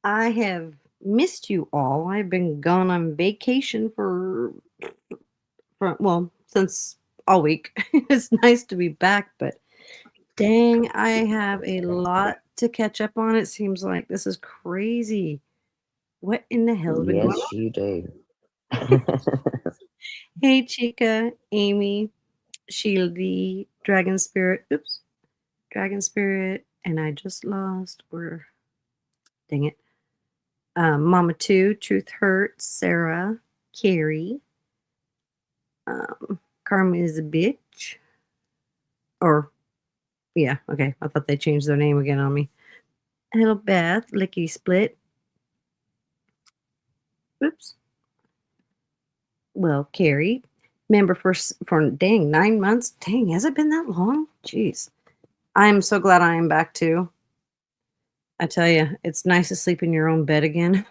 I have missed you all. I've been gone on vacation for since all week. It's nice to be back, but dang, I have a lot to catch up on. It seems like this is crazy. What in the hell has been going Yes, you do. on? Hey, Chica, Amy, Shieldy, Dragon Spirit. Oops, Dragon Spirit, and I just lost. Where? Dang it. Mama Two, Truth Hurts, Sarah, Carrie, Karma is a bitch. Or yeah, okay. I thought they changed their name again on me. Hello, Beth, Licky Split. Oops. Well, Carrie, member for dang 9 months. Dang, has it been that long? Jeez. I'm so glad I am back too. I tell you, it's nice to sleep in your own bed again.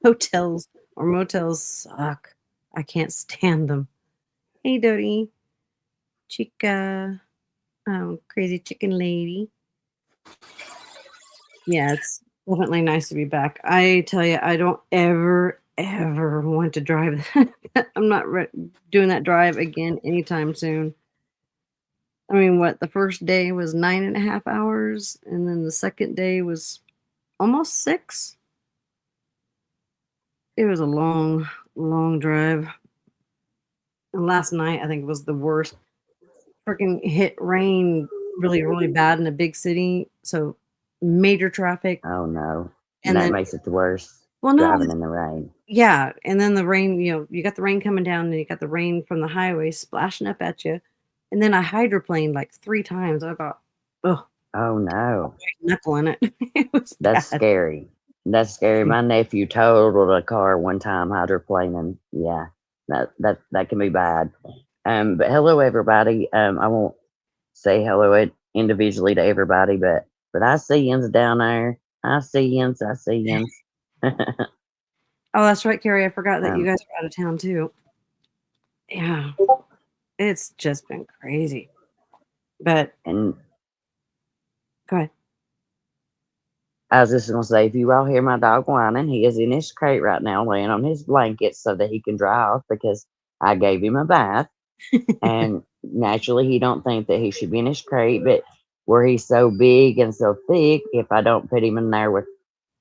Hotels or motels suck. I can't stand them. Hey, Dodie, Chica, crazy chicken lady. Yeah, it's definitely nice to be back. I tell you, I don't ever want to drive. I'm not doing that drive again anytime soon. I mean, what, the first day was 9.5 hours, and then the second day was almost 6. It was a long drive. And last night, I think was the worst. Freaking hit rain really bad in a big city, so major traffic, Oh no. And and that then makes it the worst well, no, driving in the rain. yeah, and then the rain, you got the rain coming down, and you got the rain from the highway splashing up at you, and then I hydroplaned like 3 times. I thought, "Ugh, Oh no. knuckle in it." It was That's bad. scary. That's scary. My nephew totaled a car one time hydroplaning. Yeah. That can be bad. But hello everybody. I won't say hello individually to everybody, but I see yins down there. I see yins. I see yins. Oh, that's right, Carrie, I forgot that you um, guys are out of town too. Yeah, it's just been crazy. But and go ahead. I was just gonna say, if you all hear my dog whining, he is in his crate right now, laying on his blanket so that he can dry off because I gave him a bath. And naturally, he don't think that he should be in his crate, but where he's so big and so thick, if I don't put him in there with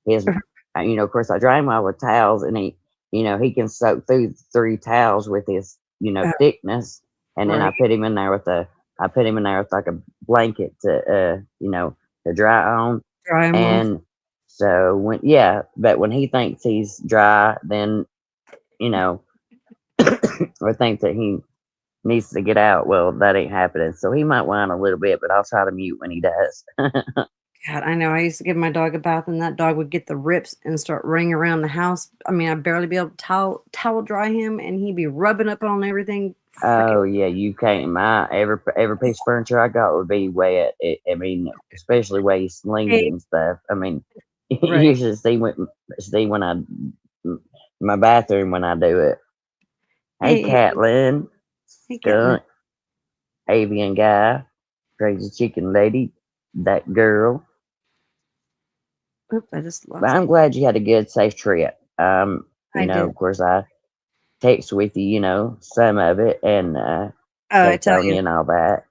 his, of course, I dry him out with towels, and he can soak through 3 towels with his, Uh, thickness, and then right, I put him in there with like a blanket to dry on, dry 'em off. and so but when he thinks he's dry, then you know, or thinks that he needs to get out, well, that ain't happening. So he might whine a little bit, but I'll try to mute when he does. God, I know. I used to give my dog a bath, and that dog would get the rips and start running around the house. I mean, I'd barely be able to towel dry him, and he'd be rubbing up on everything. Freaking Oh yeah, you can't. My every piece of furniture I got would be wet. I mean, especially where he slings it hey, and stuff. I mean, right? you should see when my bathroom when I do it. Hey, Hey, Catlin, hey, Caitlin. skunk, avian guy, crazy chicken lady, that girl. Oops, I just But lost. I'm glad you had a good, safe trip. I did. Of course, I text with you, some of it, and Oh, I checked tell on you, you and all that.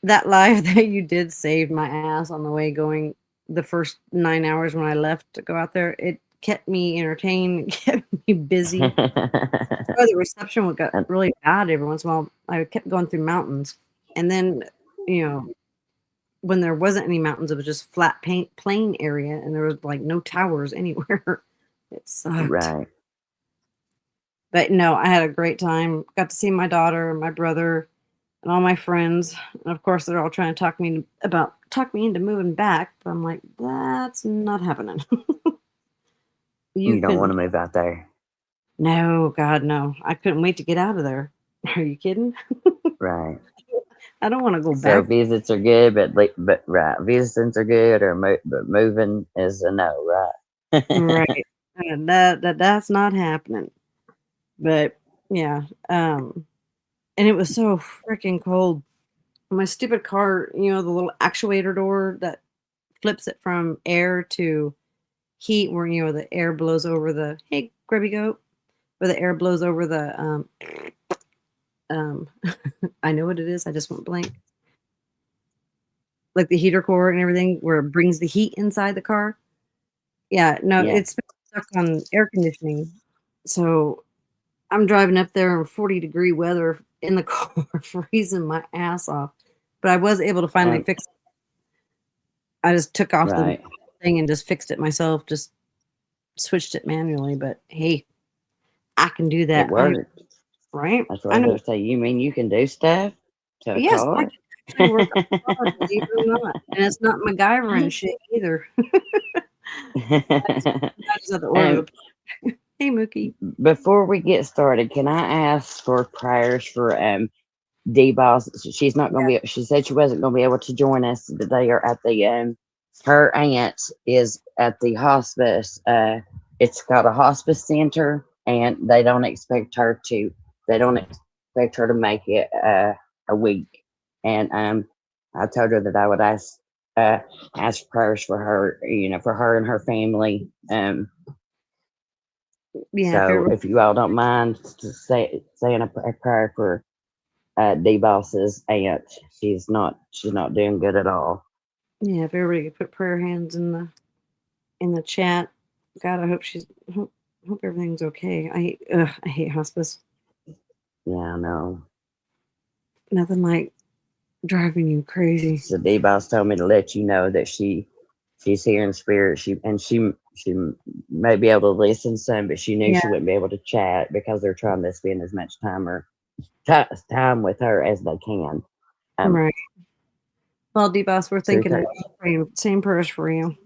that live that you did saved my ass on the way going. The first 9 hours when I left to go out there, it kept me entertained, kept me busy. Oh, the reception got And- really bad every once in a while. I kept going through mountains, and then you know when there wasn't any mountains, it was just flat paint plain area, and there was like no towers anywhere. It sucked. right. But no, I had a great time. Got to see my daughter, my brother, and all my friends. And of course, they're all trying to talk me into moving back. But I'm like, that's not happening. You You don't want couldn't. to move out there. No, God, no. I couldn't wait to get out of there. Are you kidding? Right. I don't want to go So back. visits are good, but right, visits are good, but moving is a no, right? Right. That's not happening. But yeah. And it was so freaking cold. My stupid car, the little actuator door that flips it from air to heat where the air blows over the hey grubby goat, where the air blows over the um I know what it is. I just went blank. Like the heater core and everything, where it brings the heat inside the car. Yeah, no, Yeah. it's been stuck on air conditioning. So I'm driving up there in 40-degree weather in the car, freezing my ass off. But I was able to finally Um, fix it. I just took off the right. thing and just fixed it myself, just switched it manually. But hey, I can do It that. worked. Right? That's what I I was know. going to say. You mean you can do stuff to a Yes, I car? can actually work on a car, believe it or not. And it's not MacGyver shit either. I just have to order um, the hey Mookie. before we get started, can I ask for prayers for D boss? She's not going Yeah. to be. She said she wasn't going to be able to join us today or at the her aunt is at the hospice. It's got a hospice center, and they don't expect her to. They don't expect her to make it a week. And I told her that I would uh, ask prayers for her. You know, for her and her family. Yeah, if So everybody if you all don't mind saying a prayer for D Boss's aunt, she's not doing good at all. yeah, if everybody could put prayer hands in the chat. God, I hope hope everything's okay. I hate hospice. Yeah, I know. Nothing like driving you crazy. So D Boss told me to let you know that she's here in spirit. She may be able to listen some, but she knew Yeah, she wouldn't be able to chat because they're trying to spend as much time with her as they can. Um, right. Well, D boss, we're Truth thinking of you, praying same prayers for you.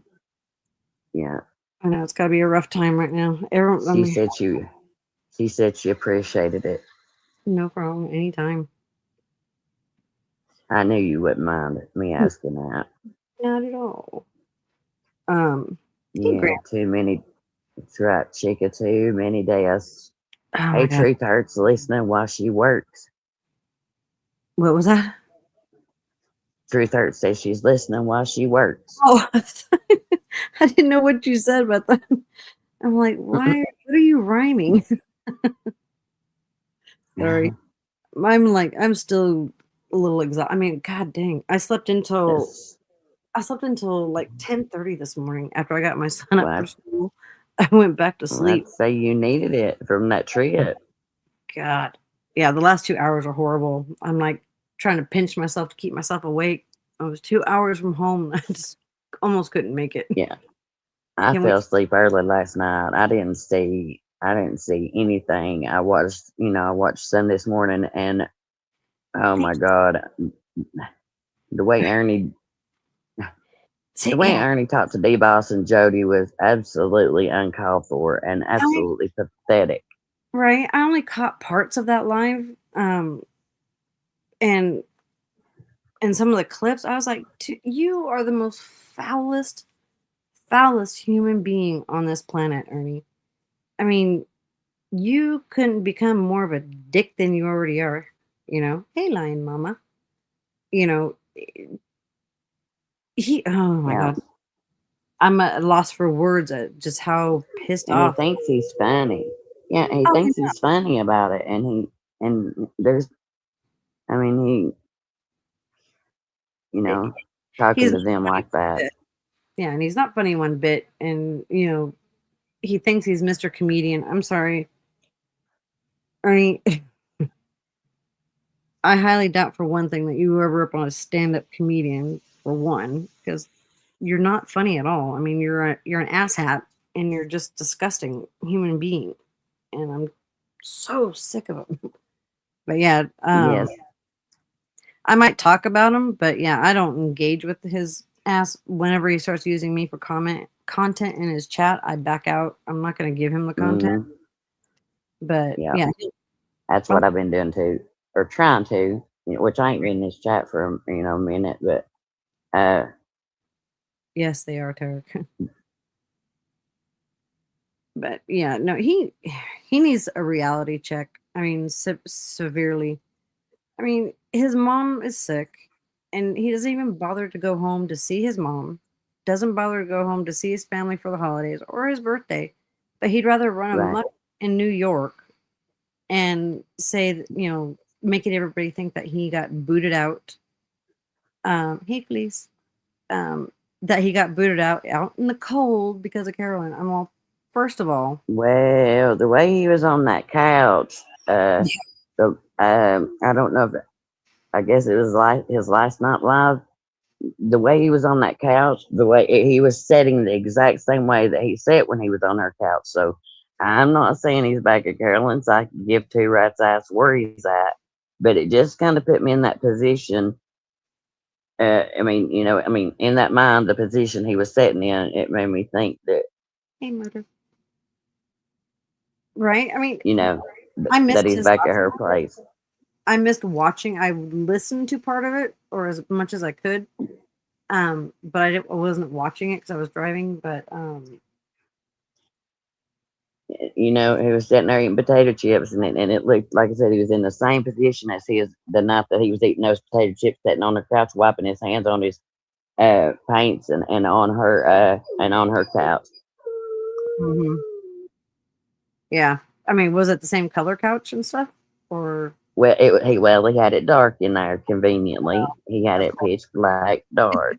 yeah. I know it's got to be a rough time right now. Everyone, I She mean, said she said she appreciated it. no problem, anytime. I knew you wouldn't mind me asking that. Not at all. Um, hey, Yeah, Grant. too many. That's right, Chica. Too many days. Oh Hey, my God, Truth hurts listening while she works. what was that? Truth hurts says she's listening while she works. Oh, I didn't know what you said about that. I'm like, why? What are you rhyming? Sorry. I'm still a little exhausted. I mean, god dang. It's I slept until like 10:30 this morning after I got my son up for well, school. I went back to I'd sleep. say you needed it from that trip. God. Yeah, the last 2 hours are horrible. I'm like trying to pinch myself to keep myself awake. I was 2 hours from home. I just almost couldn't make it. Yeah, I Can't wait fell to asleep early last night. I didn't see anything. I watched some this morning, and oh thank my god, the way Ernie you. the way Yeah. Ernie talked to D Boss and Jody was absolutely uncalled for and I absolutely pathetic. right. I only caught parts of that live. And some of the clips, I was like, You are the most foulest human being on this planet, Ernie. I mean, you couldn't become more of a dick than you already are. Hey, lion mama. You know, oh my Yeah, God. I'm at a loss for words at just how pissed and he off. thinks he's funny. Yeah, he Oh, thinks he's funny about it, and there's, I mean, yeah. talking He's to not them funny like one that. bit. Yeah, and he's not funny one bit. And, he thinks he's Mr. Comedian. I'm sorry, Ernie. I highly doubt for one thing that you were ever up on a stand-up comedian for one, because you're not funny at all. I mean, you're an asshat and you're just disgusting human being, and I'm so sick of him. But yeah, Yes, I might talk about him, but yeah, I don't engage with his ass. Whenever he starts using me for comment content in his chat, I back out. I'm not going to give him the content. hmm But yeah, yeah, that's what I've been doing too, or trying to, which I ain't been in this chat for a minute, but uh, yes, they are Tarek. But yeah, no, he needs a reality check. I mean, severely. I mean, his mom is sick, and he doesn't even bother to go home to see his mom. doesn't bother to go home to see his family for the holidays or his birthday, but he'd rather run Right. amok in New York and say, making everybody think that he got booted out. Hey, please. That he got booted out in the cold because of Carolyn. I'm all, first of all, Well, the way he was on that couch, I don't know if I guess it was like his last night live. The way he was on that couch, the way he was sitting the exact same way that he sat when he was on her couch. So I'm not saying he's back at Carolyn's. I can give two rats ass where he's at, but it just kind of put me in that position. In that mind, the position he was sitting in, it made me think that hey, murder. Right? I mean, you know I that missed he's his back at last her night. place. I missed watching. I listened to part of it, or as much as I could. But I wasn't watching it because I was driving. But He was sitting there eating potato chips, and it looked like I said he was in the same position as his the night that he was eating those potato chips, sitting on the couch, wiping his hands on his paints and on her couch. mhm. Yeah. I mean, was it the same color couch and stuff, or Well, he had it dark in there. Conveniently, he had of it course, pitch black dark.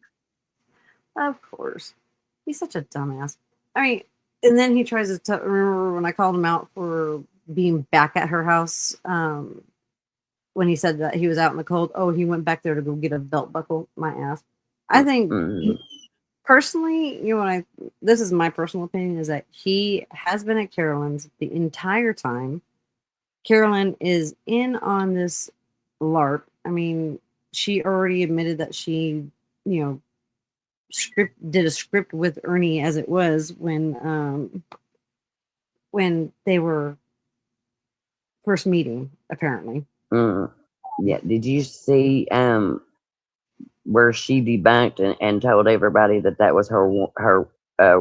of course, he's such a dumbass. I mean, and then he tries to remember when I called him out for being back at her house. When he said that he was out in the cold. Oh, he went back there to go get a belt buckle. My ass. I think Mm, personally, what I this is my personal opinion is that he has been at Carolyn's the entire time. Carolyn is in on this LARP. I mean, she already admitted that she, you know, did a script with Ernie as it was when they were first meeting, apparently. mm. Yeah. Did you see where she debunked and told everybody that that was her uh,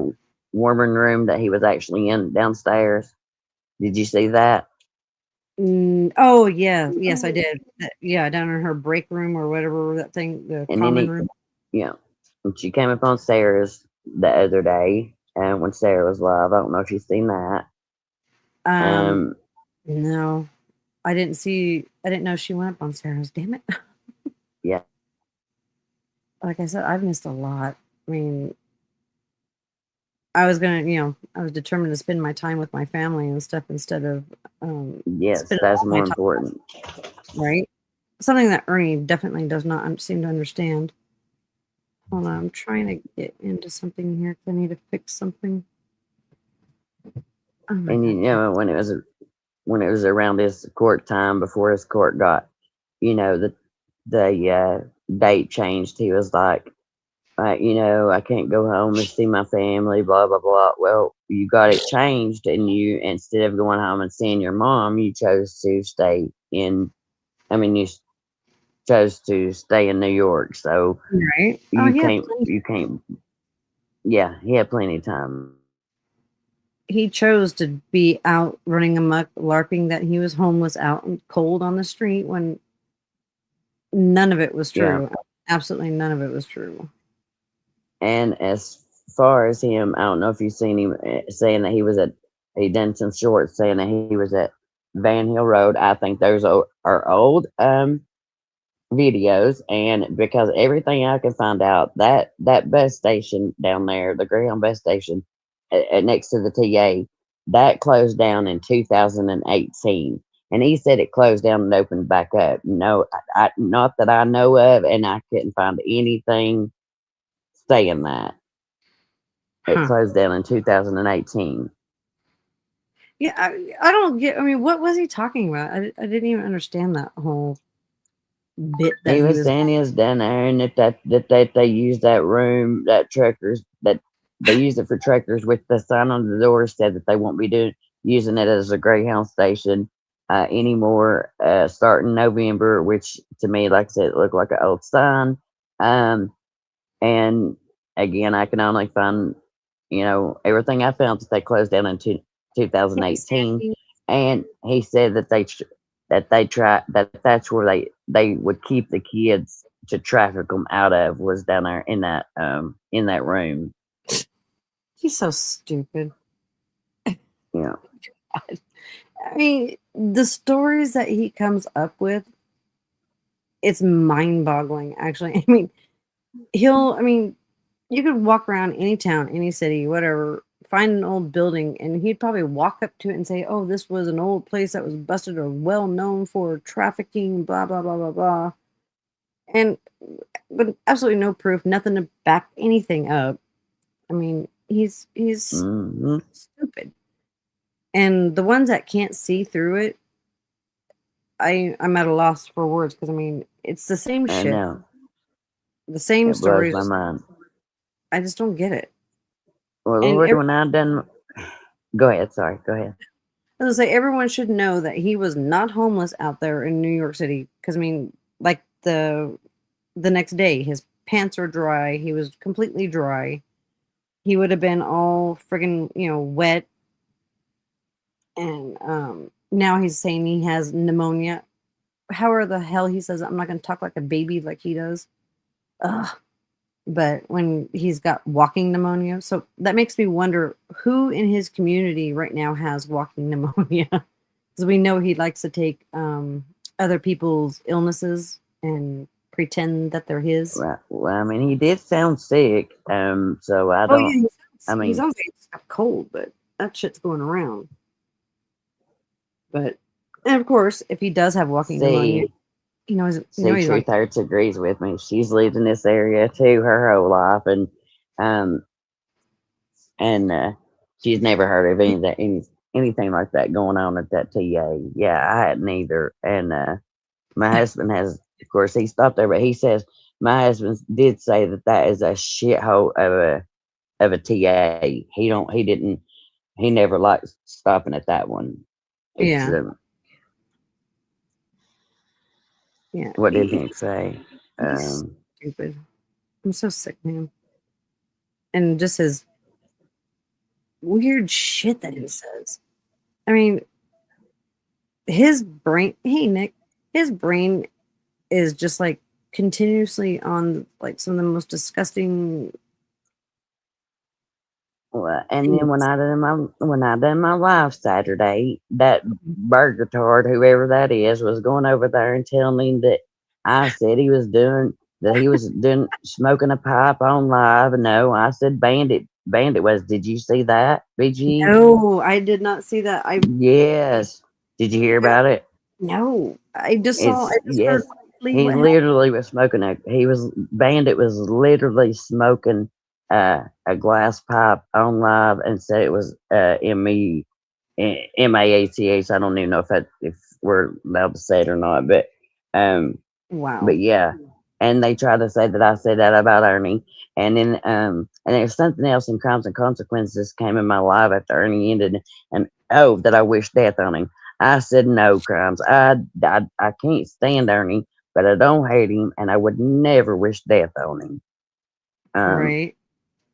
warming room that he was actually in downstairs? Did you see that? Oh yeah, yes, I did. Yeah, down in her break room or whatever that thing, the And then common room. yeah, and she came up on Sarah's the other day, and when Sarah was live, I don't know if you've seen that. Um, Um, no, I didn't see. I didn't know she went up on Sarah's. Damn it! yeah, Like I said, I've missed a lot. I mean, I was determined to spend my time with my family and stuff instead of yes, spending that's all my more time, important. right? Something that Ernie definitely does not seem to understand. Hold on, I'm trying to get into something here because I need to fix something. Oh my And god, when it was around his court time before his court got, the date changed. He was like, I can't go home and see my family, blah blah blah. Well, you got it changed, and you instead of going home and seeing your mom, you chose to stay in. I mean, chose to stay in New York, so right? Oh, you he had can't. plenty. You can't. Yeah, he had plenty of time. He chose to be out running amok, larping that he was homeless out and cold on the street when none of it was Yeah, true. Absolutely none of it was true. and as far as him, I don't know if you've seen him saying that he done some shorts saying that he was at Van Hill Road. I think those are old videos, and because everything I can find out, that bus station down there, the Greyhound bus station next to the TA, that closed down in 2018. And he said it closed down and opened back up. No, not that I know of, and I couldn't find anything saying that it Huh. closed down in 2018. Yeah, I don't get. I mean, what was he talking about? I didn't even understand that whole bit that He he was was. saying he was down there, and that they used that room, that truckers that they used it for truckers with the sign on the door said that they won't be doing using it as a Greyhound station anymore starting November, which to me, like I said, it looked like an old sign. Um, and again, I can only find everything I found that they closed down in Hey, 2018, Sandy. and he said that they try that that's where they would keep the kids to traffic them out of was down there in that room. He's so stupid. You know, I mean, the stories that he comes up with, it's mind-boggling, actually. I mean, you could walk around any town, any city, whatever, find an old building, and he'd probably walk up to it and say, "Oh, this was an old place that was busted or well known for trafficking, blah blah blah blah blah," and but absolutely no proof, nothing to back anything up. I mean, he's hmm stupid, and the ones that can't see through it, I'm at a loss for words because I mean, it's the same I shit, know the same it blows stories. my mind. I just don't get it. Well, And Lord, when I done, go ahead. Sorry, go ahead. I was gonna say everyone should know that he was not homeless out there in New York City. Because I mean, like the next day, his pants were dry. He was completely dry. He would have been all friggin' wet. And now he's saying he has pneumonia. However the hell he says I'm not gonna talk like a baby like he does. Ugh. But when he's got walking pneumonia, so that makes me wonder who in his community right now has walking pneumonia. Because we know he likes to take other people's illnesses and pretend that they're his. Right. Well, I mean, he did sound sick. So I Oh don't. yeah, I he mean, sounds like he's got cold, but that shit's going around. But and of course, if he does have walking pneumonia, see, he's going. Truth Hurts agrees with me. She's lived in this area too her whole life, um, and she's never heard of anything like that going on at that TA. Yeah, I hadn't either. And my husband has, of course, he stopped there, but he says my husband did say that that is a shithole of a TA. He didn't, he never liked stopping at that one. It's Yeah, yeah. what did he say? He's Um, stupid. I'm so sick, man. And just his weird shit that he says. I mean, his brain. Hey, Nick, his brain is just like continuously on like some of the most disgusting well, and then things. when I done my live Saturday, that burger tart, whoever that is, was going over there and telling him that I said he was doing smoking a pipe on live. And no, I said Bandit was. Did you see that, BG? No, I did not see that. Yes. Did you hear about it? No, I just saw. I It's just heard yes. quickly He what happened. literally was smoking a. He was Bandit was literally smoking a glass pipe on live and said it was MAATH. I don't even know if we're allowed to say it or not, um, Wow. but yeah. And they try to say that I said that about Ernie. And then and there's something else in Crimes and Consequences came in my life after Ernie ended, and oh, that I wish death on him. I said no, Crimes. I can't stand Ernie, but I don't hate him, and I would never wish death on him. Um, Right.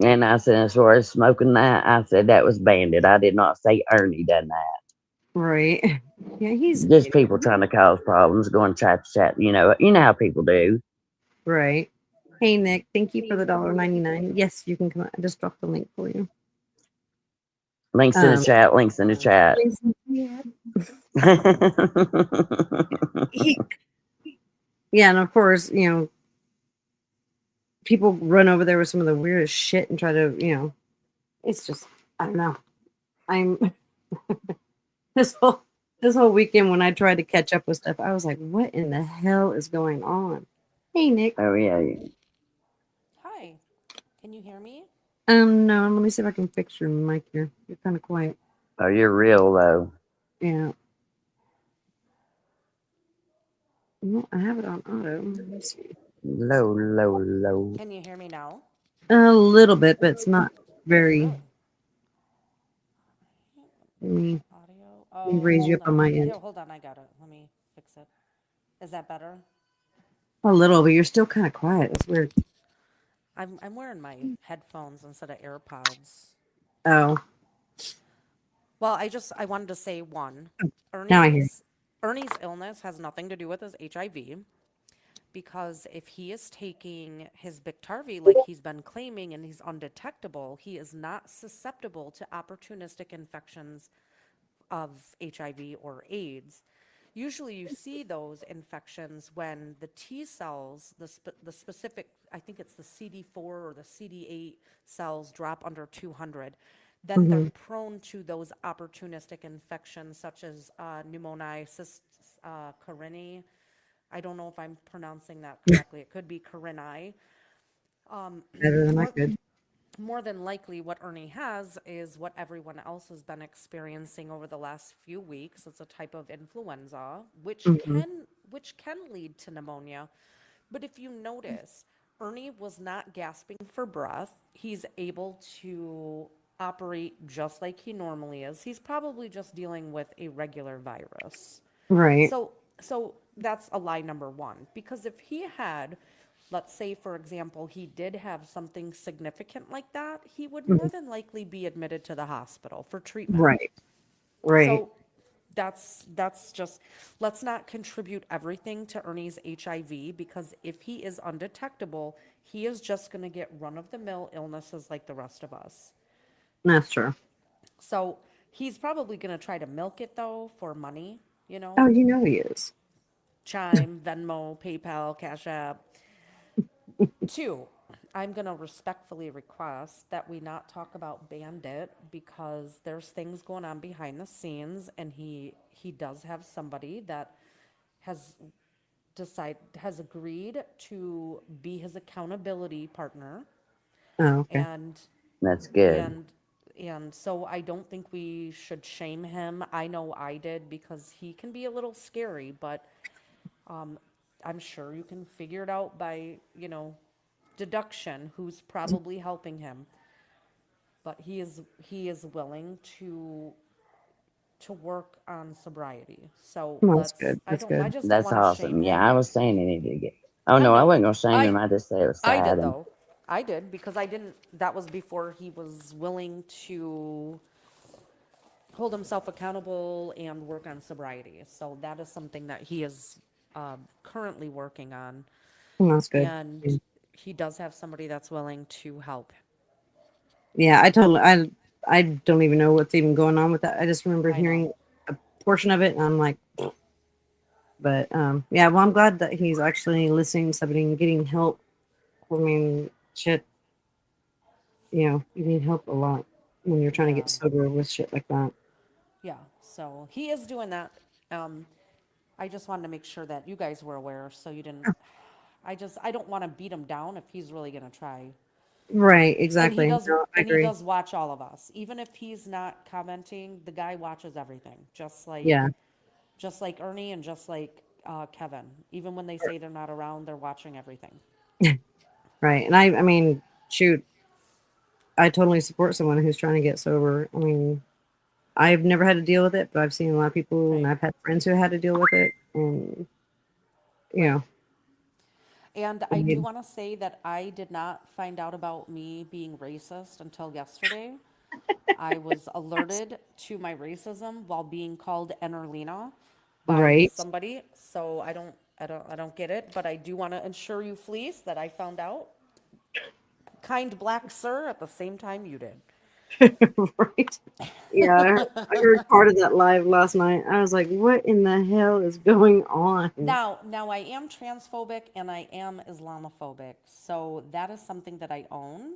and I said, as far as smoking that, I said that was Bandit. I did not say Ernie done that. Right. Yeah, he's Just people trying to cause problems, going chat to chat. You know how people do. right. Hey Nick, thank you for the $1.99. Yes, you can come. I just dropped the link for you. Links in the Um, chat. Links in the chat. yeah. He, yeah, and of course, people run over there with some of the weirdest shit and try to, it's just, I don't know. I'm this whole this whole weekend when I tried to catch up with stuff, I was like, what in the hell is going on? Hey Nick. Oh yeah. Hi, can you hear me? No, let me see if I can fix your mic here. You're kind of quiet. Oh, you're real though. Yeah. Well, I have it on auto. Let me see. Low, low, low. Can you hear me now? A little bit, but it's not very. Really? Let me, Audio? let me Oh, raise you hold up on on. my Here, end hold on. I got it. Let me fix it. Is that better? a little, but you're still kind of quiet. It's weird. I'm wearing my headphones instead of AirPods. Oh, Well, I wanted to say one. now I hear. Ernie's illness has nothing to do with his HIV. because if he is taking his Biktarvy like he's been claiming and he's undetectable, he is not susceptible to opportunistic infections of HIV or AIDS. Usually, you see those infections when the T cells, the specific, I think it's the CD4 or the CD8 cells drop under 200. Then they're Hmm. prone to those opportunistic infections such as pneumonitis carinii. I don't know if I'm pronouncing that correctly. It could be carinii. Better than I More, could. more than likely, what Ernie has is what everyone else has been experiencing over the last few weeks. It's a type of influenza, Hmm. which can lead to pneumonia. But if you notice, Ernie was not gasping for breath. He's able to operate just like he normally is. He's probably just dealing with a regular virus. Right. So that's a lie number one. Because if he had, let's say, for example, he did have something significant like that, he would more Mhm. than likely be admitted to the hospital for treatment. Right. Right. So that's just, let's not contribute everything to Ernie's HIV, because if he is undetectable, he is just going to get run of the mill illnesses like the rest of us. That's true. So he's probably going to try to milk it though for money, you Oh, know, you know he is. Chime, Venmo, PayPal, Cash App. Two, I'm going to respectfully request that we not talk about Bandit because there's things going on behind the scenes, and he does have somebody that has has agreed to be his accountability partner, Oh, okay. and That's good. and and so I don't think we should shame him. I know I did because he can be a little scary, but I'm sure you can figure it out by, deduction who's probably helping him. But he is willing to work on sobriety. So Well, that's let's good. That's I good. just don't That's want to shame awesome. Yeah, I him. was saying he needed to get. Oh I no, I know. wasn't gonna shame I him. I just said it was I sad did and though. I did because I didn't that was before he was willing to hold himself accountable and work on sobriety. So that is something that he is currently working on, Well, that's good. and Yeah. he does have somebody that's willing to help. Yeah, I don't even know what's even going on with that. I just remember I know. hearing a portion of it, and I'm like, but yeah. Well, I'm glad that he's actually listening to somebody and getting help. I mean, shit, you need help a lot when you're trying to Yeah. get sober with shit like that. Yeah. So he is doing that. Um, I just wanted to make sure that you guys were aware so you didn't. I don't want to beat him down if he's really going to try. Right, And he exactly. does No, I and he agree. does watch all of us. Even if he's not commenting, the guy watches everything. Yeah, Just like Ernie and just like Kevin. Even when they say they're not around, they're watching everything. right. And I mean, shoot, I totally support someone who's trying to get sober. I mean, I've never had to deal with it, but I've seen a lot of people, and Right. I've had friends who had to deal with it, and you Right. know, And I I do mean, want to say that I did not find out about me being racist until yesterday. I was alerted to my racism while being called Enerlina by right. somebody. So I don't get it, but I do want to assure you, Fleece, that I found out. Kind black sir at the same time you did. Right. Yeah, I heard part of that live last night. I was like, what in the hell is going on? Now I am transphobic and I am Islamophobic. So that is something that I own,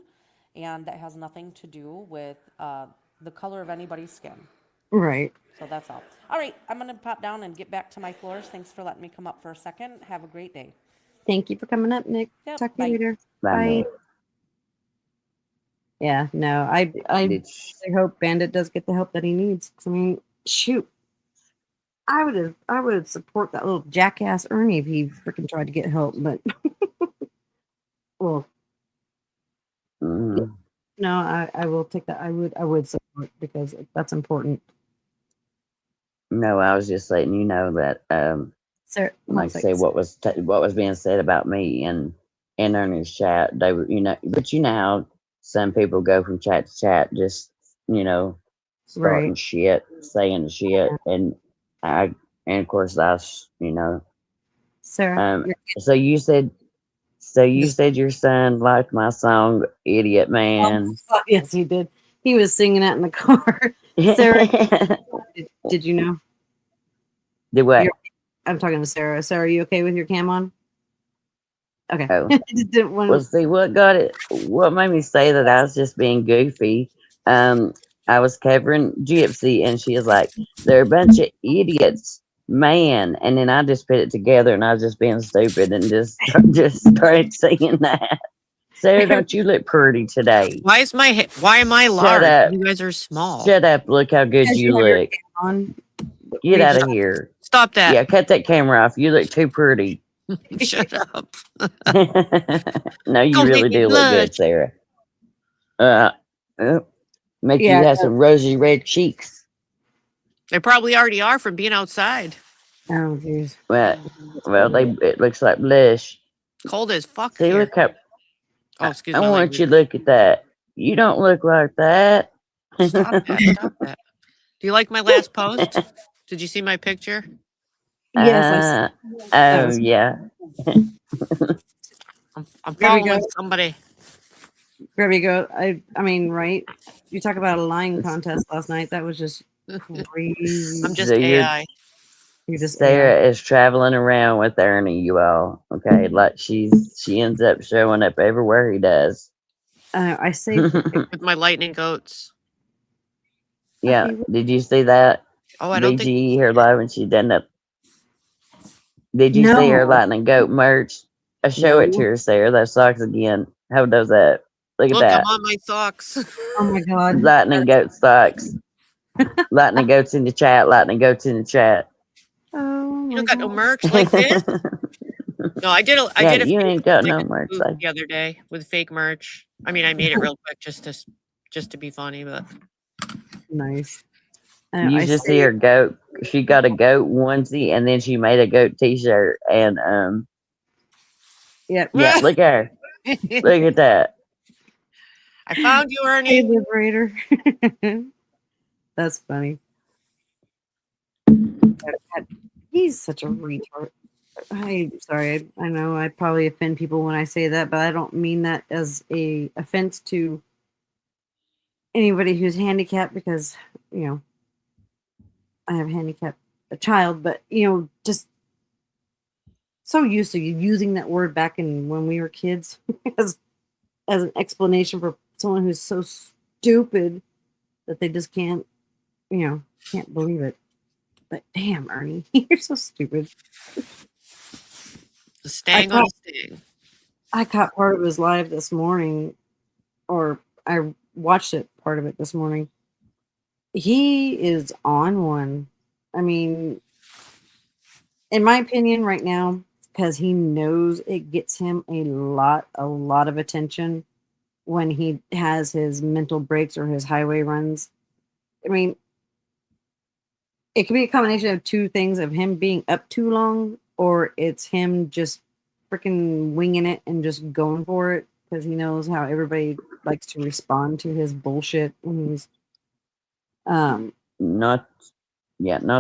and that has nothing to do with the color of anybody's skin. Right. So that's all. All right, I'm going to pop down and get back to my floors. Thanks for letting me come up for a second. Have a great day. Thank you for coming up, Nick. Yep, Talk to you bye. later. I Bye. mean, Yeah, no, I did really hope Bandit does get the help that he needs. 'Cause, I mean, shoot, I would support that little jackass Ernie if he freaking tried to get help. But well, yeah, mm, no, I will take that. I would support because that's important. no, I was just letting you know that Sarah, like what I was I say, gonna say? what was being said about me in Ernie's chat. They were, but you know how some people go from chat to chat, just you know, Right. starting shit, saying shit, and I, and of course I, Sarah, you're So you said just your son liked my song "Idiot Man." yes, he did. He was singing that in the car. Sarah, did you know? Do what? I'm talking to Sarah. Sarah, are you okay with your cam on? Okay. Oh. I just didn't want Well, see what made me say that I was just being goofy. I was covering Gypsy, and she was like, "They're a bunch of idiots, man." And then I just put it together, and I was just being stupid, and just started singing that. Sarah, don't you look pretty today? Why am I Shut large? up! You guys are small. Shut up! Look how good because you you have your look. cam on. Get We out of just here. Stop that. Yeah, cut that camera off. You look too pretty. Shut up. No, you Don't make really me do look good, blush. Sarah. Make yeah, you have some rosy red cheeks. They probably already are from being outside. oh jeez. Well, it looks like blush. Cold as fuck See, here. look how Oh, excuse I my want language. you to look at that. You don't look like that. Stop that. Stop that. Do you like my last post? Did you see my picture? Yes, I said that Oh was yeah. I'm There we following go. somebody. There we go. I mean, right? You talk about a lying contest last night. That was just crazy. I'm just So AI. You're just Sarah is traveling around with Ernie, you all. Okay, like she ends up showing up everywhere he does. I saved the picture. With my lightning goats. Yeah, did you see that? Oh, I don't think. BG her live when she done up. Did you see her No, lightning goat merch? I show it to no. her, Sarah. Those socks again. How does that? Look at Look, I'm that. on my socks. Oh my god. Lightning goat socks. Lightning goats in the chat. Lightning goats in the chat. Oh You my don't got no god. merch like this? No, I did Yeah, a you fake ain't got no ticket merch. booth the other day with fake merch. I mean, I made it real quick just to be funny, but Nice. You I should see her saved. goat. She got a goat onesie, and then she made a goat T-shirt. And Yep. yeah, look at her. Look at that. I found you, Hey, Ernie. Liberator. That's funny. He's such a retard. I'm sorry. I know I probably offend people when I say that, but I don't mean that as a offense to anybody who's handicapped because I have a child, but just so used to using that word back in when we were kids as an explanation for someone who's so stupid that they just can't believe it. But damn, Ernie, you're so stupid. Staying on a sting. I caught part of his live this morning, or I watched part of it this morning. He is on one. I mean, in my opinion, right now, because he knows it gets him a lot of attention when he has his mental breaks or his highway runs. I mean, it could be a combination of two things of him being up too long, or it's him just freaking winging it and just going for it because he knows how everybody likes to respond to his bullshit when he's Not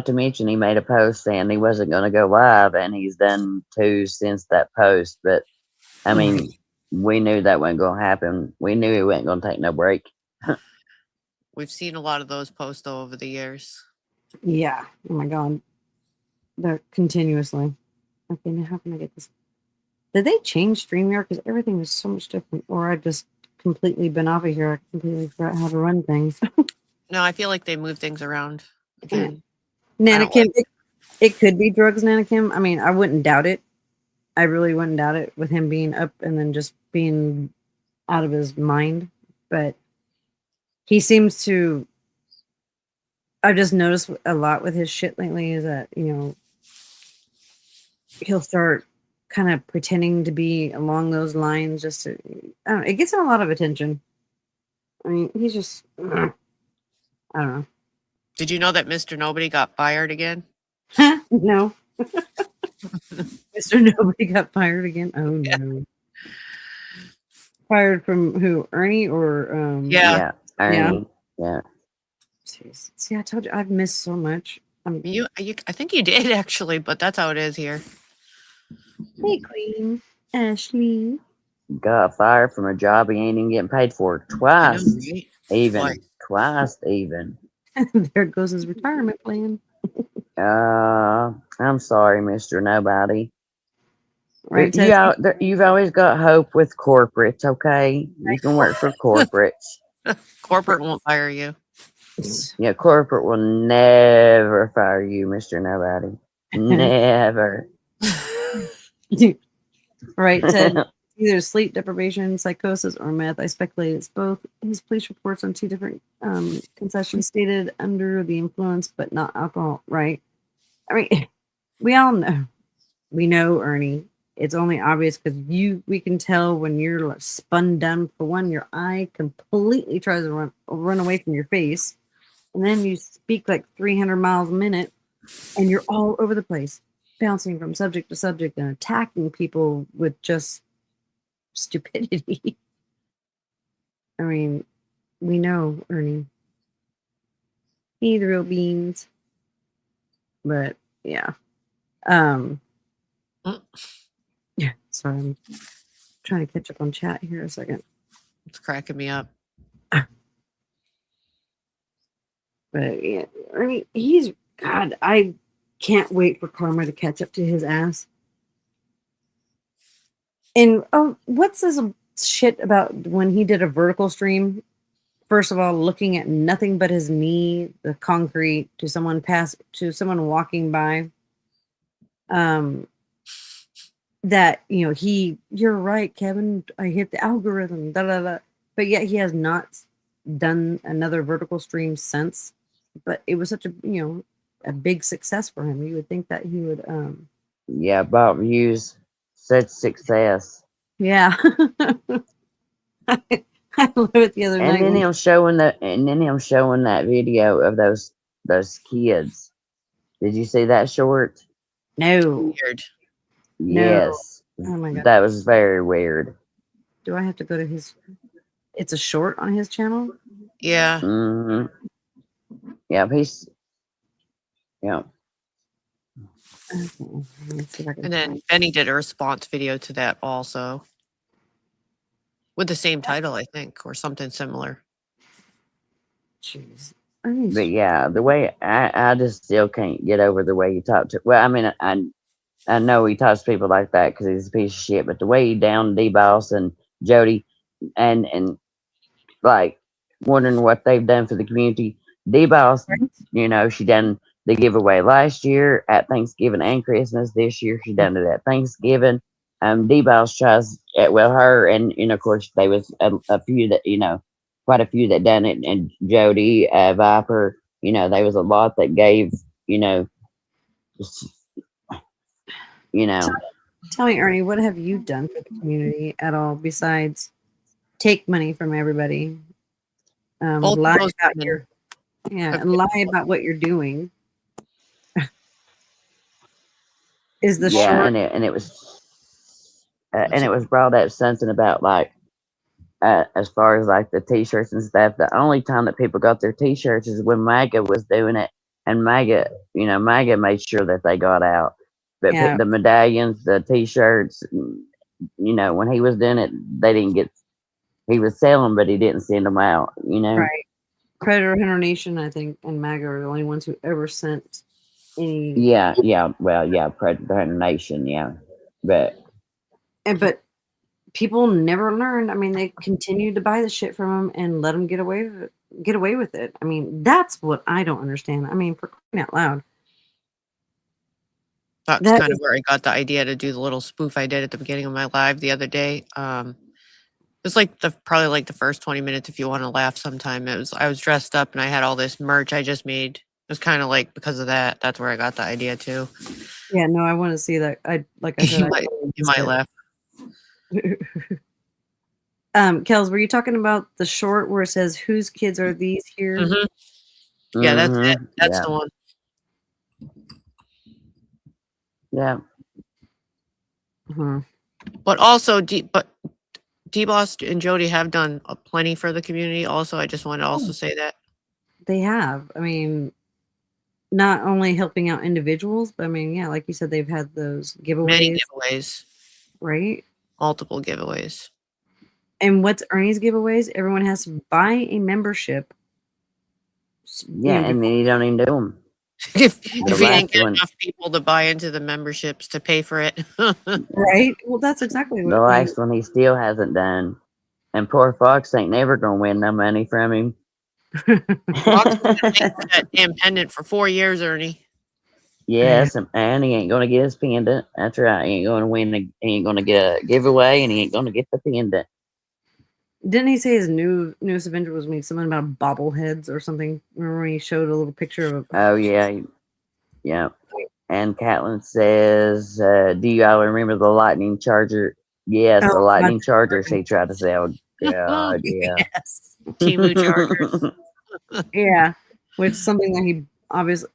to mention he made a post saying he wasn't going to go live, and he's done 2 since that post. But I mean, we knew that wasn't going to happen. We knew he wasn't going to take no break. We've seen a lot of those posts though over the years. yeah. Oh my god. They're continuously. Okay, now how can I get this? Did they change StreamYard? Because everything is so much different. Or I've just completely been off of here. I completely forgot how to run things. No, I feel like they move things around again. Nana don't Kim, it could be drugs, Nana Kim. I mean, I wouldn't doubt it. I really wouldn't doubt it with him being up and then just being out of his mind. But he seems to. I've just noticed a lot with his shit lately is that, he'll start kind of pretending to be along those lines just to, I don't know, it gets him a lot of attention. I mean, he's just, I don't know. Did you know that Mr. Nobody got fired again? No. Mr. Nobody got fired again. Oh no. Fired from who? Ernie or Yeah. Ernie. Yeah. Jeez. See, I told you I've missed so much. I think you did actually, but that's how it is here. Hey, Queen Ashley. Got fired from a job he ain't even getting paid for I know, twice. right? Even. Twice, even. There goes his retirement plan. I'm sorry, Mr. Nobody. Right, Tessie? You've always got hope with corporates, okay? You can work for corporates. Corporate won't fire you. Yeah, corporate will never fire you, Mr. Nobody. Never. Right, Ted? Either sleep deprivation, psychosis, or meth. I speculate it's both. His police reports on 2 different concessions stated under the influence, but not alcohol, right? I mean, we all know. We know, Ernie. It's only obvious because we can tell when you're like spun down. For one, your eye completely tries to run away from your face, and then you speak like 300 miles a minute, and you're all over the place, bouncing from subject to subject and attacking people with just stupidity. I mean, we know, Ernie. He the real beans. But yeah. Yeah, sorry, I'm trying to catch up on chat here a second. It's cracking me up. But yeah, Ernie, God, I can't wait for Karma to catch up to his ass. And what's this shit about when he did a vertical stream? First of all, looking at nothing but his knee, the concrete, to someone walking by. That you're right, Kevin. I hit the algorithm, da da da. But yet he has not done another vertical stream since. But it was such a big success for him. You would think that he would Yeah, Bob views such success. yeah. I love it the other And night then when him showing that video of those kids. Did you see that short? no. Yes. Oh my god. That was very weird. Do I have to go to his it's a short on his channel? Yeah. Mm-hmm. Yeah, yeah. Okay. Let's see if I can And then Benny did a response video to that also. With the same title, I think, or something similar. Jeez. But yeah, the way I just still can't get over the way he talked to. Well, I mean, I know he talks to people like that because he's a piece of shit. But the way he downed D-Boss and Jody, and like wondering what they've done for the community. D-Boss, she done the giveaway last year at Thanksgiving and Christmas. This year she done it at Thanksgiving. D-Boss tries her and of course there was a few that quite a few that done it, and Jody, Viper, there was a lot that gave just, Tell me, Ernie, what have you done for the community at all besides take money from everybody? Lie about lie about what you're doing. Is the short and it was brought up something about like as far as like the t-shirts and stuff. The only time that people got their t-shirts is when MAGA was doing it, and MAGA made sure that they got out. But the medallions, the t-shirts, when he was doing it, they didn't get. He was selling, but he didn't send them out. Right. Predator Hunter Nation, I think, and MAGA are the only ones who ever sent any. Yeah. Well, yeah, Predator Hunter Nation, yeah, but people never learned. I mean, they continued to buy the shit from him and let him get away with it. I mean, that's what I don't understand. I mean, for crying out loud. That's kind of where I got the idea to do the little spoof I did at the beginning of my live the other day. It's like probably like the first 20 minutes if you want to laugh sometime. I was dressed up and I had all this merch I just made. It was kind of like because of that. That's where I got the idea too. Yeah, no, I want to see that. Like I said, you might laugh. Kels, were you talking about the short where it says whose kids are these here? Mm-hmm. Yeah, that's it. That's the one. Yeah. Mm-hmm. But also, D-Boss and Jody have done plenty for the community. Also, I just want to also say that they have. I mean, not only helping out individuals, but I mean, yeah, like you said, they've had those giveaways. Many giveaways. right? Multiple giveaways. And what's Ernie's giveaways? Everyone has to buy a membership. Yeah, and then you don't even do them. if The he didn't last get one, enough people to buy into the memberships to pay for it. Right? Well, that's exactly what the last one he still hasn't done. And poor Fox ain't never gonna win no money from him. Fox has been waiting for that damn pendant for 4 years, Ernie. Yes, and he ain't gonna get his pendant. That's right. He ain't gonna win. He ain't gonna get a giveaway, and he ain't gonna get the pendant. Didn't he say his newest adventure was made something about bobbleheads or something? Remember when he showed a little picture of Oh yeah, yeah. And Catlin says, "Do you all remember the lightning charger?" Yes, the Oh, lightning chargers he tried to sell. God, yeah. yes. Timu Chargers. Yeah. Which is something that he obviously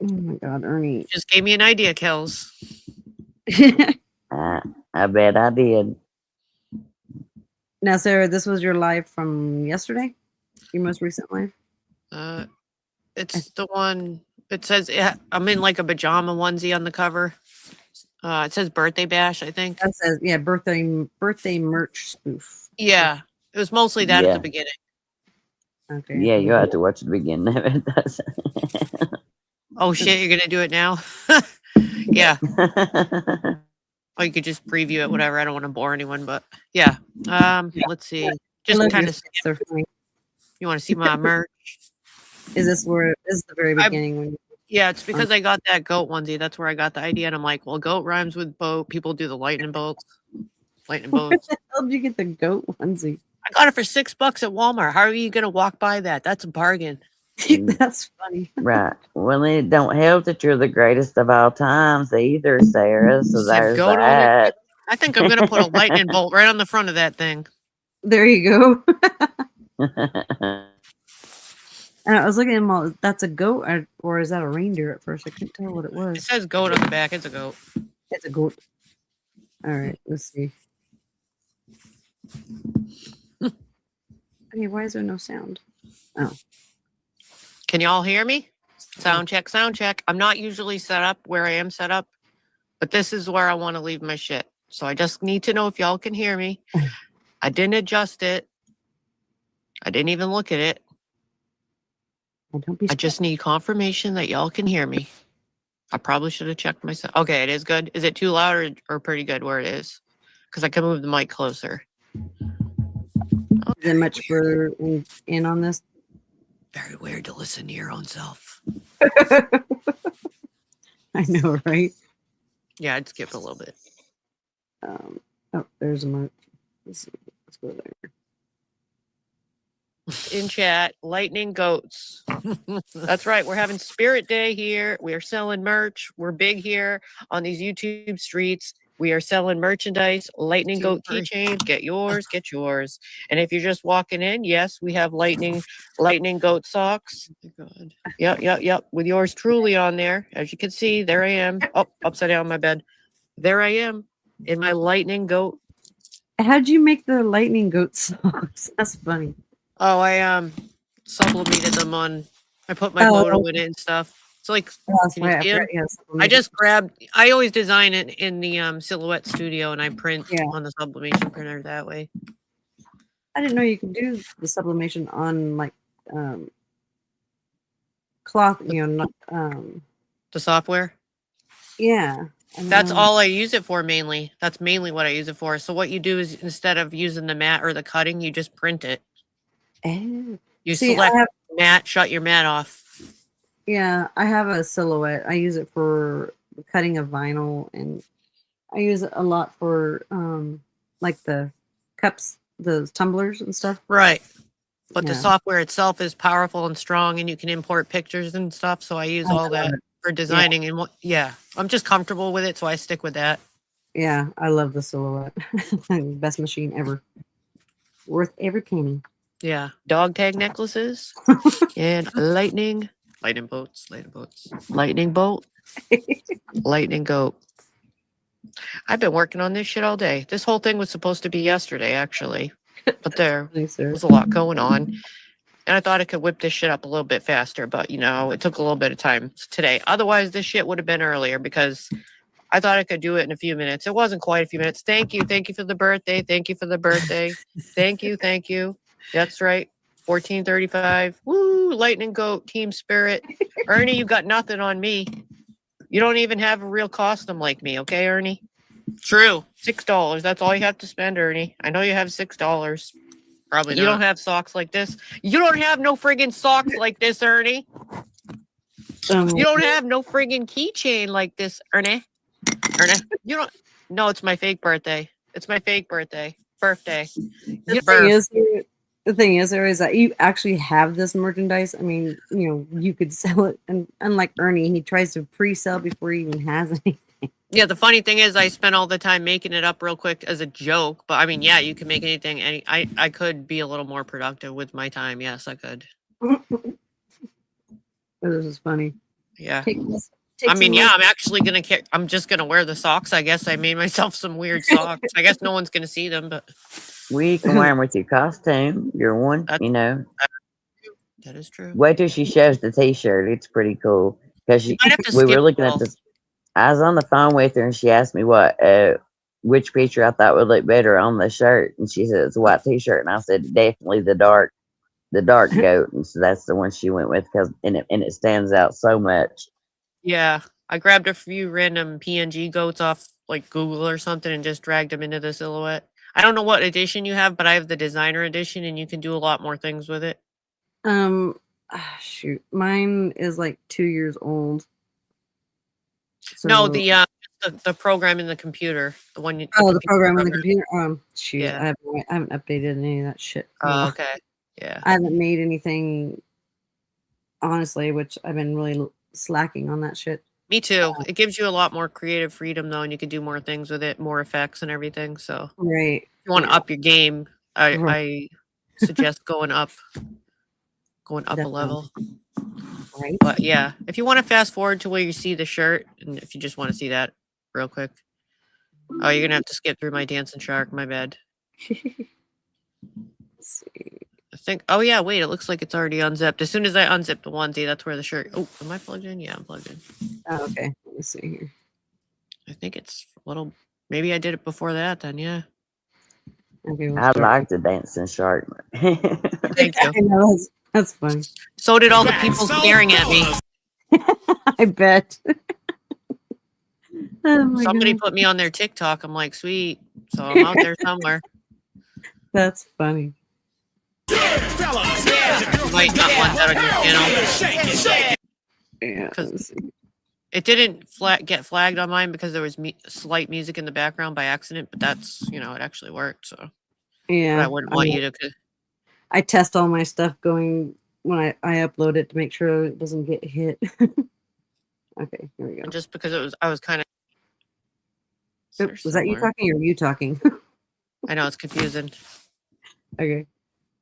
oh my god, Ernie. Just gave me an idea, Kels. I bet I did. Now, Sarah, this was your live from yesterday? Your most recent live? It's the one. It says I'm in like a pajama onesie on the cover. It says birthday bash, I think. That says, yeah, birthday merch spoof. Yeah, it was mostly that at the Yeah. beginning. Okay. Yeah, you have to watch the beginning of it. Oh shit, you're gonna do it now? Yeah. Or you could just preview it, whatever. I don't want to bore anyone, but yeah. Let's see. I Just love kind your of. skits, they're funny. You want to see my merch? Is this the very beginning when Yeah, it's because I got that goat onesie. That's where I got the idea, and I'm like, well, goat rhymes with boat. People do the lightning bolts. Lightning boats. how did you get the goat onesie? I got it for $6 at Walmart. How are you gonna walk by that? That's a bargain. That's funny. Right. Well, it don't help that you're the greatest of all times either, Sarah. So Said there's goat on it. that. I think I'm gonna put a lightning bolt right on the front of that thing. There you go. And I was looking at them all. That's a goat, or is that a reindeer at first? I couldn't tell what it It was. says goat on the back. It's a goat. It's a goat. All right, let's see. Hey, why is there no sound? Oh, Can y'all hear me? Sound check, sound check. I'm not usually set up where I am set up, but this is where I want to leave my shit. So I just need to know if y'all can hear me. I didn't adjust it. I didn't even look at it. don't be. I just need confirmation that y'all can hear me. I probably should have checked myself. Okay, it is good. Is it too loud or pretty good where it is? Because I can move the mic closer. Is it much further in on this? Very weird to listen to your own self. I know, right? Yeah, I'd skip a little bit. Oh, there's a mark. Let's see. Let's go there. In chat, lightning goats. That's right. We're having Spirit Day here. We are selling merch. We're big here on these YouTube streets. We are selling merchandise, lightning goat keychains. Get yours, get yours. And if you're just walking in, yes, we have lightning goat socks. Oh my God. Yep. With yours truly on there. As you can see, there I am. Oh, upside down my bed. There I am in my lightning goat. How'd you make the lightning goat socks? That's funny. Oh, I sublimated them on. I put my photo in it and stuff. It's like That's can you right. see 'em? Yes, I just grabbed. I always design it in the Silhouette Studio, and I print Yeah. on the sublimation printer that way. I didn't know you could do the sublimation on like cloth. You know, not The software. yeah. That's all I use it for mainly. That's mainly what I use it for. So what you do is instead of using the mat or the cutting, you just print it. Oh. You See, select mat, shut your mat off. Yeah, I have a Silhouette. I use it for cutting of vinyl, and I use it a lot for like the cups, the tumblers and stuff. Right. But the Yeah. software itself is powerful and strong, and you can import pictures and stuff. So I use all that for designing. And I'm just comfortable with it, so I stick with that. Yeah, I love the Silhouette. Best machine ever. Worth every penny. Yeah, dog tag necklaces and lightning bolts, lightning bolt, lightning goat. I've been working on this shit all day. This whole thing was supposed to be yesterday, actually, but there was a lot going on, and I thought I could whip this shit up a little bit faster, but it took a little bit of time today. Otherwise, this shit would have been earlier because I thought I could do it in a few minutes. It wasn't quite a few minutes. Thank you for the birthday. Thank you for the birthday. Thank you. That's right. 1435. Woo! Lightning Goat, Team Spirit. Ernie, you got nothing on me. You don't even have a real costume like me, okay, Ernie? True. $6. That's all you have to spend, Ernie. I know you have $6. Probably not. You don't have socks like this. You don't have no friggin' socks like this, Ernie. You don't have no friggin' keychain like this, Ernie. You don't. No, it's my fake birthday. It's my fake birthday. Birthday. The thing is, there is that you actually have this merchandise. I mean, you could sell it, and unlike Ernie, he tries to pre-sell before he even has anything. Yeah, the funny thing is, I spent all the time making it up real quick as a joke. But I mean, yeah, you can make anything. I could be a little more productive with my time. Yes, I could. This is funny. Yeah. I'm actually gonna. I'm just gonna wear the socks. I guess I made myself some weird socks. I guess no one's gonna see them, but We can wear them with your costume. Your one, That is true. Wait till she shows the T-shirt. It's pretty cool because we were looking at this. I was on the phone with her and she asked me which picture I thought would look better on the shirt, and she said it's a white T-shirt, and I said definitely the dark goat, and so that's the one she went with because it stands out so much. Yeah, I grabbed a few random PNG goats off like Google or something and just dragged them into the silhouette. I don't know what edition you have, but I have the designer edition, and you can do a lot more things with it. Shoot, mine is like 2 years old. So, no, the program in the computer, the one. The program in the computer. Shoot, yeah. I haven't updated any of that shit. Oh, okay. Yeah. I haven't made anything, honestly, which I've been really slacking on that shit. Me too. It gives you a lot more creative freedom though, and you can do more things with it, more effects and everything. So, right. If you want to up your game, I suggest going up a level. Right. But yeah, if you want to fast forward to where you see the shirt, and if you just want to see that real quick. Oh, you're gonna have to skip through my dancing shark. My bad. Let's see. I think. Oh yeah, wait. It looks like it's already unzipped. As soon as I unzip the onesie, that's where the shirt. Oh, am I plugged in? Yeah, I'm plugged in. Oh, okay. Let me see here. I think it's a little. Maybe I did it before that. Then yeah. Okay. I like the dancing shark. Thank you. I know, that's fun. So did all the people staring at me. I bet. Somebody put me on their TikTok. I'm like, sweet. So I'm out there somewhere. That's funny. You might not want that on your channel. Yeah. Because it didn't get flagged on mine because there was slight music in the background by accident, but that's, it actually worked. So yeah, but I wouldn't want you to. I test all my stuff going when I upload it to make sure it doesn't get hit. Okay, here we go. And just because I was kind of. Was that you talking or you talking? I know it's confusing. Okay.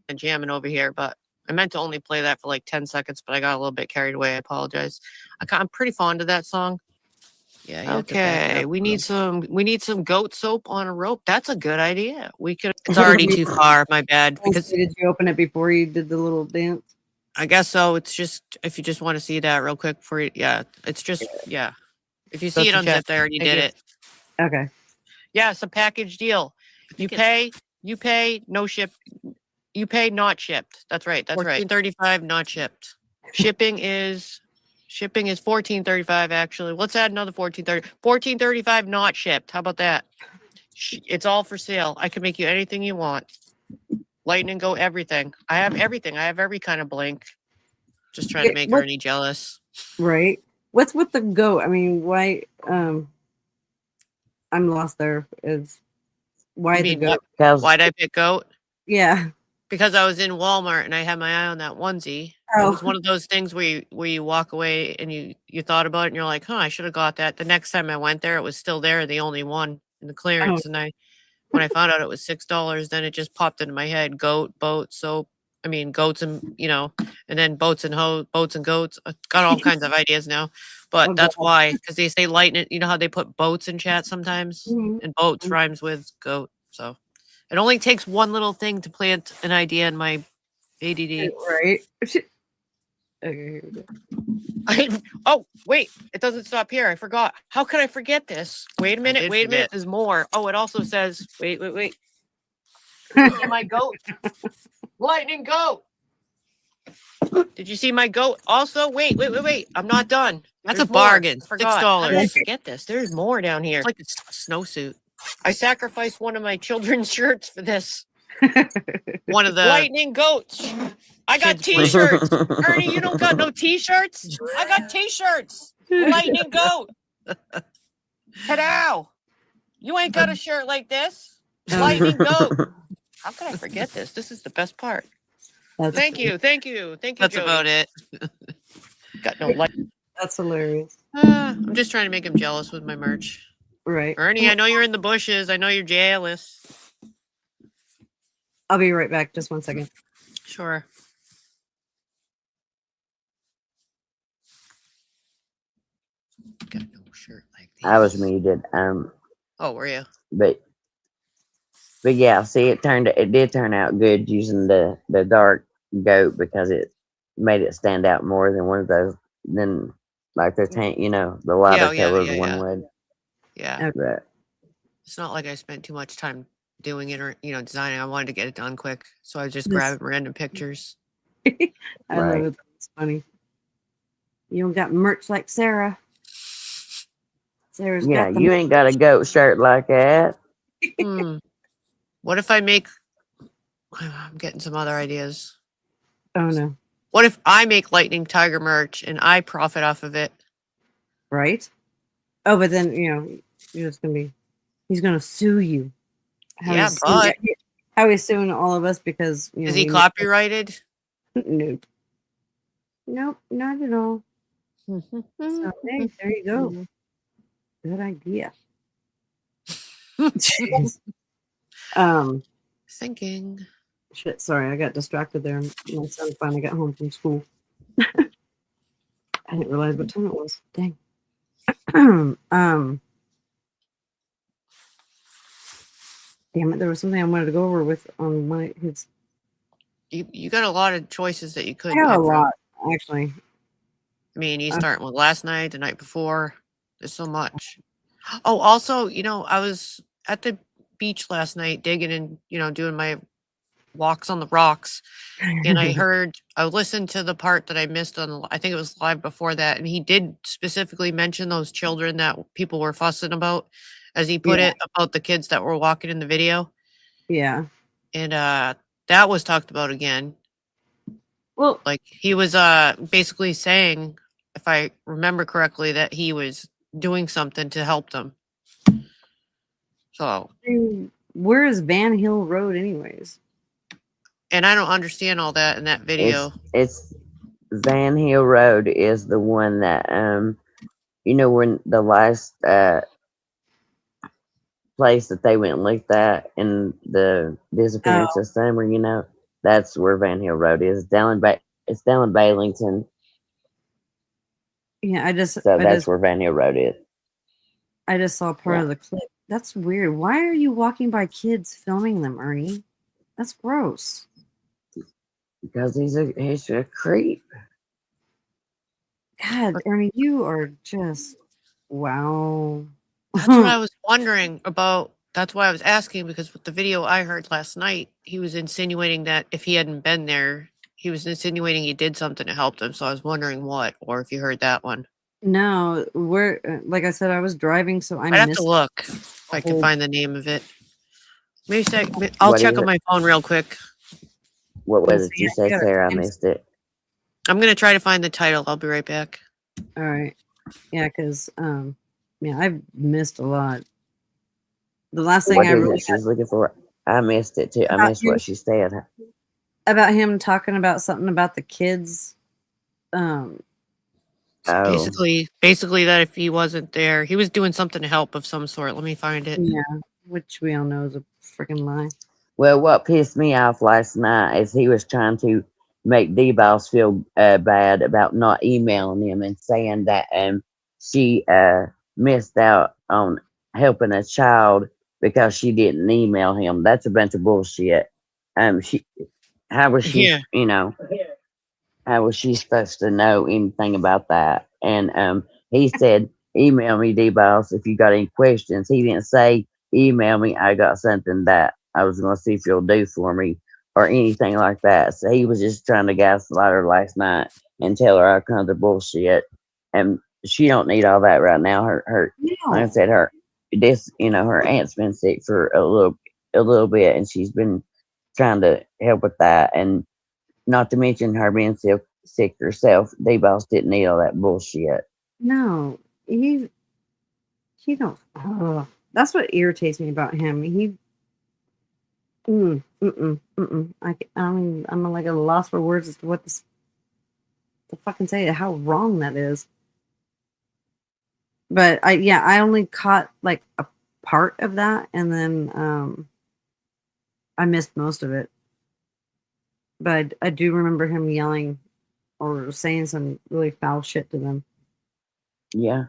And jamming over here, but I meant to only play that for like 10 seconds, but I got a little bit carried away. I apologize. I'm pretty fond of that song. Yeah. Okay. We need some goat soap on a rope. That's a good idea. It's already too far. My bad. Because did you open it before you did the little dance? I guess so. It's just if you just want to see that real quick for you. Yeah. It's just If you see it unzipped, I already did it. Okay. Yeah, it's a package deal. You pay no ship. You pay not shipped. That's right. That's right. $14.35 not shipped. Shipping is $14.35 actually. Let's add another $14.30. $14.35 not shipped. How about that? It's all for sale. I can make you anything you want. Lightning go everything. I have everything. I have every kind of blank. Just trying to make Ernie jealous. Right. What's with the goat? I mean, why? I'm lost there. Why the goat? Why'd I pick goat? Yeah. Because I was in Walmart and I had my eye on that onesie. It was one of those things where you walk away and you thought about it and you're like, I should have got that. The next time I went there, it was still there, the only one in the clearance. And when I found out it was $6, then it just popped into my head: goat, boat, soap. I mean, goats and and then boats and goats. I got all kinds of ideas now, but that's why, because they say lightning. You know how they put boats in chat sometimes, and boats rhymes with goat. So it only takes one little thing to plant an idea in my ADD. Right. Okay, here we go. Oh, wait. It doesn't stop here. I forgot. How could I forget this? Wait a minute. Wait a minute. There's more. Oh, it also says, wait. Did you see my goat? Lightning goat. Did you see my goat? Also, wait. I'm not done. That's There's a more. bargain. Forgot. $6. How did I Okay. forget this? There's more down here. It's like a snowsuit. I sacrificed one of my children's shirts for this. One of the lightning goats. I got t-shirts. Ernie, you don't got no t-shirts? I got t-shirts. Lightning goat. Ta-dow. You ain't got a shirt like this. Lightning goat. How could I forget this? This is the best part. Thank you. That's Jody. About it. Got no light. That's hilarious. I'm just trying to make him jealous with my merch. Right. Ernie, I know you're in the bushes. I know you're jealous. I'll be right back. Just one second. Sure. Got no shirt like this. I was muted. Oh, were you? But yeah, see, it did turn out good using the dark goat because it made it stand out more than one of those than like the tank, the lighter colored one would. Yeah. But It's not like I spent too much time doing it or designing. I wanted to get it done quick, so I was just grabbing random pictures. I love it. It's funny. You don't got merch like Sarah. Sarah's got the you ain't got a goat shirt like that. What if I make? I'm getting some other ideas. Oh no! What if I make Lightning Tiger merch and I profit off of it? Right? Oh, but then you're just gonna be. He's gonna sue you. How he's suing all of us because is he copyrighted? Nope, not at all. So hey, there you go. Good idea. Thinking. Shit, sorry, I got distracted there. My son finally got home from school. I didn't realize what time it was. Dang. Damn it, there was something I wanted to go over with on one of his. You got a lot of choices that you could. I got a lot, actually. I mean, you start with last night, the night before. There's so much. Oh, also, I was at the beach last night digging and, doing my walks on the rocks. And I listened to the part that I missed I think it was live before that. And he did specifically mention those children that people were fussing about, as he put it, about the kids that were walking in the video. Yeah. And that was talked about again. Well, like he was basically saying, if I remember correctly, that he was doing something to help them. So where is Van Hill Road anyways? And I don't understand all that in that video. It's Van Hill Road is the one that when the last place that they went and looked at in the disappearance of Summer, that's where Van Hill Road is. It's down in Bailington. Yeah, that's where Van Hill Road is. I just saw part of the clip. That's weird. Why are you walking by kids filming them, Ernie? That's gross. Because he's a creep. God, Ernie, you are just wow. That's what I was wondering about. That's why I was asking, because with the video I heard last night, he was insinuating that if he hadn't been there, he was insinuating he did something to help them. So I was wondering what, or if you heard that one. No, like I said, I was driving, so I'd have to look if I can find the name of it. Maybe I'll check on my phone real quick. What was it you said, Sarah? I missed it. I'm gonna try to find the title. I'll be right back. All right. Yeah, because I've missed a lot. The last thing I really she's looking for, I missed it too. I missed what she said about him talking about something about the kids. Basically that if he wasn't there, he was doing something to help of some sort. Let me find it. Yeah, which we all know is a freaking lie. Well, what pissed me off last night is he was trying to make D-Boss feel bad about not emailing him and saying that she missed out on helping a child because she didn't email him. That's a bunch of bullshit. How was she, how was she supposed to know anything about that? And he said, email me, D-Boss, if you got any questions. He didn't say, email me, I got something that I was going to see if you'll do for me or anything like that. So he was just trying to gaslight her last night and tell her all kinds of bullshit. And she don't need all that right now. Her, like I No. said, her aunt's been sick for a little bit, and she's been trying to help with that. And not to mention her being sick herself, D-Boss didn't need all that bullshit. No. He don't. That's what irritates me about him. I'm like at a loss for words as to what to fucking say how wrong that is. But I only caught like a part of that, and then I missed most of it. But I do remember him yelling or saying some really foul shit to them. Yeah.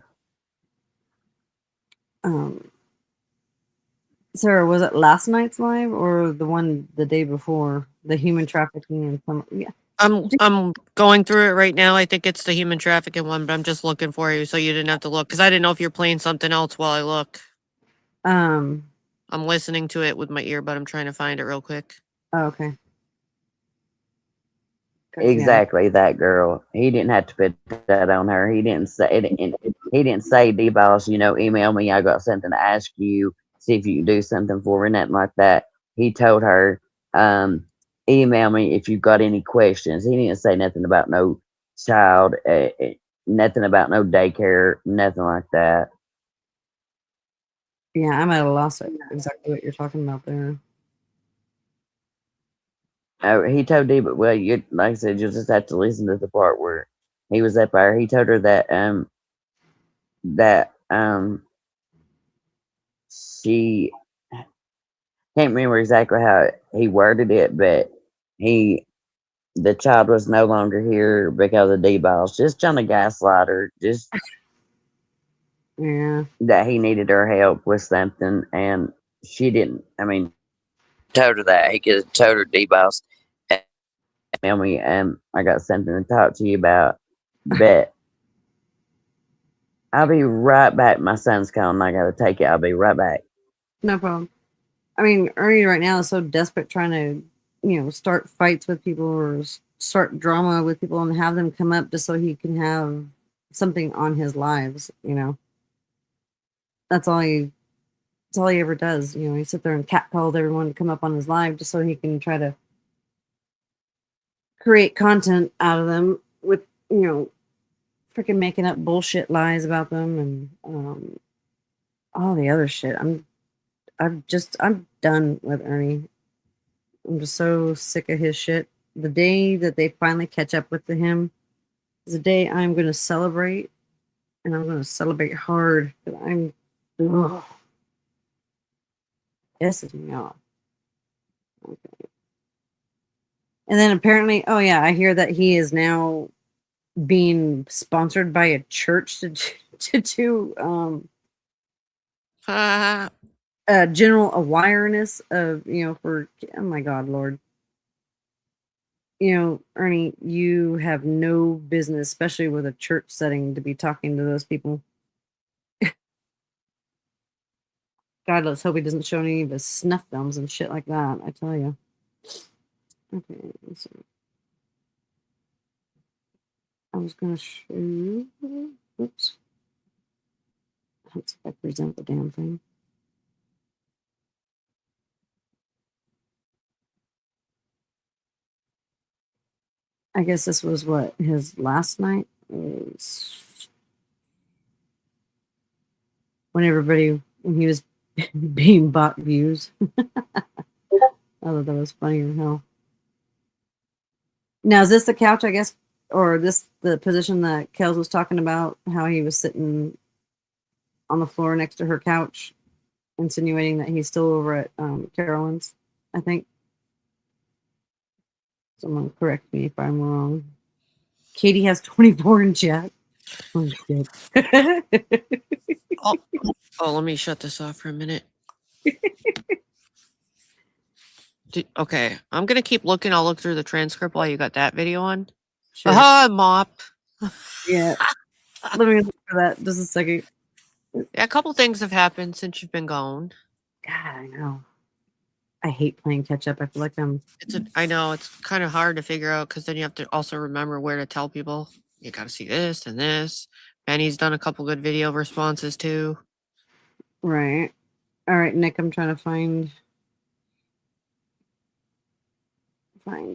Sarah, was it last night's live or the one the day before? The human trafficking and some yeah. I'm going through it right now. I think it's the human trafficking one, but I'm just looking for you so you didn't have to look because I didn't know if you're playing something else while I look. Um. I'm listening to it with my ear, but I'm trying to find it real quick. Oh, okay. Exactly, that girl. He didn't have to put that on her. He didn't say, D-Boss, email me. I got something to ask you. See if you can do something for me, nothing like that. He told her, email me if you got any questions. He didn't say nothing about no child, nothing about no daycare, nothing like that. Yeah, I'm at a loss at exactly what you're talking about there. He told D, but well, you like I said, you'll just have to listen to the part where he was up there. He told her that she can't remember exactly how he worded it, but the child was no longer here because of D-Balls, just trying to gaslight her, just Yeah. that he needed her help with something, and she didn't. I mean, told her that he could have told her D-Balls, tell me, I got something to talk to you about, but I'll be right back. My son's calling. I gotta take it. I'll be right back. No problem. I mean, Ernie right now is so desperate trying to, start fights with people or start drama with people and have them come up just so he can have something on his lives, That's all he that's all he ever does. He sits there and catcalls everyone to come up on his live just so he can try to create content out of them with, freaking making up bullshit lies about them and all the other shit. I'm done with Ernie. I'm just so sick of his shit. The day that they finally catch up with him is the day I'm going to celebrate, and I'm going to celebrate hard. I'm, ugh, pisses me off. Okay. And then apparently, oh yeah, I hear that he is now being sponsored by a church to do general awareness of for oh my god, Lord. Ernie, you have no business, especially with a church setting, to be talking to those people. God, let's hope he doesn't show any of his snuff films and shit like that. I tell you. Okay, let's see. I was gonna show you. Oops. Let's see if I present the damn thing. I guess this was what his last night was when he was being bought views. I thought that was funny as hell. Now is this the couch? I guess, or this the position that Kels was talking about? How he was sitting on the floor next to her couch, insinuating that he's still over at Carolyn's. I think. Someone correct me if I'm wrong. Katie has 24 in chat. Oh shit. Let me shut this off for a minute. Okay, I'm gonna keep looking. I'll look through the transcript while you got that video on. Sure. Mop. Yeah. Let me look for that just a second. Yeah, a couple things have happened since you've been gone. God, I know. I hate playing catch up. I feel like I'm. I know it's kind of hard to figure out because then you have to also remember where to tell people. You got to see this and this. Benny's done a couple good video responses too. Right. All right, Nick, I'm trying to find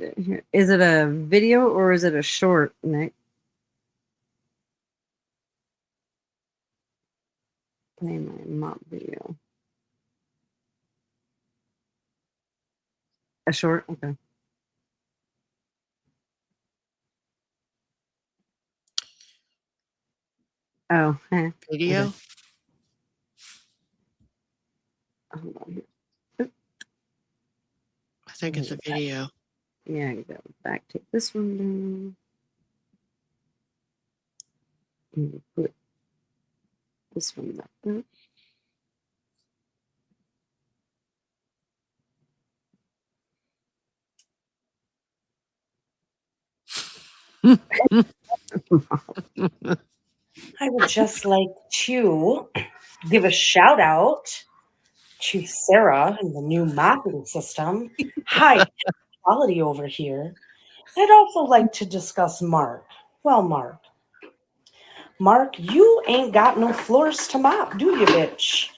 it here. Is it a video or is it a short, Nick? Play my mop video. A short? Okay. Oh, Video? Okay. Hold on here. I think it's a video. Yeah, I go back, take this one down. And put this one back up. I would just like to give a shout out to Sarah and the new mopping system. High quality over here. I'd also like to discuss Mark. Well, Mark, you ain't got no floors to mop, do you, bitch?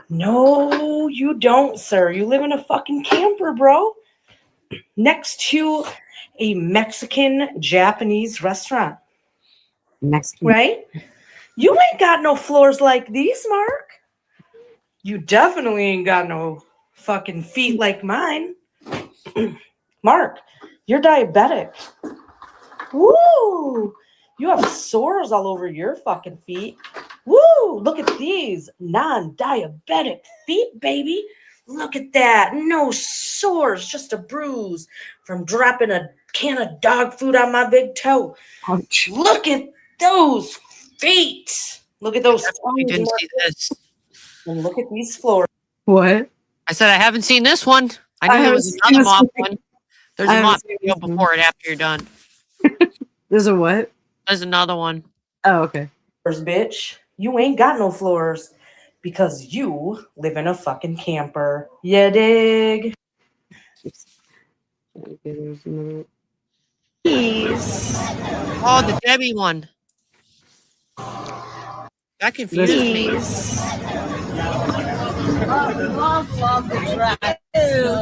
No, you don't, sir. You live in a fucking camper, bro. Next to a Mexican Japanese restaurant. Mexican. Right? You ain't got no floors like these, Mark. You definitely ain't got no fucking feet like mine. Mark, you're diabetic. Woo! You have sores all over your fucking feet. Woo! Look at these non-diabetic feet, baby. Look at that. No sores, just a bruise from dropping a can of dog food on my big toe. Ouch. Look at those feet. Look at those I toes, didn't Mark. see this. And look at these floors. What? I said I haven't seen this one. I knew I there was haven't another seen mop this one. There's I a haven't mop seen video this one. before and after you're done. There's a what? There's another one. Oh, okay. Bitch, you ain't got no floors because you live in a fucking camper. You dig? Okay, there's another. Oh, the Debbie one. That confused me.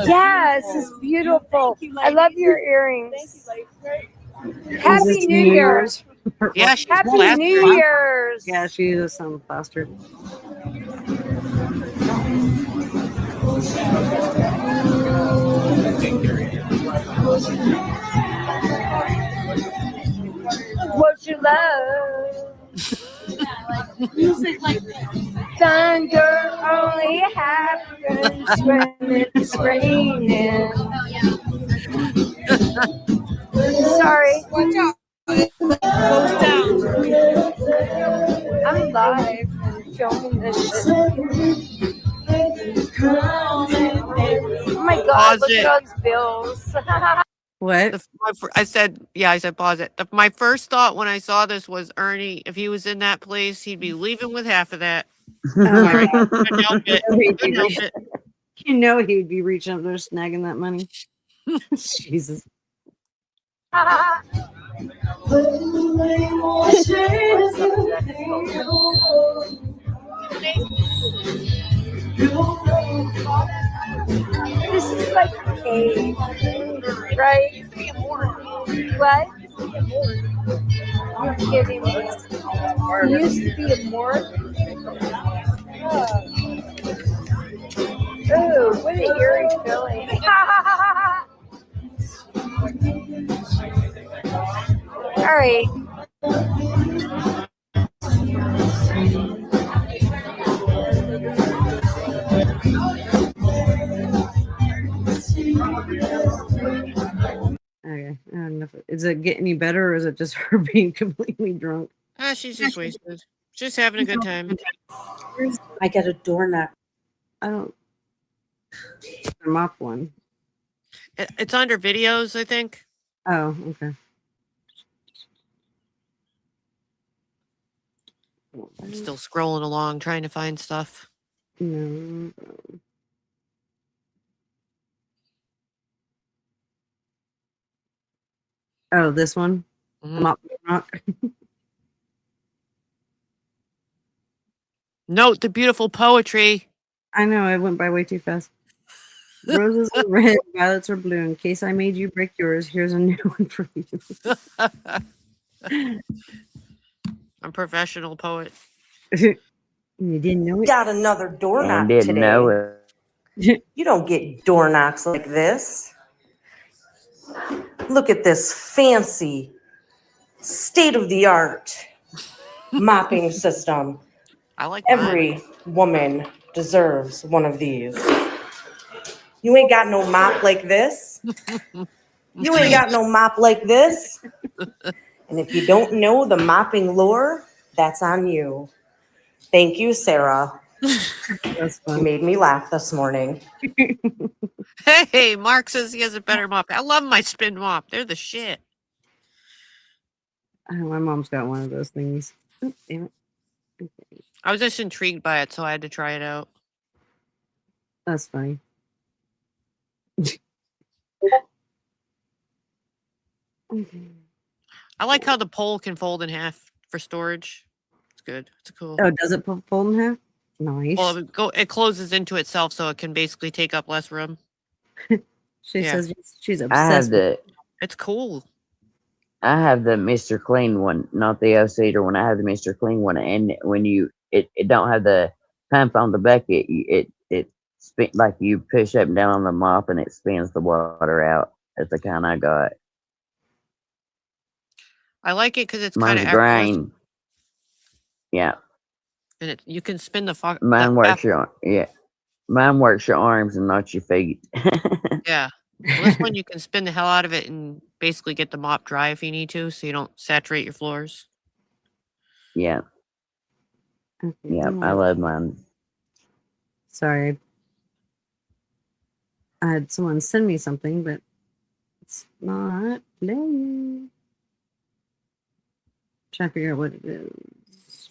Yes, it's beautiful. I love your earrings. Is Happy this New Year. Yeah, she's Happy plastered. New Year's. Yeah, she is some plastered. What you love. Thunder only happens when it's raining. Sorry. Close down. I'm live and filming this shit. Oh my god, Pause look it. at all these bills. What? I said pause it. My first thought when I saw this was Ernie, if he was in that place, he'd be leaving with half of that. Oh my god. Couldn't help it. Couldn't help it. You know he'd be reaching up there snagging that money. Jesus. This is like a cave, right? What? You're kidding me. It used to be a morgue. Ooh, what an eerie feeling. All right. Okay. I don't know is it getting any better or is it just her being completely drunk? She's just wasted. Just having a good time. I get a doorknob. I don't. The mop one. It's under videos, I think. Oh, okay. I'm still scrolling along trying to find stuff. No. Oh, this one? Mhm. I'm up rock. Note the beautiful poetry. I know, it went by way too fast. Roses are red, violets are blue. In case I made you break yours, here's a new one for you. I'm a professional poet. You didn't know it? Got another door And knock didn't know today. it. You don't get door knocks like this. Look at this fancy, state-of-the-art mopping system. I like mine. Every woman deserves one of these. You ain't got no mop like this. You ain't got no mop like this. And if you don't know the mopping lore, that's on you. Thank you, Sarah. That's You fun. made me laugh this morning. Hey, Mark says he has a better mop. I love my spin mop. They're the shit. Oh, my mom's got one of those things. Oh, damn it. Okay. I was just intrigued by it, so I had to try it out. That's funny. I like how the pole can fold in half for storage. It's good. It's cool. Oh, does it fold in half? Nice. Well, it closes into itself, so it can basically take up less room. She yeah. says she's I have obsessed with the It's cool. I have the Mr. Clean one, not the O-Cedar one. I have the Mr. Clean one, and when it don't have the pump on the bucket, it spin like you push up and down on the mop, and it spins the water out. That's the kind I got. I like it because it's kind Mine's of effortless, grain. Yeah, and you can spin the mine works mine works your arms and not your feet. Yeah. Well, this one you can spin the hell out of it and basically get the mop dry if you need to, so you don't saturate your floors. Yeah, Okay, yeah, I love mine. Sorry. I had someone send me something, but it's not playing. Trying to figure out what it is.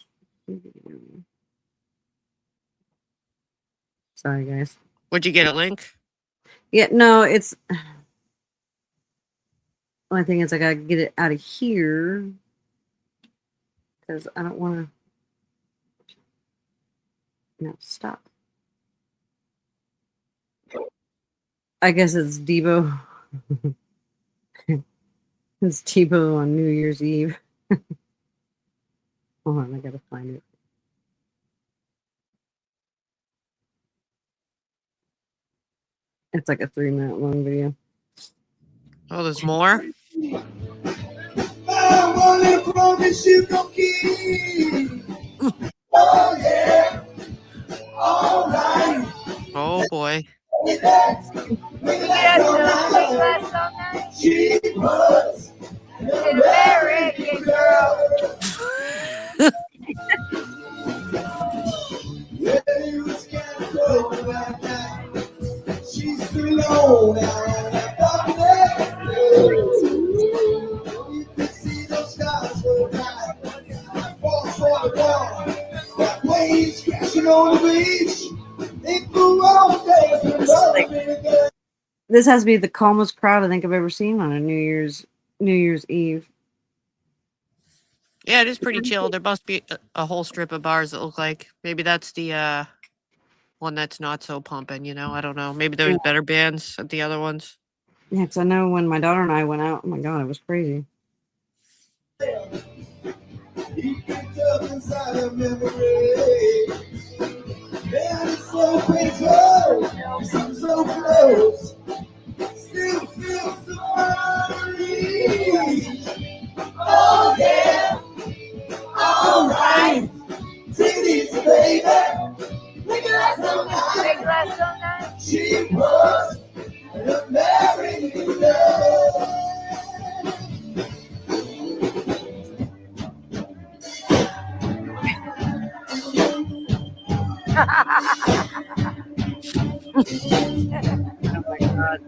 Sorry, guys. Would you get a link? Yeah, no, it's. Only thing is, I gotta get it out of here because I don't want to. No, stop. I guess it's Debo. It's Debo on New Year's Eve. Hold on, I gotta find it. It's like a 3-minute long video. Oh, there's more? I wanna promise you no keep. Oh yeah, all right. Oh boy. She was an American girl. It was kind of cold that night. She's alone out on that balcony. You can see those stars go by. Fall for the wall. That waves crashing on the beach. They flew all day for love. This has to be the calmest crowd I think I've ever seen on a New Year's Eve. Yeah, it is pretty chill. There must be a whole strip of bars that look like maybe that's the one that's not so pumping, you know? I don't know. Maybe there's better bands at the other ones. Yeah, because I know when my daughter and I went out, oh my god, it was crazy. He picked up inside a memory. Man, it's so painful. Seems so close. Still feels the memory. Oh yeah. All right. Titties, baby. Make it last all night. She was an American girl. Oh my god.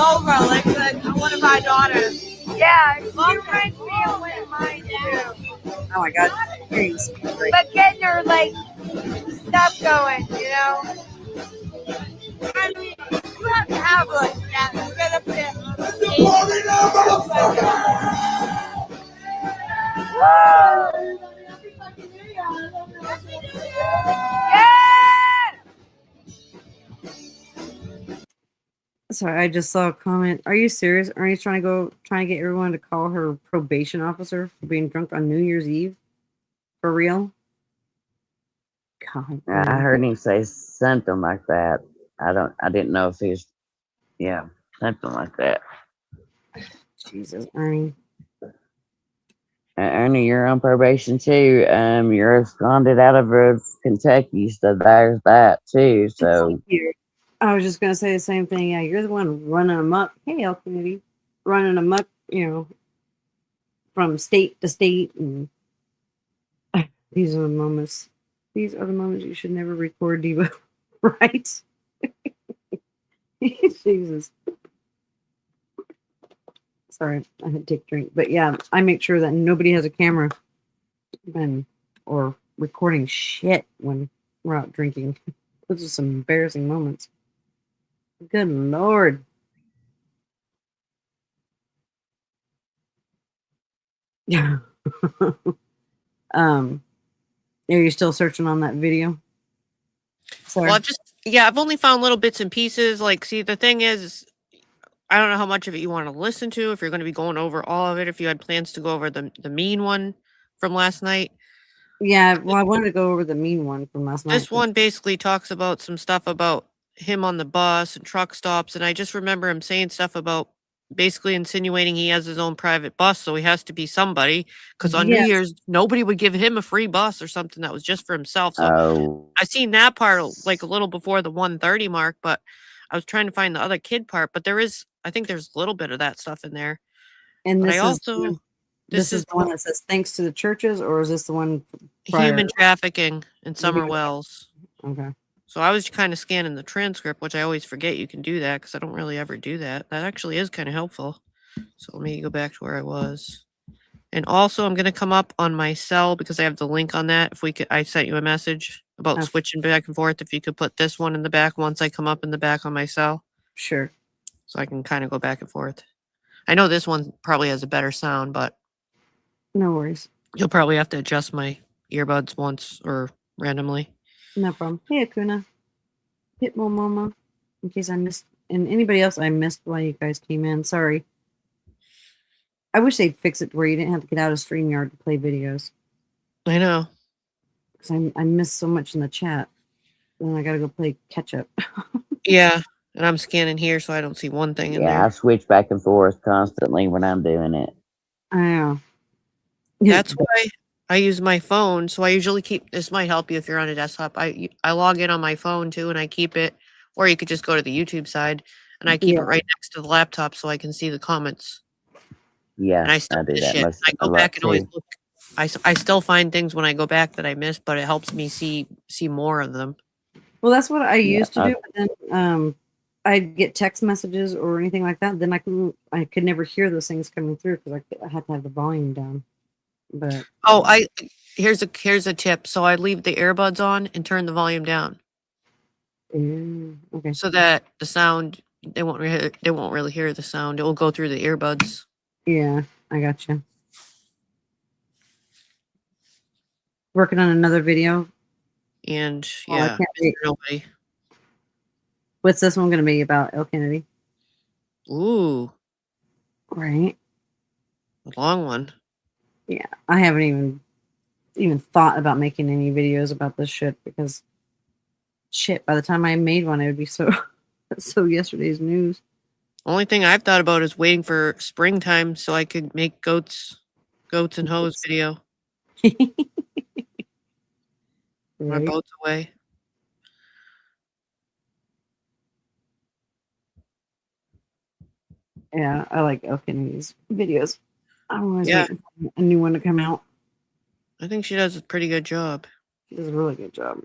over like one of our daughters. Yeah, she reminds me of one of mine too. Oh my god. Thanks. Great. But getting her like stuff going, you know. I mean, you have to have like that. You gotta put it on the Good morning, now, Yeah! Sorry, I just saw a comment. Are you serious? Are you trying to get everyone to call her probation officer for being drunk on New Year's Eve? For real? God. I heard him say something like that. I didn't know if he's, yeah, something like that. Jesus, Ernie. Ernie, you're on probation too. You're absconded out of Kentucky, so there's that too. So I was just gonna say the same thing. Yeah, you're the one running amok. Hey, El Kennedy, running amok. From state to state, and these are the moments. These are the moments you should never record, Devo. Right? Jesus. Sorry, I had to take a drink. But yeah, I make sure that nobody has a camera or recording shit when we're out drinking. Those are some embarrassing moments. Good Lord. Yeah. Are you still searching on that video? Sorry. Well, I've only found little bits and pieces. Like, see, the thing is, I don't know how much of it you want to listen to, if you're going to be going over all of it, if you had plans to go over the mean one from last night. Yeah, well, I wanted to go over the mean one from last night. This one basically talks about some stuff about him on the bus and truck stops, and I just remember him saying stuff about basically insinuating he has his own private bus, so he has to be somebody, because on New Yes. Year's, nobody would give him a free bus or something that was just for himself. So oh, I seen that part like a little before the 1:30 mark, but I was trying to find the other kid part, but I think there's a little bit of that stuff in there. And But this I is also, this is the one that says thanks to the churches, or is this the one prior? human trafficking in Summer Wells. Okay. So I was kind of scanning the transcript, which I always forget you can do that because I don't really ever do that. That actually is kind of helpful. So let me go back to where I was. And also, I'm going to come up on my cell because I have the link on that. If we could, I sent you a message about Okay. switching back and forth. If you could put this one in the back once I come up in the back on my cell. Sure. So I can kind of go back and forth. I know this one probably has a better sound, but No worries. you'll probably have to adjust my earbuds once or randomly. No problem. Hey, Akuna. Pitbull Mama. In case I missed, and anybody else I missed while you guys came in. Sorry. I wish they'd fix it where you didn't have to get out of StreamYard to play videos. I know. Because I missed so much in the chat. Then I got to go play catch up. Yeah. And I'm scanning here, so I don't see one thing in yeah, I there. switch back and forth constantly when I'm doing it. I know. That's why I use my phone. So I usually keep, this might help you if you're on a desktop. I log in on my phone too, and I keep it, or you could just go to the YouTube side, and I keep it right next to the laptop so I can see the comments. Yeah, And I still do miss that shit. most I a go lot back and always too. look. I still find things when I go back that I missed, but it helps me see more of them. Well, that's what I used to Yeah, do, but then I'd get text messages or anything like that. Then I could never hear those things coming through because I had to have the volume down. But Oh, here's a tip. So I leave the earbuds on and turn the volume down okay. so that the sound they won't really hear the sound. It will go through the earbuds. Yeah, I gotcha. Working on another video. And I yeah, can't wait. nobody. What's this one going to be about, El Kennedy? Ooh, Right. a long one. Yeah, I haven't even thought about making any videos about this shit because shit, by the time I made one, it would be so yesterday's news. Only thing I've thought about is waiting for springtime so I could make goats and hoes video. My Right. boat's away. Yeah, I like El Kennedy's videos. I'm always Yeah. waiting for a new one to come out. I think she does a pretty good job. She does a really good job.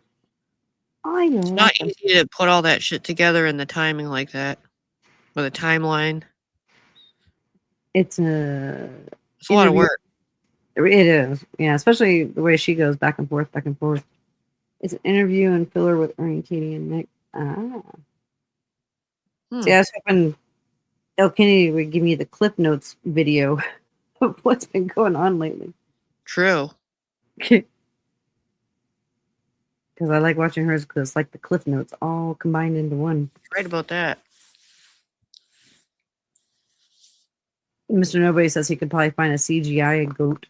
I know. It's not easy to put all that shit together in the timing like that. with a timeline. It's a It's a lot of interview. work. It is, yeah, especially the way she goes back and forth, back and forth. It's an interview and filler with Ernie, Katie, and Nick. See, I was hoping El Kennedy would give me the Cliff Notes video of what's been going on lately. True. Because I like watching hers because it's like the Cliff Notes all combined into one. Right about that. Mr. Nobody says he could probably find a CGI goat.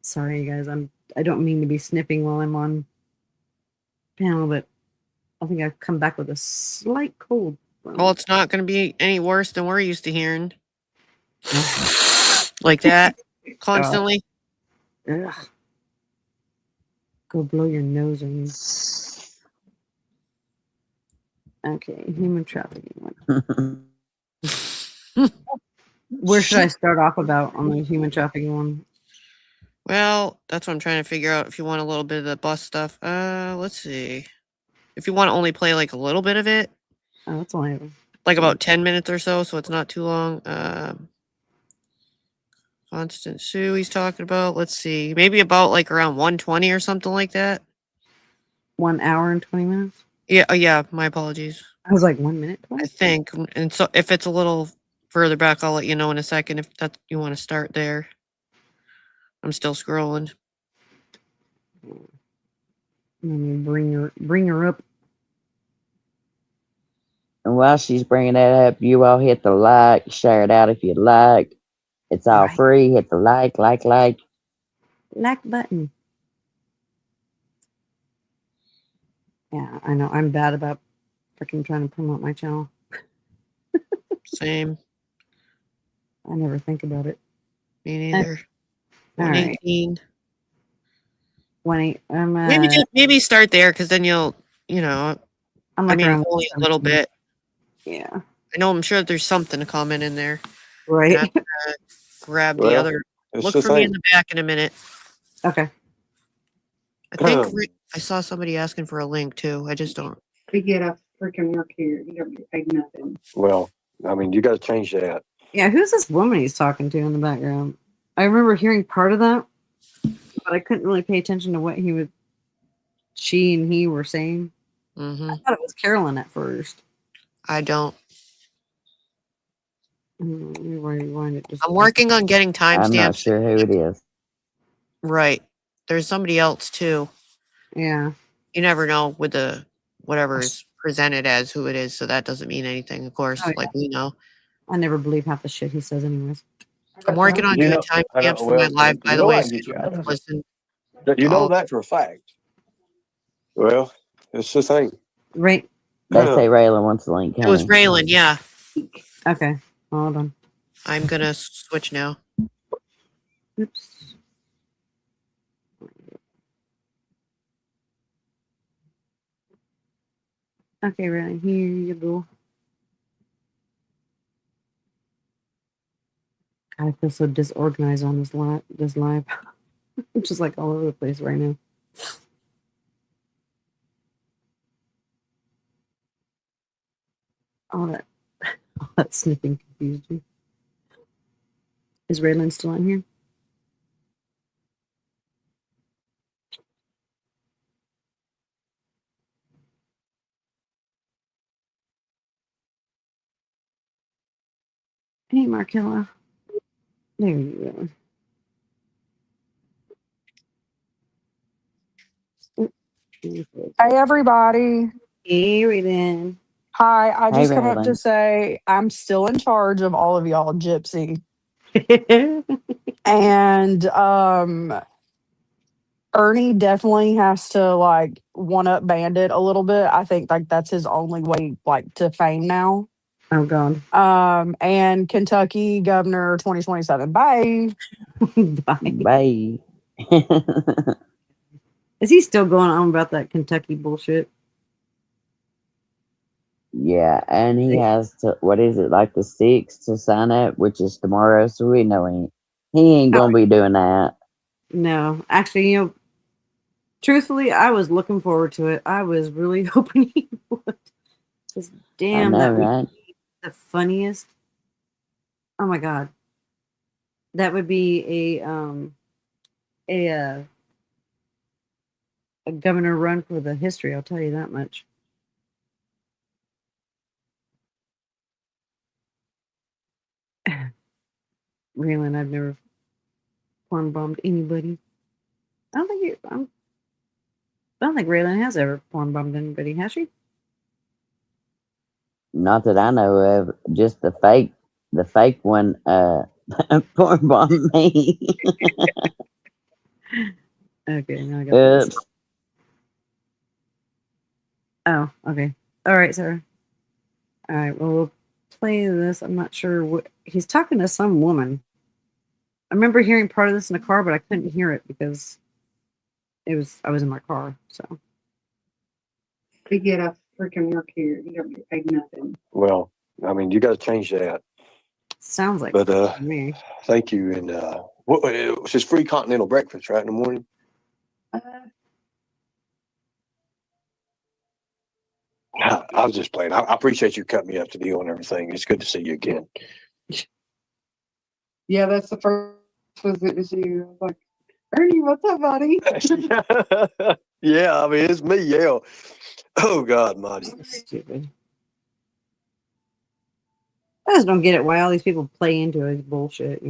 Sorry, you guys. I don't mean to be sniffing while I'm on panel, but I think I've come back with a slight cold. Well, it's not going to be any worse than we're used to hearing. Like that, constantly. Ugh. Go blow your nose on you. Okay, human trafficking one. Where should I start off about on the human trafficking one? Well, that's what I'm trying to figure out. If you want a little bit of the bus stuff, let's see. If you want to only play like a little bit of it, Oh, that's only like about 10 minutes or so it's not too long. Constant Sue he's talking about. Let's see. Maybe about like around 120 or something like that. 1 hour and 20 minutes? Yeah, my apologies. I was like 1 minute 20? I think. And so if it's a little further back, I'll let you know in a second if that you want to start there. I'm still scrolling. Let me bring her up. And while she's bringing that up, you all hit the like, share it out if you'd like. It's all free. Hit the like. Like button. Yeah, I know. I'm bad about freaking trying to promote my channel. Same. I never think about it. Me neither. All 118. Right. Maybe start there because then you'll, I'm like around only a little bit. Yeah. I'm sure there's something to comment in there. Right. I'm gonna grab the other. Look for me in the back in a minute. Okay. I think I saw somebody asking for a link too. I just don't. To get a freaking work here, you don't get paid nothing. Well, I mean, you got to change that. Yeah, who's this woman he's talking to in the background? I remember hearing part of that, but I couldn't really pay attention to what she and he were saying. Mm-hmm. I thought it was Carolyn at first. I don't. Rewind it. I'm working on getting timestamps. I'm not sure who it is. Right. There's somebody else too. Yeah. You never know with the whatever is presented as who it is, so that doesn't mean anything, of course, like we know. I never believe half the shit he says anyways. I'm working on doing timestamps for my live, by the way. Listen. You know that for a fact. Well, it's the thing. Right. They say Raylan wants the link. It was Raylan, yeah. Okay. Hold on. I'm gonna switch now. Oops. Okay, Raylan, here you go. God, I feel so disorganized on this live. I'm just like all over the place right now. All that sniffing confused me. Is Raylan still on here? Hey, Markella. There you go. Hey, everybody. Hey, Raylan. Hi, I just come up Raylan. to say I'm still in charge of all of y'all, Gypsy. And Ernie definitely has to like one up Bandit a little bit. I think like that's his only way like to fame now. Oh God. And Kentucky Governor 2027. Bye. Bye. Is he still going on about that Kentucky bullshit? Yeah, and he has to, what is it, like the 6th to sign up, which is tomorrow, so we know he ain't going to be doing that. No, actually, truthfully, I was looking forward to it. I was really hoping he would. Just I damn, know, that would right? be the funniest. Oh my god, that would be a uh, a governor run for the history. I'll tell you that much. Raylan, I've never porn bombed anybody. I don't think I don't think Raylan has ever porn bombed anybody, has she? Not that I know of. Just the fake one. Porn bomb me. Okay, now I got this. Oops. Oh, okay. All right, Sarah. All right, well, we'll play this. I'm not sure what he's talking to some woman. I remember hearing part of this in the car, but I couldn't hear it because I was in my car. So To get a freaking work here, you don't get paid nothing. Well, I mean, you got to change that. sounds like But to me. thank you. And it was just free continental breakfast, right, in the morning. Uh, I was just playing. I appreciate you cutting me up to deal and everything. It's good to see you again. yeah, that's the first visit was you. I was like, Ernie, what's up, buddy? Yeah, I mean, it's me. Yeah. Oh God, Marty. Stupid. I just don't get it why all these people play into his bullshit,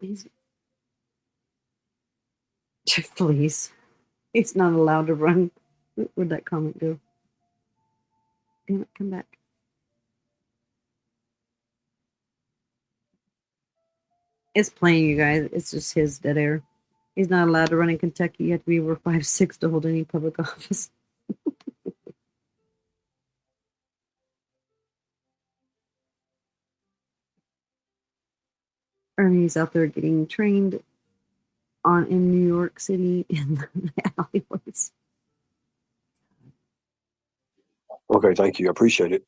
He's please. He's not allowed to run. Where'd that comment go? Damn it, come back. It's playing, you guys. It's just his dead air. He's not allowed to run in Kentucky. You have to be over 5'6" to hold any public office. Ernie's out there getting trained on in New York City in the alleyways. Okay, thank you. I appreciate it.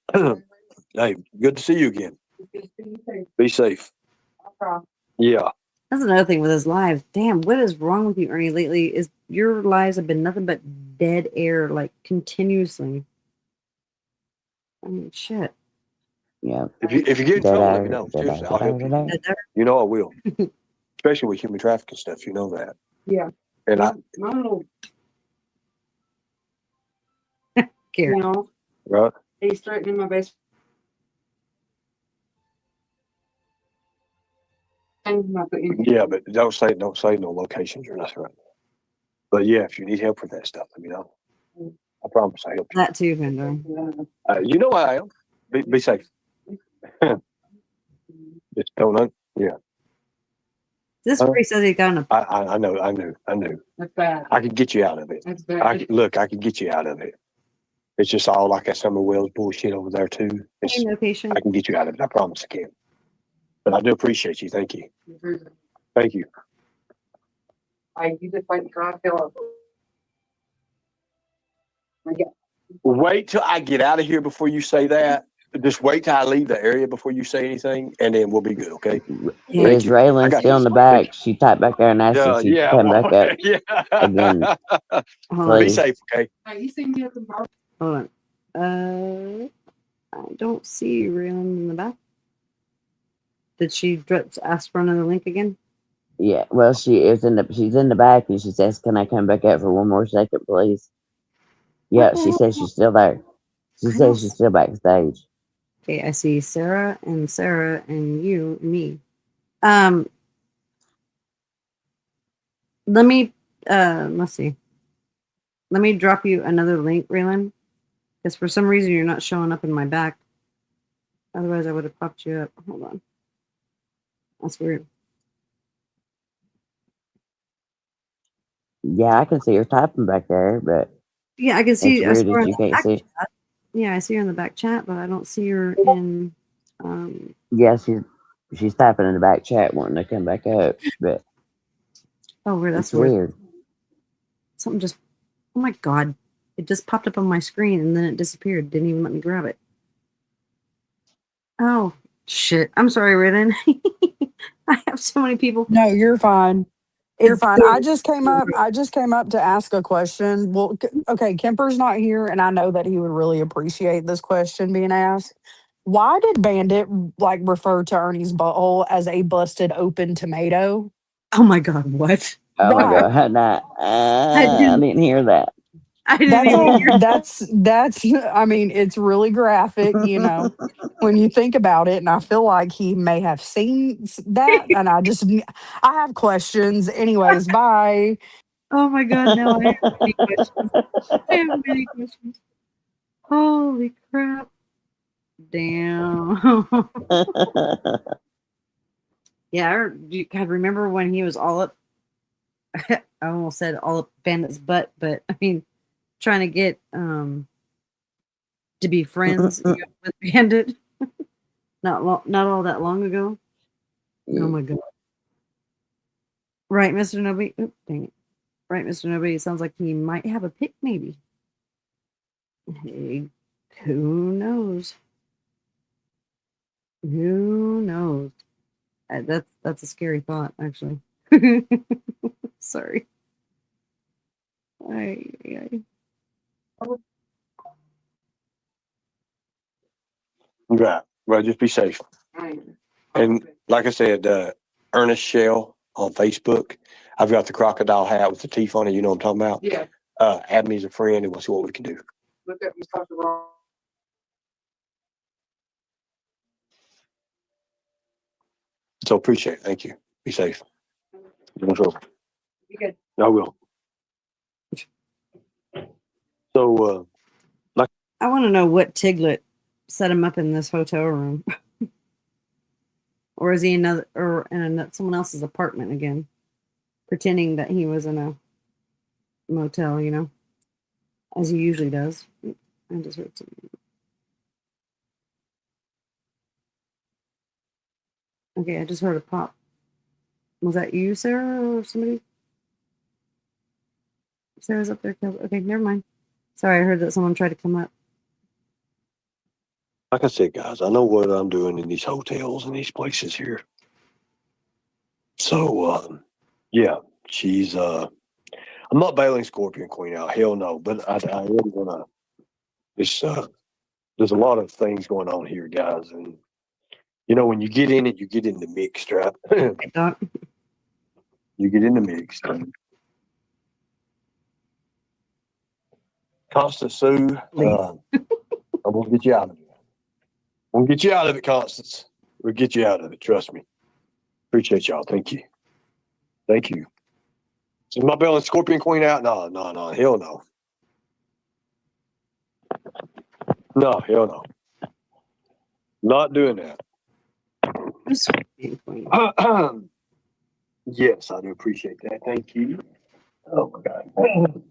Hey, good to see you again. Be safe. Yeah. That's another thing with his lives. Damn, what is wrong with you, Ernie, lately? Is your lives have been nothing but dead air, like continuously. I mean, shit. Yeah. If you get in Dead trouble, let me air. know. Dead Seriously, air. I'll Dead air. help you. Dead air. Dead air? You know I will. Especially with human trafficking stuff. You know that. Yeah. And My little, Care. right. he's threatening my best friend. Yeah, but don't say no locations or nothing. Right. But yeah, if you need help with that stuff, let me know. I promise I help you. That too, Vendor. You know I am. Be safe. Just don't. Yeah. This where he says he got an I know. I knew. That's bad. I could get you out of it. That's bad. I could get you out of it. It's just all like that Summer Wells bullshit over there too. location. I can get you out of it. I promise I can. But I do appreciate you. Thank you. Thank you. You just wait until I feel up. Wait till I get out of here before you say that. Just wait till I leave the area before you say anything, and then we'll be good. Okay. Is you. Raylan got still in this. the back? She typed back there and asked if she could come back up Yeah. again. Be Please. safe, okay? Hey, you see me at the bar? Hold on. I don't see Raylan in the back. Did she ask for another link again? Yeah. Well, she's in the back and she says, "Can I come back up for one more second, please?" Yeah, she says she's still there. She says she's still backstage. Okay, I see Sarah and you and me. Let me let's see. Let me drop you another link, Raylan. Because for some reason you're not showing up in my back. Otherwise I would have popped you up. Hold on. That's weird. Yeah, I can see her typing back there, but Yeah, I can see. it's I saw weird her that in you the can't back see. chat. Yeah, I see her in the back chat, but I don't see her in. Yeah, she's typing in the back chat wanting to come back up, but Oh, weird. That's it's weird. Something just. Oh my god! It just popped up on my screen and then it disappeared. Didn't even let me grab it. Oh, Shit. I'm sorry, Ridden. I have so many people. No, you're fine. You're It's fine. I just came up. I just came up to ask a question. Well, okay, Kemper's not here, and I know that he would really appreciate this question being asked. Why did Bandit like refer to Ernie's butthole as a busted open tomato? oh my god, what? Oh my Right. god, nah, I I didn't didn't hear that. I didn't That's even a hear. that's I mean, it's really graphic, when you think about it, and I feel like he may have seen that, and I have questions. Anyways, bye. Oh my god, now I have many questions. I have many questions. Holy crap. Damn. Yeah, God, remember when he was all up I almost said all up Bandit's butt, but I mean trying to get to be friends with Bandit not all that long ago. Oh my god. Right, Mr. Nobody. Oop, dang it. Right, Mr. Nobody. It sounds like he might have a pick, maybe. Hey, who knows? Who knows? That's a scary thought, actually. Sorry. I Right. Well, just be safe. And like I said, Ernest Shell on Facebook. I've got the crocodile hat with the teeth on it. You know what I'm talking about? Yeah. Add me as a friend and we'll see what we can do. Look at Mr. Ross. So appreciate it. Thank you. Be safe. No trouble. You good? I will. So, I want to know what Tiglet set him up in this hotel room. Or is he in someone else's apartment again, pretending that he was in a motel, as he usually does. I just heard something. Okay, I just heard a pop. Was that you, Sarah, or somebody? Sarah's up there. Okay, never mind. Sorry, I heard that someone tried to come up. like I said, guys, I know what I'm doing in these hotels and these places here. So, yeah, she's, I'm not bailing Scorpion Queen out. Hell no. But I really want to, there's a lot of things going on here, guys. And, when you get in it, you get in the mix, right? Hey, Doc. You get in the mix. Constance Sue, I'm going to get you out of it. I'm going to get you out of it, Constance. We'll get you out of it. Trust me. Appreciate y'all. Thank you. Thank you. Is my bailing Scorpion Queen out? No. Hell no. No, hell no. Not doing that. Yes, I do appreciate that. Thank you. Oh my God.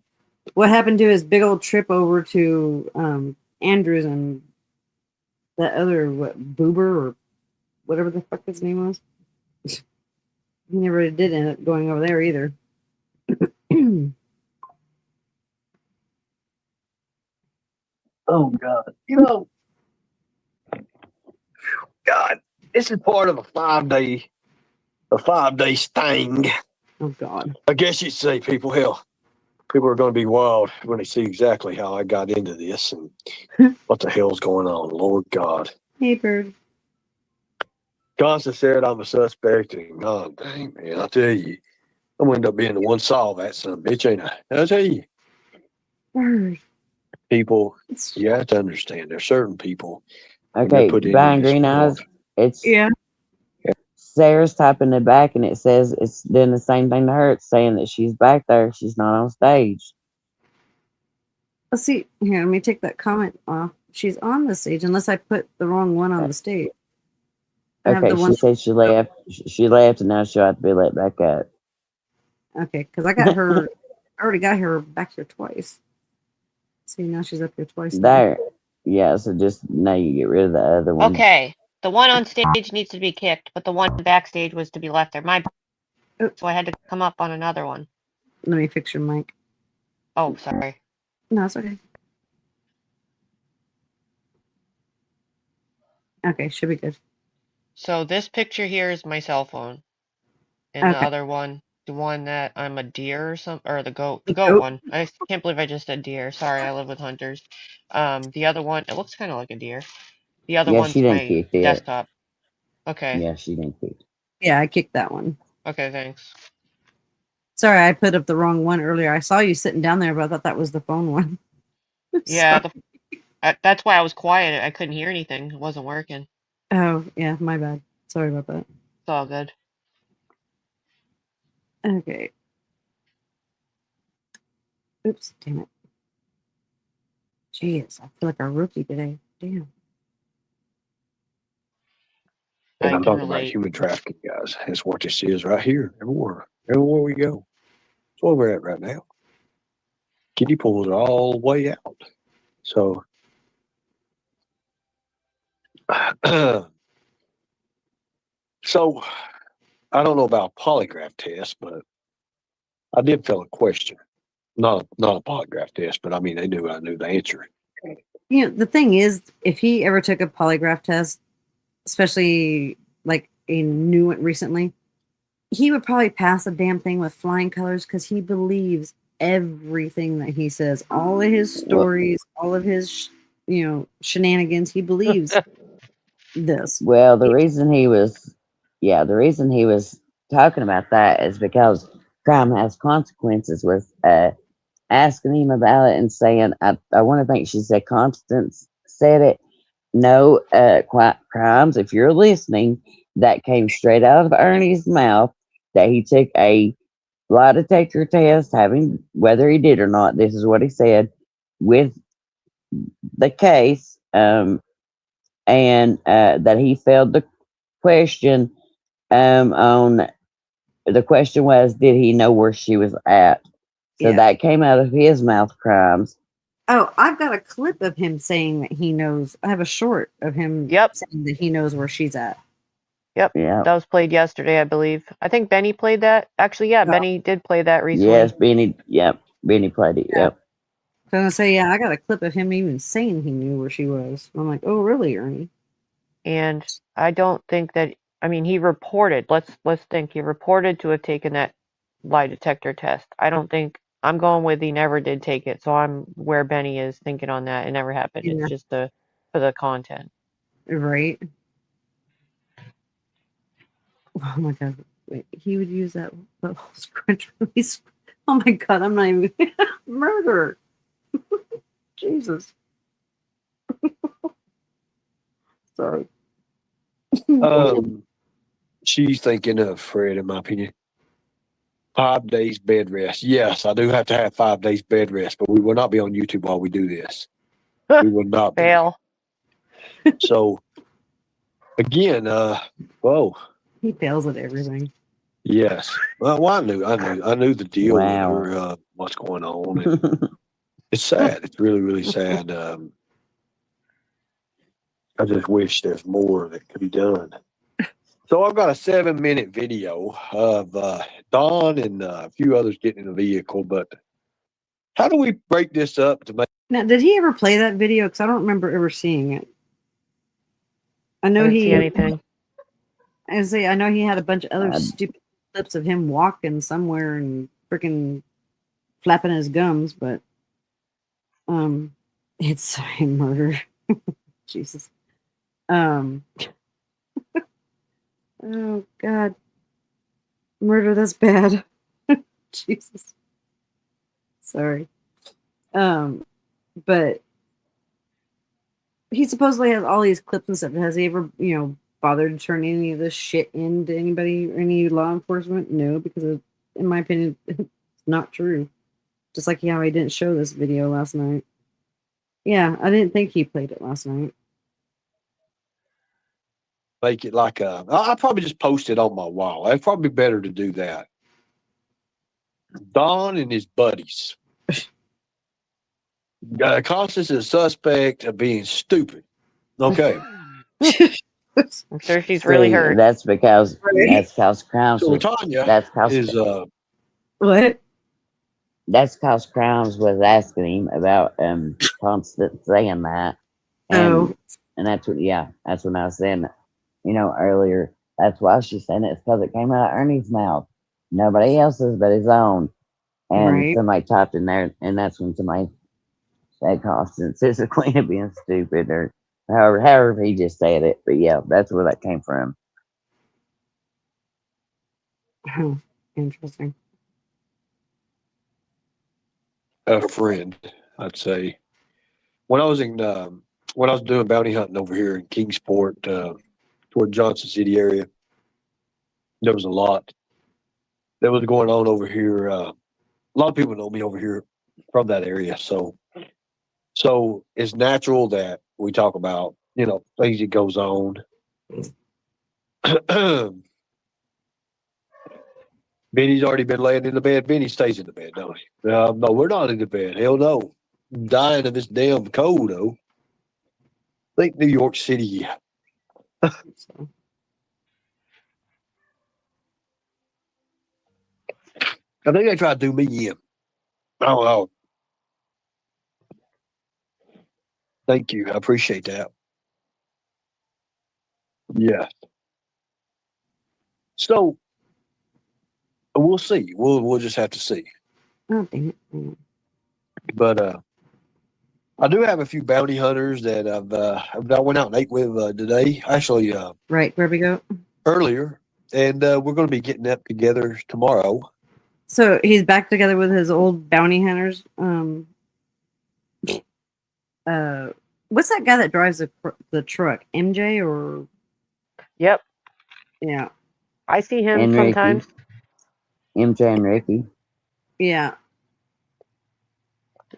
What happened to his big old trip over to Andrews and that other Boober or whatever the fuck his name was? He never did end up going over there either. Oh God. God, this is part of a 5-day sting. Oh God. I guess you'd say people are going to be wild when they see exactly how I got into this and what the hell's going on. Lord God. Hey, Bird. Constance said I'm a suspect, and God dang, man, I tell you, I'm going to end up being the one solve that son of a bitch, ain't I? I tell you. Bird. People, you have to understand, there's certain people. Okay, Brian Green Eyes. It's Yeah. Sarah's typing it back, and it says it's doing the same thing to her. It's saying that she's back there. She's not on stage. Let's see. Here, let me take that comment off. She's on the stage, unless I put the wrong one on the stage. Okay, she said she left. She left, and now she'll have to be let back up. Okay, because I got her. I already got her back here twice. See, now she's up here twice. There. Yeah, so just now you get rid of the other one. Okay, the one on stage needs to be kicked, but the one backstage was to be left there. So I had to come up on another one. Let me fix your mic. Oh, sorry. No, it's okay. Okay, should be good. So this picture here is my cell phone, and the Okay. other one, the one that I'm a deer or something, or the goat Nope. one. I can't believe I just said deer. Sorry, I live with hunters. The other one, it looks kind of like a deer. The other Yeah, she one's didn't my kick it. desktop. Okay. Yeah, she didn't kick it. Yeah, I kicked that one. Okay, thanks. Sorry, I put up the wrong one earlier. I saw you sitting down there, but I thought that was the phone one. Yeah, Sorry. that's why I was quiet. I couldn't hear anything. It wasn't working. Oh, yeah, my bad. Sorry about that. It's all good. Okay. Oops, damn it. Jeez, I feel like a rookie today. Damn. And I I'm can talking about relate. human trafficking, guys. That's what this is right here. Everywhere we go. That's where we're at right now. Kiddie pools are all the way out. So, so I don't know about polygraph test, but I did fill a question. Not a polygraph test, but I mean I knew the answer. You know, the thing is, if he ever took a polygraph test, especially like a new one recently, he would probably pass the damn thing with flying colors because he believes everything that he says. All of his stories, all of his, shenanigans. He believes this. Well, the reason he was talking about that is because crime has consequences. With asking him about it and saying, I want to think she said Constance said it. No, crimes. If you're listening, that came straight out of Ernie's mouth. That he took a lie detector test, having whether he did or not. This is what he said with the case. And that he failed the question. On the question was, did he know where she was at? So Yeah. that came out of his mouth, crimes. Oh, I've got a clip of him saying that he knows. I have a short of him saying that he knows where she's at. Yep. Yeah. That was played yesterday, I believe. I think Benny played that. Actually, yeah, Oh. Benny did play that recently. Yes, Benny. Yep, Benny played it. Yeah. Yep. So I'm gonna say, yeah, I got a clip of him even saying he knew where she was. I'm like, oh, really, Ernie? And I don't think that. I mean, he reported. Let's think. He reported to have taken that lie detector test. I don't think. I'm going with he never did take it. So I'm where Benny is thinking on that. It never happened. Yeah. It's just for the content. Right. Oh my god! Wait, he would use that scrunch release. Oh my god! I'm not even murder. Jesus. Sorry. She's thinking of Fred, in my opinion. 5 days bed rest. Yes, I do have to have 5 days bed rest, but we will not be on YouTube while we do this. We will not be. Fail. So again, whoa. He fails at everything. Yes. Well, I knew the deal Wow. with her, what's going on. And it's sad. It's really, really sad. I just wish there's more that could be done. So I've got a 7-minute video of Don and a few others getting in the vehicle, but how do we break this up to make? Now, did he ever play that video? Because I don't remember ever seeing it. I know I didn't he. see anything. I know he had a bunch of other stupid clips of him walking somewhere and freaking flapping his gums, but it's murder. Jesus. Oh God. Murder, that's bad. Jesus. Sorry. But he supposedly has all these clips and stuff. Has he ever, bothered to turn any of this shit into anybody, any law enforcement? No, because in my opinion, it's not true. Just like how he didn't show this video last night. Yeah, I didn't think he played it last night. Make it like I'll probably just post it on my wall. It's probably better to do that. Don and his buddies. Constance is a suspect of being stupid. Okay. I'm sure she's really hurt. That's because crimes. So Tanya is what? That's because crimes was asking him about Constance saying that, and that's what I was saying. earlier. That's why she's saying it's because it came out of Ernie's mouth. Nobody else's but his own. And Right. somebody typed in there, and that's when somebody said Constance is the queen of being stupid, or however he just said it. But yeah, that's where that came from. Interesting. A friend, I'd say. When I was doing bounty hunting over here in Kingsport, toward Johnson City area, there was a lot that was going on over here. A lot of people know me over here from that area, so it's natural that we talk about things that goes on. Benny's already been laying in the bed. Benny stays in the bed, don't he? No, we're not in the bed. Hell no. I'm dying of this damn cold, though. Think New York City. So, I think they tried to do me in. Oh, thank you. I appreciate that. Yeah. So we'll see. We'll just have to see. oh, dang it. Mm. But I do have a few bounty hunters that I went out and ate with today. Actually, Right. Where we go? earlier, and we're going to be getting that together tomorrow. So he's back together with his old bounty hunters. What's that guy that drives the truck? MJ or Yep. yeah, I see him And Ricky. sometimes. MJ and Ricky. yeah.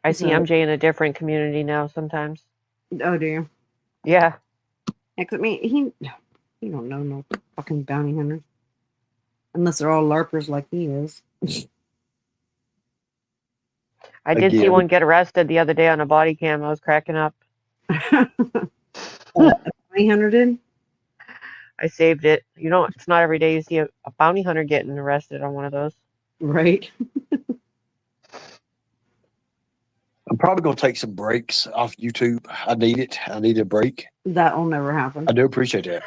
I see So, MJ in a different community now sometimes. oh, do you? Yeah. Yeah, 'cause I mean, he don't know no fucking bounty hunters unless they're all larpers like he is. I did see Again. one get arrested the other day on a body cam. I was cracking up. Bounty hunter did. I saved it. It's not every day you see a bounty hunter getting arrested on one of those. Right. I'm probably going to take some breaks off YouTube. I need it. I need a break. That'll never happen. I do appreciate that.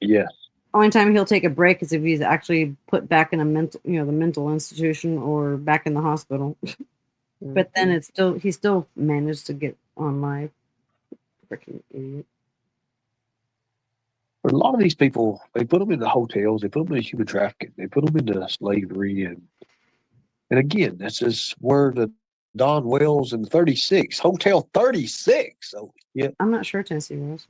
Yes. Only time he'll take a break is if he's actually put back in the mental institution or back in the hospital. But then he still managed to get on live. Freaking idiot. But a lot of these people, they put them in the hotels, they put them in human trafficking, they put them into slavery, and again, this is where the Don Wells and 36, Hotel 36. So yeah, I'm not sure Tennessee was.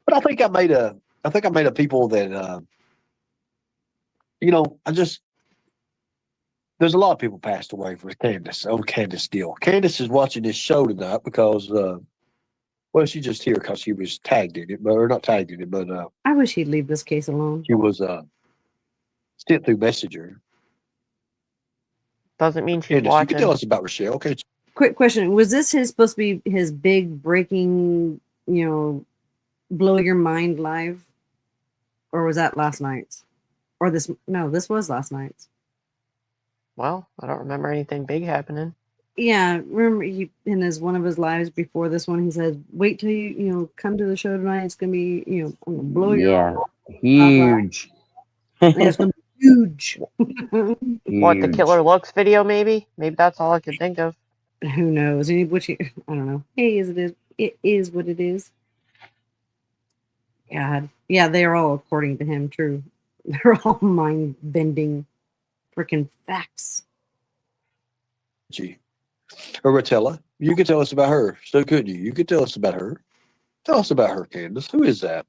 but I think I made a people that there's a lot of people passed away for Candace. Oh, Candace Steele. Candace is watching this show tonight because she's just here because she was tagged in it, or not tagged in it, but I wish he'd leave this case alone. she was sent through Messenger. Doesn't mean she's Candace, watching. you can tell us about Rochelle. Okay. Quick question: was this supposed to be his big breaking, blow your mind live, or was that last night's? Or this? No, this was last night's. Well, I don't remember anything big happening. Yeah, remember in one of his lives before this one, he said, "Wait till you come to the show tonight. It's gonna be I'm gonna blow your huge. It's gonna be huge." What, the Killer Looks video? Maybe that's all I could think of. Who knows? I don't know. Hey, it is what it is. God, yeah, they are all according to him true. They're all mind bending, freaking facts. Gee. Or Rotella. You could tell us about her. So couldn't you? You could tell us about her. Tell us about her, Candace. Who is that?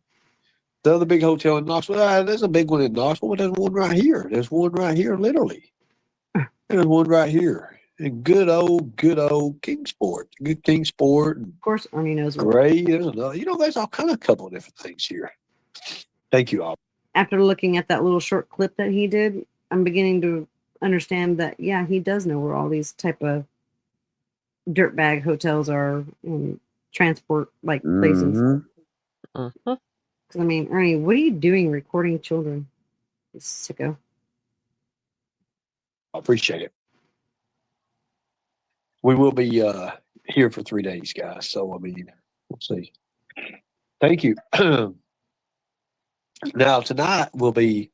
The other big hotel in Knoxville. There's a big one in Knoxville, but there's one right here. There's one right here, literally. There's one right here. And good old Kingsport. Good Kingsport. Of course, Ernie knows. Gray. There's another. There's all kind of couple of different things here. Thank you all. After looking at that little short clip that he did, I'm beginning to understand that, yeah, he does know where all these type of dirtbag hotels are and transport places. Because I mean, Ernie, what are you doing recording children? You sicko. I appreciate it. We will be here for 3 days, guys. So I mean, we'll see. Thank you. Now tonight will be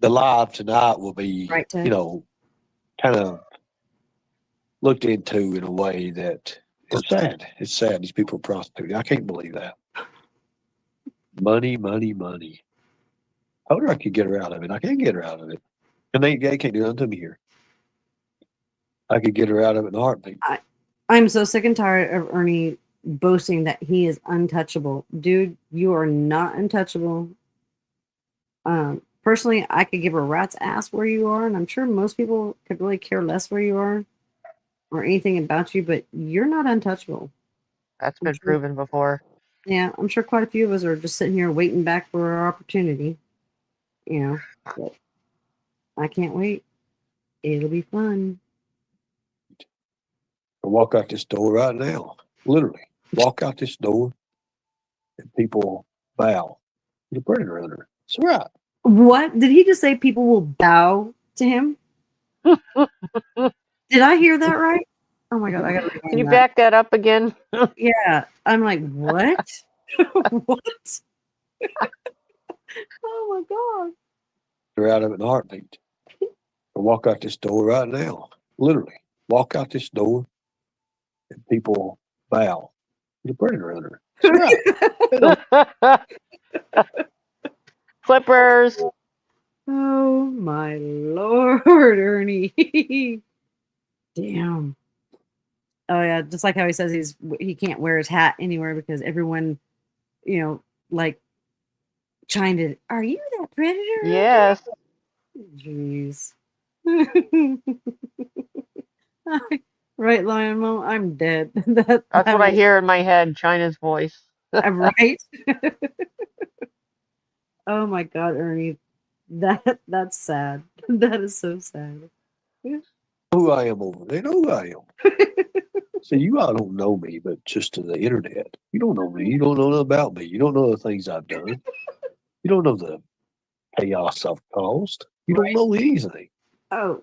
the live. Tonight will be, Right, Ted? you know, kind of looked into in a way that it's sad. It's sad. These people are prostituting. I can't believe that. Money, money, money. I wonder if I could get her out of it. I can't get her out of it. And they can't do nothing to me here. I could get her out of it in a heartbeat. I'm so sick and tired of Ernie boasting that he is untouchable. Dude, you are not untouchable. Personally, I could give a rat's ass where you are, and I'm sure most people could really care less where you are or anything about you, but you're not untouchable. That's I'm been sure, proven before. yeah, I'm sure quite a few of us are just sitting here waiting back for our opportunity. You know, but I can't wait. It'll be fun. I walk out this door right now. Literally. Walk out this door and people bow to the predator hunter. It's right. What? Did he just say people will bow to him? Did I hear that right? Oh my God, I gotta Can rewind you that. back that up again? Yeah, I'm like, what? What? Oh my God. They're out of it in a heartbeat. I walk out this door right now. Literally. Walk out this door and people bow to the predator hunter. It's right. Flippers. Oh my Lord, Ernie. Damn. Oh yeah, just like how he says he can't wear his hat anywhere because everyone, like chimed in. Are you that predator? Yes. Jeez. Right, Lion Mo, I'm dead. That's what I hear in my head, China's voice. Right? Oh my God, Ernie. That's sad. That is so sad. Who I am over. They know who I am. See, you all don't know me, but just to the internet. You don't know me. You don't know nothing about me. You don't know the things I've done. You don't know the chaos I've caused. You don't know anything. Oh,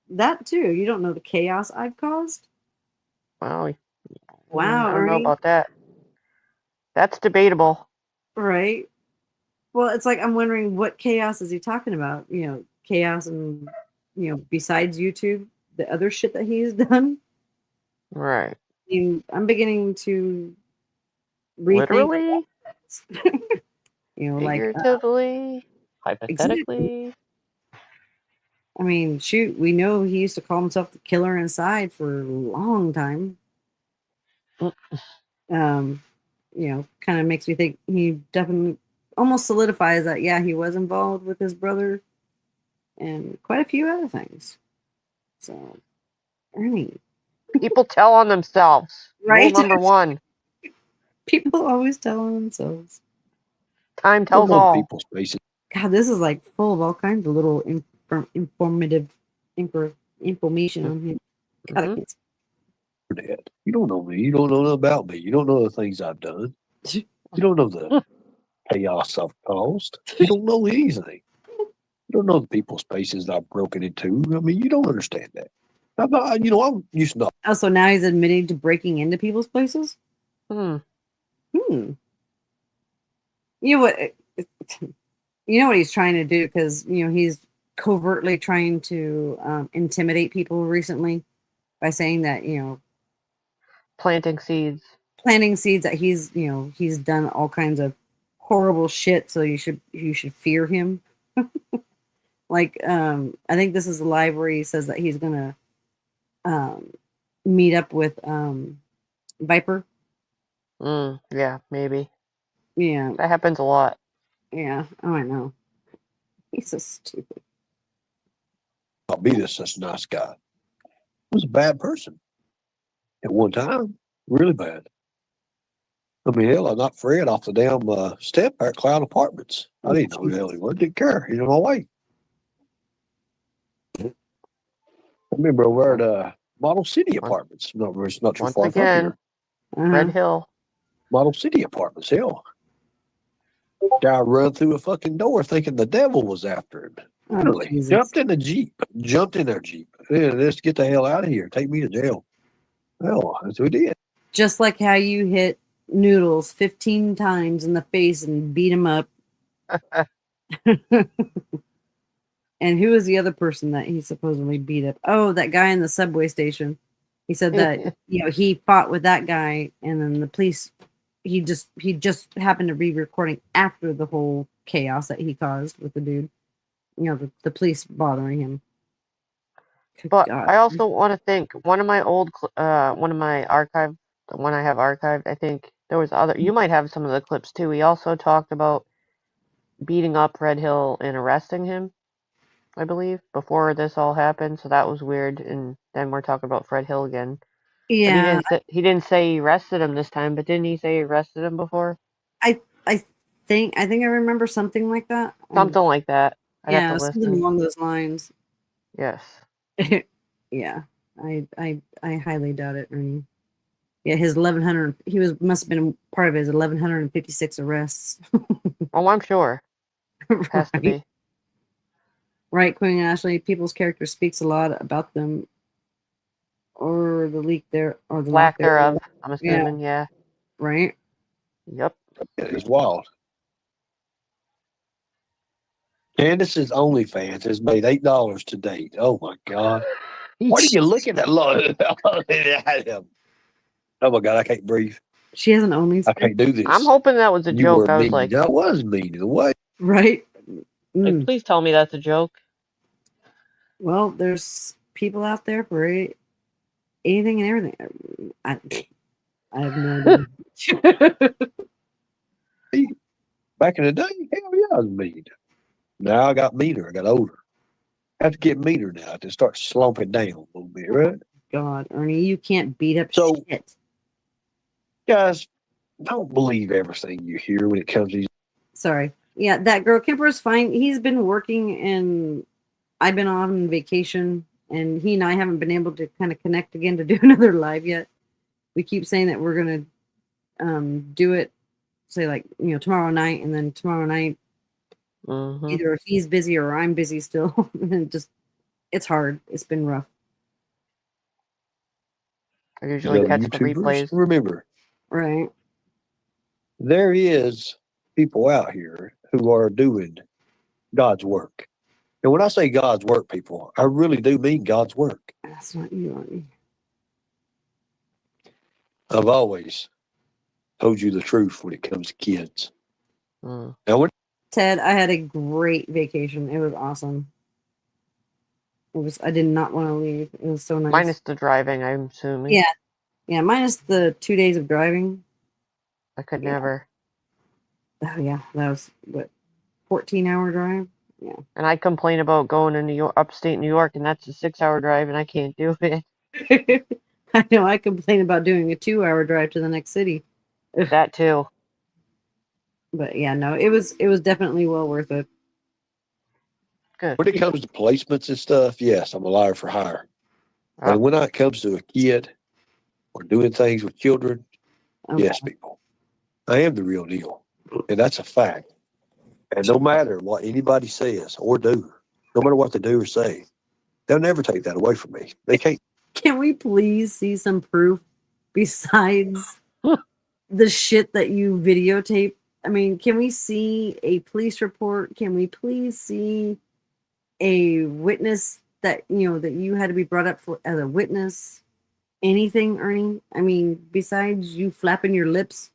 that too. You don't know the chaos I've caused? Wow. Wow, I don't know Ernie. about that. That's debatable. Right. Well, it's like I'm wondering what chaos is he talking about? Chaos and besides YouTube, the other shit that he's done. Right. I'm beginning to rethink. Literally? Like Figuratively? exactly. Hypothetically? I mean, shoot, we know he used to call himself the killer inside for a long time. Kind of makes me think he definitely almost solidifies that, yeah, he was involved with his brother and quite a few other things. So, Ernie. People tell on themselves. Right? Rule number 1. People always tell on themselves. Time tells all. People's faces. God, this is like full of all kinds of little informative information on here. God, I can't. You don't know me. You don't know nothing about me. You don't know the things I've done. You don't know the chaos I've caused. You don't know anything. You don't know the people's faces I've broken into. I mean, you don't understand that. I'm used to not. Oh, so now he's admitting to breaking into people's places? Hmm. You know what? You know what he's trying to do, because he's covertly trying to intimidate people recently by saying that planting seeds that he's done all kinds of horrible shit, so you should fear him. Like I think this is a live where he says that he's gonna meet up with Viper. Yeah, maybe. Yeah, that happens a lot. Yeah, oh, I know. He's so stupid. I'll be this such a nice guy. He was a bad person at one time, really bad. I mean, hell, I knocked Fred off the damn step at Cloud Apartments. I didn't know who the hell he was. Didn't care. He's on my way. I remember over at Model City Apartments. No, it's not too far from here. Red Hill. Model City Apartments. Hell, guy run through a fucking door thinking the devil was after him. Literally, jumped in the Jeep. Jumped in their Jeep. Yeah, let's get the hell out of here. Take me to jail. Hell, that's what he did. Just like how you hit Noodles 15 times in the face and beat him up. And who was the other person that he supposedly beat up? Oh, that guy in the subway station. He said that he fought with that guy, and then the police. He just happened to be recording after the whole chaos that he caused with the dude. The police bothering him. Good But God. I also want to thank one of my one of my archived, the one I have archived. I think there was other. You might have some of the clips too. He also talked about beating up Red Hill and arresting him, I believe, before this all happened. So that was weird. And then we're talking about Fred Hill again. But Yeah, he didn't say he arrested him this time. But didn't he say he arrested him before? I think I remember something like that. Something like that. I'd have to Yeah, something listen. along those lines. Yes. Yeah, I highly doubt it, Ernie. Yeah, his 1100. He must have been part of his 1156 arrests. Oh, I'm sure. Has to Right, be. right, Queen Ashley. People's character speaks a lot about them, or the leak there, or the lack Lack thereof. thereof, I'm Yeah, assuming. Yeah. right. Yep. It's wild. Candace's OnlyFans has made $8 to date. Oh my God. Why do you look at that look at him? Oh my God, I can't breathe. She has an OnlyFans. I can't do this. I'm hoping that was a You joke. were I was mean. like, That was mean. What? Right. please tell me that's a joke. Well, there's people out there for anything and everything. I have no idea. Back in the day, hell yeah, I was mean. Now I got meaner. I got older. I have to get meaner now to start slumping down a little bit, right? God, Ernie, you can't beat up So, shit. guys, don't believe everything you hear when it comes to these. Sorry. Yeah, that girl Kemper's fine. He's been working and I've been on vacation and he and I haven't been able to kind of connect again to do another live yet. We keep saying that we're gonna do it, say like, tomorrow night, and then tomorrow night Mm-hmm. either he's busy or I'm busy still. And it's hard. It's been rough. I usually catch the YouTubers, replays. remember, Right. there is people out here who are doing God's work. And when I say God's work, people, I really do mean God's work. That's not you, Ernie. I've always told you the truth when it comes to kids. Mm. Now, Ted, I had a great vacation. It was awesome. I did not want to leave. It was so nice. Minus the driving, I'm assuming. Yeah, minus the 2 days of driving. I could never. Oh yeah, that was what, 14-hour drive. Yeah. And I complain about going to New York, upstate New York, and that's a 6-hour drive, and I can't do it. I know. I complain about doing a 2-hour drive to the next city. Ugh. That too. But yeah, no, it was definitely well worth it. Good. when it comes to placements and stuff, yes, I'm a liar for hire. But when it comes to a kid or doing things with children, yes, people, I am the real deal. And that's a fact. And no matter what anybody says or do, no matter what they do or say, they'll never take that away from me. They can't. Can we please see some proof besides the shit that you videotape? I mean, can we see a police report? Can we please see a witness that you had to be brought up for as a witness? Anything, Ernie? I mean, besides you flapping your lips,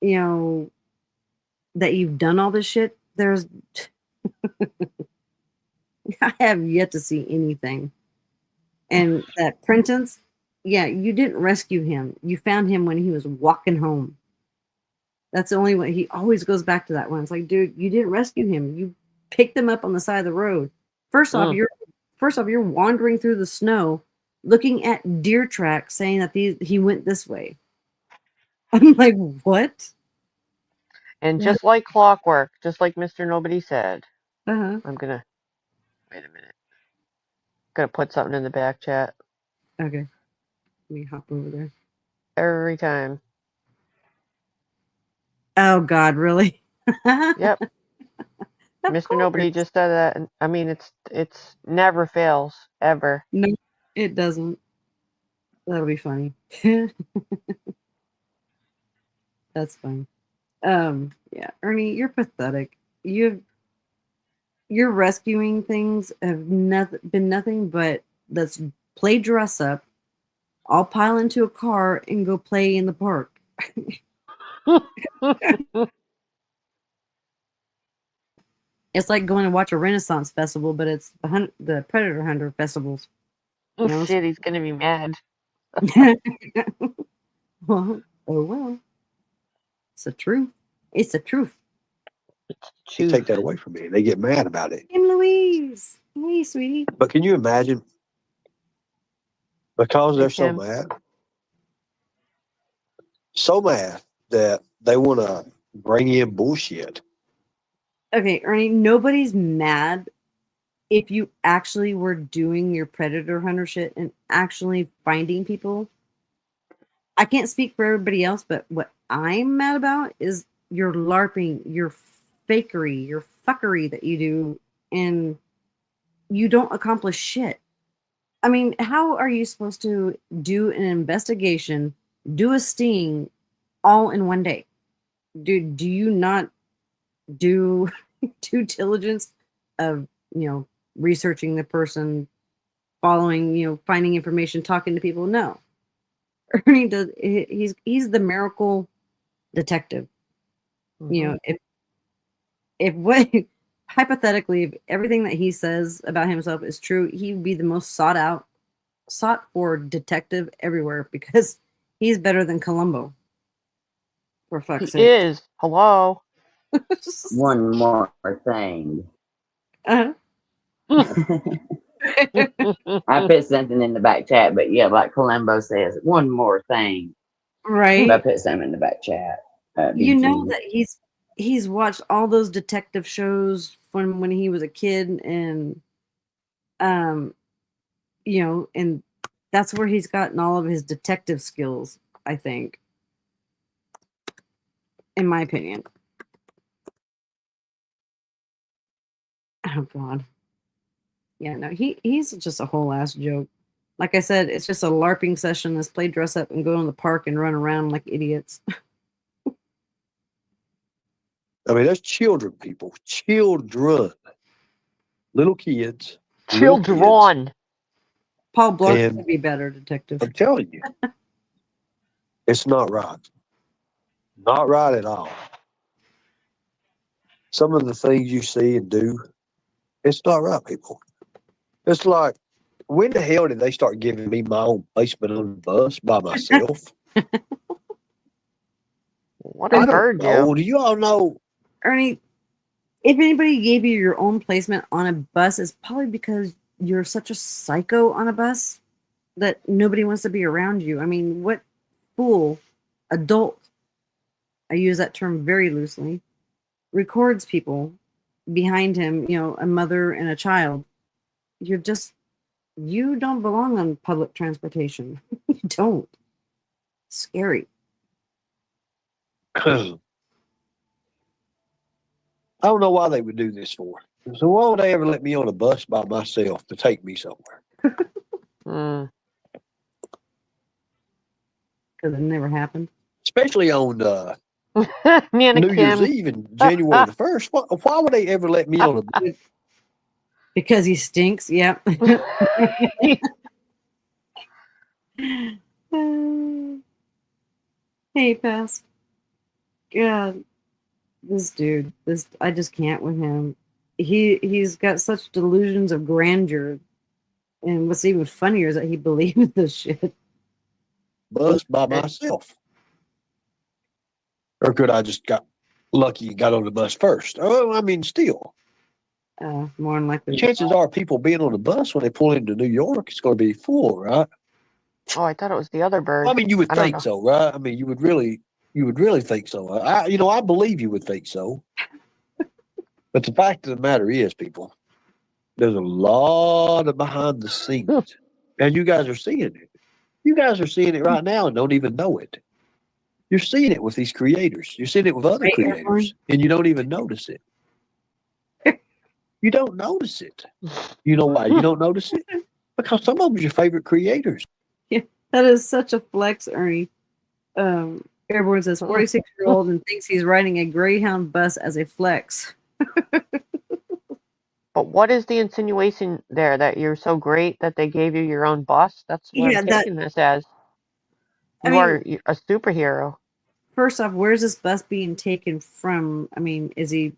that you've done all this shit, there's I have yet to see anything. And that Prentice, yeah, you didn't rescue him. You found him when he was walking home. That's the only way. He always goes back to that one. It's like, dude, you didn't rescue him. You picked him up on the side of the road. First off, you're wandering through the snow, looking at deer tracks, saying that he went this way. I'm like, what? And just like clockwork, just like Mr. Nobody said, Uh-huh. I'm gonna wait a minute. Gonna put something in the back chat. Okay. Let me hop over there. Every time. Oh God, really? Yep. Mr. Nobody just said that, and I mean it's never fails ever. No, it doesn't. That'll be funny. That's fine. Yeah, Ernie, you're pathetic. Your rescuing things have been nothing but let's play dress up, I'll pile into a car and go play in the park. It's like going to watch a Renaissance festival, but it's the Predator Hunter festivals. You know? Shit, he's gonna be mad. Well, oh well. It's the truth. It's the truth. You take that away from me. They get mad about it. Kim Louise. Hey, sweetie. But can you imagine? Because they're Hey, so Kim. mad that they want to bring in bullshit. Okay, Ernie, nobody's mad if you actually were doing your predator hunter shit and actually finding people. I can't speak for everybody else, but what I'm mad about is your LARPing, your fakery, your fuckery that you do, and you don't accomplish shit. I mean, how are you supposed to do an investigation, do a sting all in one day? Do you not do due diligence of, researching the person, following, finding information, talking to people? No. Ernie does. He's the miracle detective. Mm-hmm. If what hypothetically, if everything that he says about himself is true, he would be the most sought for detective everywhere because he's better than Columbo. For fuck's He sake. is. Hello. One more thing. Uh-huh. I put something in the back chat, but yeah, like Columbo says, one more thing. Right. But I put something in the back chat. You know BG. that he's watched all those detective shows from when he was a kid, and and that's where he's gotten all of his detective skills, I think, in my opinion. Oh God. Yeah, no, he's just a whole ass joke. Like I said, it's just a LARPing session. Let's play dress up and go in the park and run around like idiots. I mean, there's children, people. Children. Little kids. Children. Paul Blart And would be better detective. I'm telling you, it's not right. Not right at all. Some of the things you see and do, it's not right, people. It's like, when the hell did they start giving me my own placement on the bus by myself? What a bird, Oh, Joe. do you all know? Ernie, if anybody gave you your own placement on a bus, it's probably because you're such a psycho on a bus that nobody wants to be around you. I mean, what fool, adult, I use that term very loosely, records people behind him, a mother and a child? You don't belong on public transportation. You don't. Scary. I don't know why they would do this for. So why would they ever let me on a bus by myself to take me somewhere? Mm. Because it never happened. Especially on Me and New Kim. Year's Eve and January the 1st. Why would they ever let me on a bus? Because he stinks. Yep. Hey, Pass. God, this dude. I just can't with him. He's got such delusions of grandeur, and what's even funnier is that he believes this shit. Bus by myself. Or could I just got lucky and got on the bus first? Oh, I mean, still. More than likely. Chances are people being on the bus when they pull into New York, it's going to be full, right? Oh, I thought it was the other bird. I mean, you would I don't think know. so, right? I mean, you would really think so. I believe you would think so. But the fact of the matter is, people, there's a lot of behind the scenes, and you guys are seeing it. You guys are seeing it right now and don't even know it. You're seeing it with these creators. You're seeing it with other Right, creators, and you don't even notice it. You don't notice it. You know why you don't notice it? Because some of them are your favorite creators. Yeah, that is such a flex, Ernie. Airborne says 46-year-old and thinks he's riding a Greyhound bus as a flex. But what is the insinuation there that you're so great that they gave you your own bus? That's what Yeah, I'm that. taking this as. I You are mean, a superhero. first off, where's this bus being taken from? I mean, is he?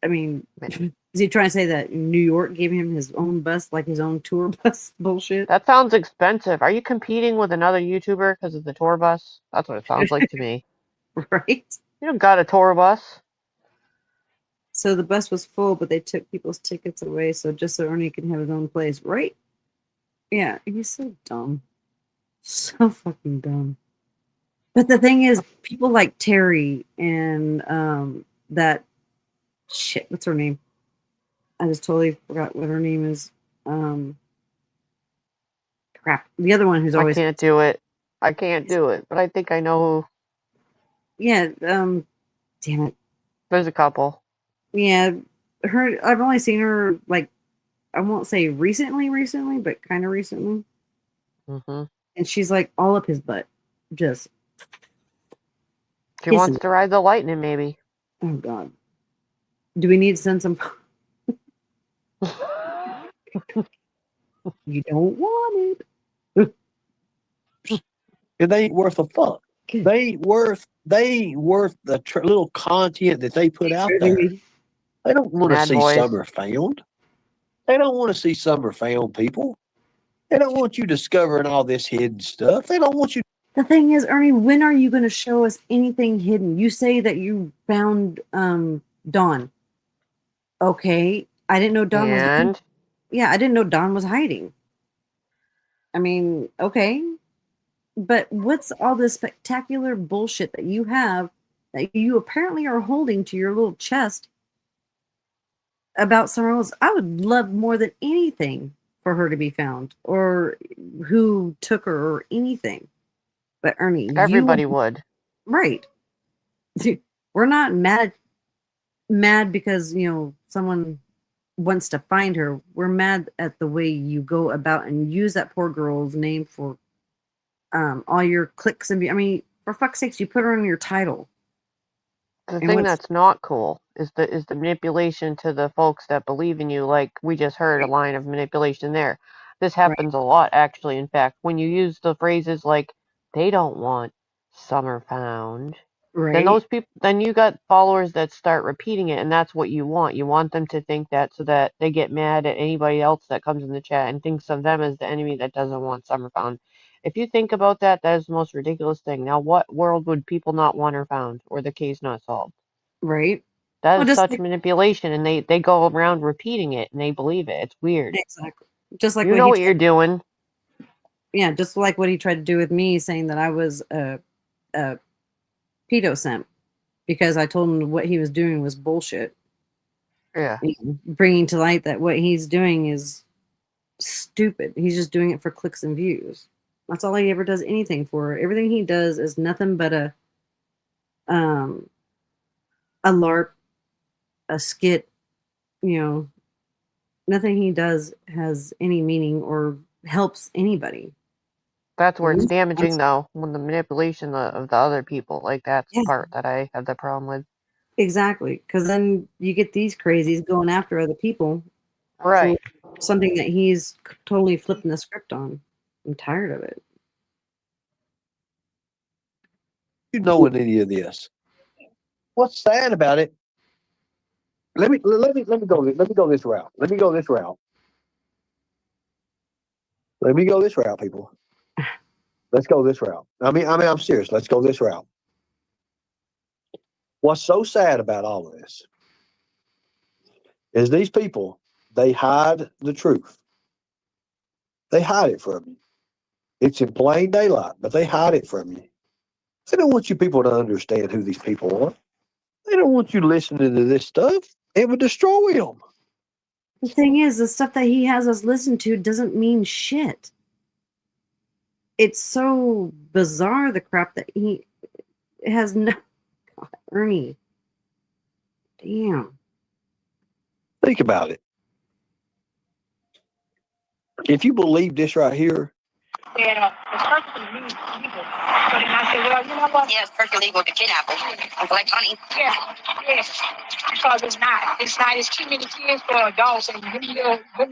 I mean, is he trying to say that New York gave him his own bus, like his own tour bus bullshit? That sounds expensive. Are you competing with another YouTuber because of the tour bus? That's what it sounds like to me. Right? You don't got a tour bus. So the bus was full, but they took people's tickets away, so just so Ernie can have his own place, right? Yeah, he's so dumb. So fucking dumb. But the thing is, people like Terry and that shit, what's her name? I just totally forgot what her name is. Crap. The other one who's I always can't do it. I can't do it, but I think I know who. yeah, damn it. There's a couple. Yeah, her I've only seen her like I won't say recently, but kind of recently. Hmm. And she's like all up his butt. Just She kissing wants it. to ride the lightning, maybe. Oh god. Do we need to send some You don't want it. And they ain't worth a fuck. They ain't worth the little content that they put out there. They don't want to Mad see boys. Summer found. They don't want to see Summer found people. They don't want you discovering all this hidden stuff. They don't want you. The thing is, Ernie, when are you going to show us anything hidden? You say that you found Dawn. Okay, I didn't know Dawn was. And Yeah, I didn't know Dawn was hiding. I mean, okay, but what's all this spectacular bullshit that you have that you apparently are holding to your little chest about Summer Rose? I would love more than anything for her to be found, or who took her, or anything. But Ernie, everybody would. right. We're not mad because someone wants to find her. We're mad at the way you go about and use that poor girl's name for all your clicks and I mean, for fuck's sakes, you put her in your title. The And thing that's not cool is the manipulation to the folks that believe in you. Like we just heard a line of manipulation there. This happens a lot, actually. In fact, when you use the phrases like "they don't want Summer found," then those people, then you got followers that start repeating it, and that's what you want. You want them to think that, so that they get mad at anybody else that comes in the chat and thinks of them as the enemy that doesn't want Summer found. If you think about that, that is the most ridiculous thing. Now, what world would people not want her found or the case not solved? Right. That Well, is just such like, manipulation, and they go around repeating it, and they believe it. It's weird. exactly. Just like You what know he what you're doing. yeah, just like what he tried to do with me, saying that I was a pedo simp because I told him what he was doing was bullshit. Yeah. Bringing to light that what he's doing is stupid. He's just doing it for clicks and views. That's all he ever does anything for. Everything he does is nothing but a LARP, a skit, nothing he does has any meaning or helps anybody. That's where it's damaging, though, when the manipulation of the other people. Like, that's the part that I have the problem with. Exactly. Because then you get these crazies going after other people Right. for something that he's totally flipping the script on. I'm tired of it. You know any of this? What's sad about it? Let me go this route. Let me go this route. Let me go this route, people. Let's go this route. I mean, I'm serious. Let's go this route. What's so sad about all of this is these people, they hide the truth. They hide it from you. It's in plain daylight, but they hide it from you. They don't want you people to understand who these people are. They don't want you listening to this stuff. It would destroy them. The thing is, the stuff that he has us listen to doesn't mean shit. It's so bizarre, the crap that he has no. God, Ernie. Damn. Think about it. If you believe this right here, that it's perfectly legal. So then I said, well, you know what? Yeah, it's perfectly legal to kidnap them and collect money. Yeah, yeah. Because it's not. It's not. It's too many kids for adults, and them little 5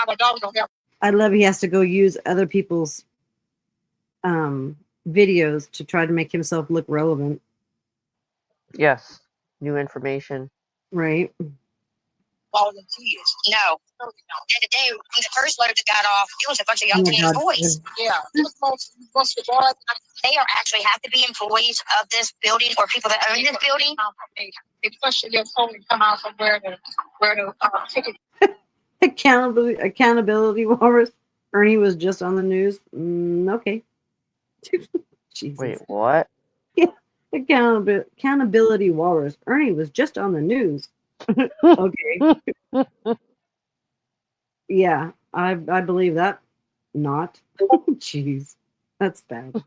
adults don't help. I love he has to go use other people's videos to try to make himself look relevant. Yes. New information. Right. All the kids. No. And the day when the first load that got off, it was a bunch of Oh young my teenage God. boys. Yeah. Most of the boys, they are actually have to be employees of this building or people that own this building. They push their phone and come out from where the ticket. Accountability walrus. Ernie was just on the news. Okay. Jesus. Wait, what? Yeah. Accountability walrus. Ernie was just on the news. Okay. Yeah, I believe that. Not. Jeez, that's bad. They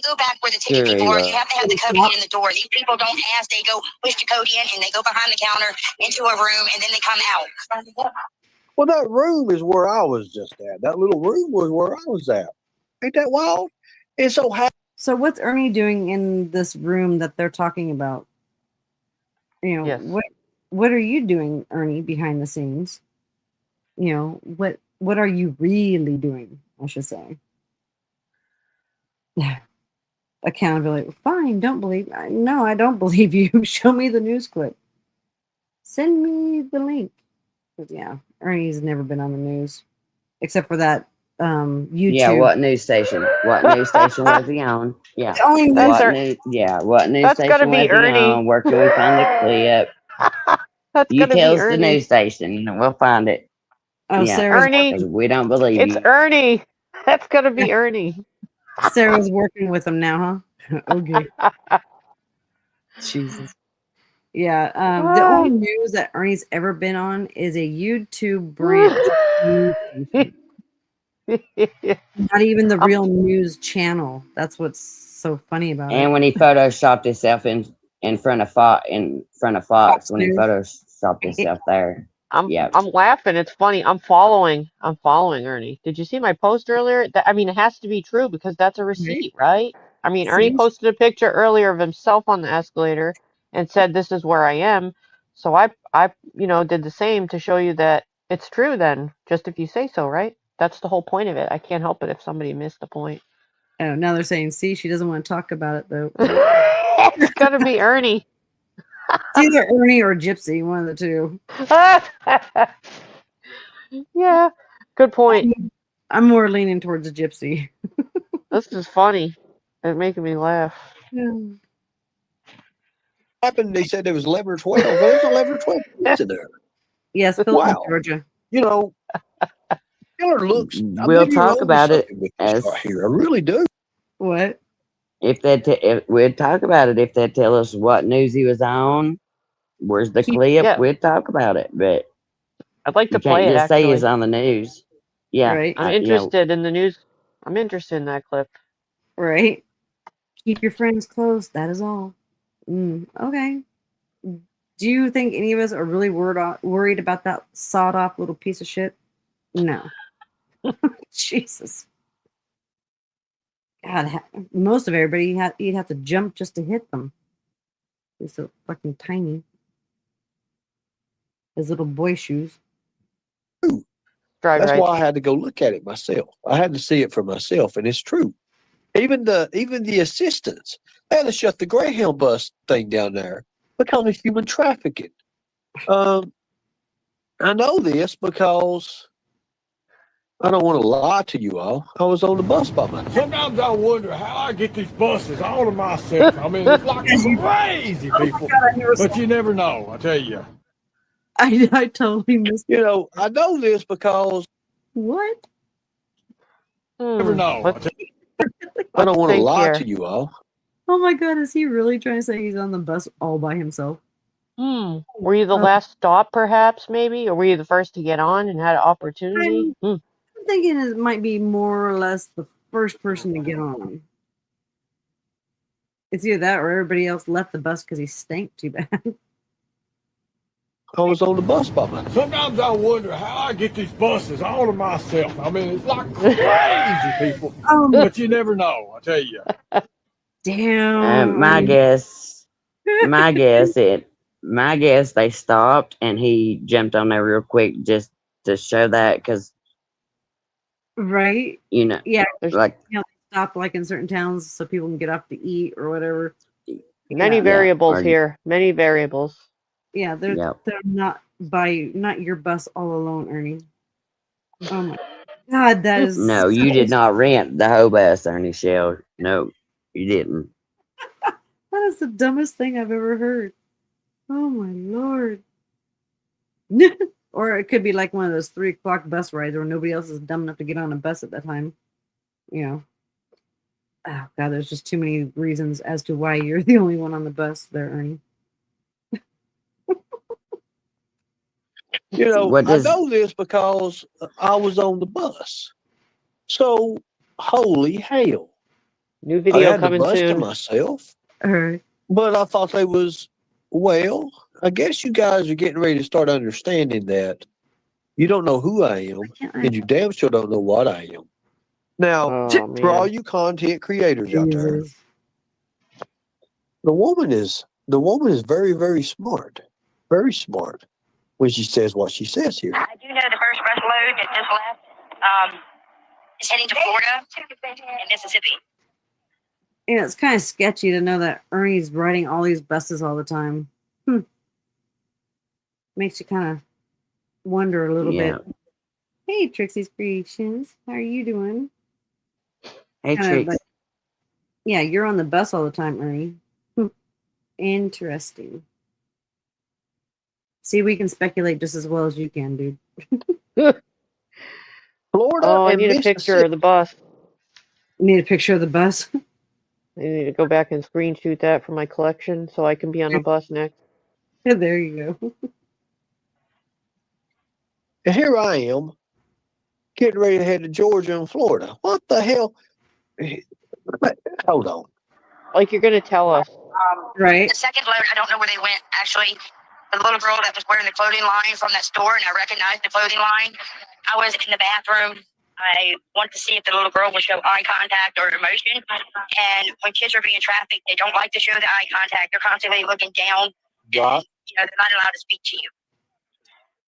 go back where the ticket people are. You have to have the code in the door. These people don't ask. They go push the code in and they go behind the counter into a room and then they come out. Well, that room is where I was just at. That little room was where I was at. Ain't that wild? It's so happy. So what's Ernie doing in this room that they're talking about? You know, Yes. what are you doing, Ernie, behind the scenes? You know, what are you really doing, I should say. Accountability. Fine, don't believe. No, I don't believe you. Show me the news clip. Send me the link. But yeah, Ernie's never been on the news except for that YouTube. Yeah, what news station? What news station was he on? Yeah. The only That's news. our- What news That's gotta station be was he Ernie. on? Where can we find the clip? That's You gonna tell be us the Ernie. news station and we'll find it. Oh, Yeah. Sarah's Ernie. Because we don't believe It's you. Ernie. That's gonna be Ernie. Sarah's working with him now, huh? Okay. Jesus. Yeah. The only news that Ernie's ever been on is a YouTube branch news station. Not even the real news channel. That's what's so funny about And it. when he photoshopped himself in front of Fox, when he News. photoshopped himself there. I'm Yeah. laughing. It's funny. I'm following Ernie. Did you see my post earlier? I mean, it has to be true because that's a receipt, right? I mean, Ernie See? posted a picture earlier of himself on the escalator and said, "This is where I am." So I did the same to show you that it's true. Then, just if you say so, right? That's the whole point of it. I can't help it if somebody missed the point. Oh, now they're saying, see, she doesn't want to talk about it though. It's gonna be Ernie. It's either Ernie or Gypsy, one of the two. Yeah, good point. I'm more leaning towards a Gypsy. This is funny. It's making me laugh. Yeah. Happened. They said there was 11 or 12. Well, there's 11 or 12 kids in there. Yes, Philip, Wow. Georgia. You know, Taylor looks. I We'll believe you're talk onto about it something with this as right here. I really do. What? if we'd talk about it if they'd tell us what news he was on. Where's the clip? Yeah, We'd talk about it, but I'd like you to can't play it just say he's actually. on the news. Yeah, Right. I'm interested in the news. I'm interested in that clip. Right. Keep your friends close. That is all. Okay. Do you think any of us are really worried about that sawed off little piece of shit? No. Jesus. God, most of everybody, you'd have to jump just to hit them. They're so fucking tiny. His little boy shoes. That's Right. why I had to go look at it myself. I had to see it for myself, and it's true. Even the assistants, they had to shut the Greyhound bus thing down there because of human trafficking. I know this because I don't want to lie to you all. I was on the bus by myself. Sometimes I wonder how I get these buses all to myself. I mean, it's like crazy, people. But you never know, I tell you. I totally missed. You know, I know this because What? Never know. I don't want to think lie here. to you all. Oh my God, is he really trying to say he's on the bus all by himself? Were you the last stop, perhaps, maybe? Or were you the first to get on and had an opportunity? I'm thinking it might be more or less the first person to get on. It's either that or everybody else left the bus because he stank too bad. I was on the bus by myself. Sometimes I wonder how I get these buses all to myself. I mean, it's like crazy, people. But you never know, I tell you. Damn. My guess, my guess, they stopped and he jumped on there real quick just to show that because Right? you know, Yeah. like You know, they stop like in certain towns so people can get off to eat or whatever. Many Yeah. variables or here. Many variables. Yeah, they're not not your bus all alone, Ernie. Oh my God, that is no, you did not rent the whole bus, Ernie Shell. No, you didn't. that is the dumbest thing I've ever heard. Oh my Lord. Or it could be like one of those 3 o'clock bus rides where nobody else is dumb enough to get on a bus at that time. You know. Oh God, there's just too many reasons as to why you're the only one on the bus there, Ernie. You know, What I does know this because I was on the bus. So, holy hell. New I video had the coming bus to soon. myself, All right. but I thought they was, well, I guess you guys are getting ready to start understanding that you don't know who I am, and you damn sure don't know what I am. Now, Oh for all man. you content creators out there, Jesus. the woman is very, very smart. Very smart when she says what she says here. I do know the first bus load that just left is heading to Florida and Mississippi. Yeah, it's kind of sketchy to know that Ernie's riding all these buses all the time. Makes you kind of wonder a little yeah. bit. Hey, Trixie's Creations, how are you doing? Hey Kind of Trix. like, yeah, you're on the bus all the time, Ernie. Interesting. See, we can speculate just as well as you can, dude. Florida Oh, I and need a picture Mississippi. of the bus. You need a picture of the bus. I need to go back and screenshot that for my collection so I can be on the bus next. There you go. And here I am getting ready to head to Georgia and Florida. What the hell? Hold on. Like you're gonna tell us. Right. The second load, I don't know where they went. Actually, the little girl that was wearing the clothing line from that store, and I recognized the clothing line. I was in the bathroom. I wanted to see if the little girl would show eye contact or emotion. And when kids are being trafficked, they don't like to show the eye contact. They're constantly looking down. Right. They're not allowed to speak to you.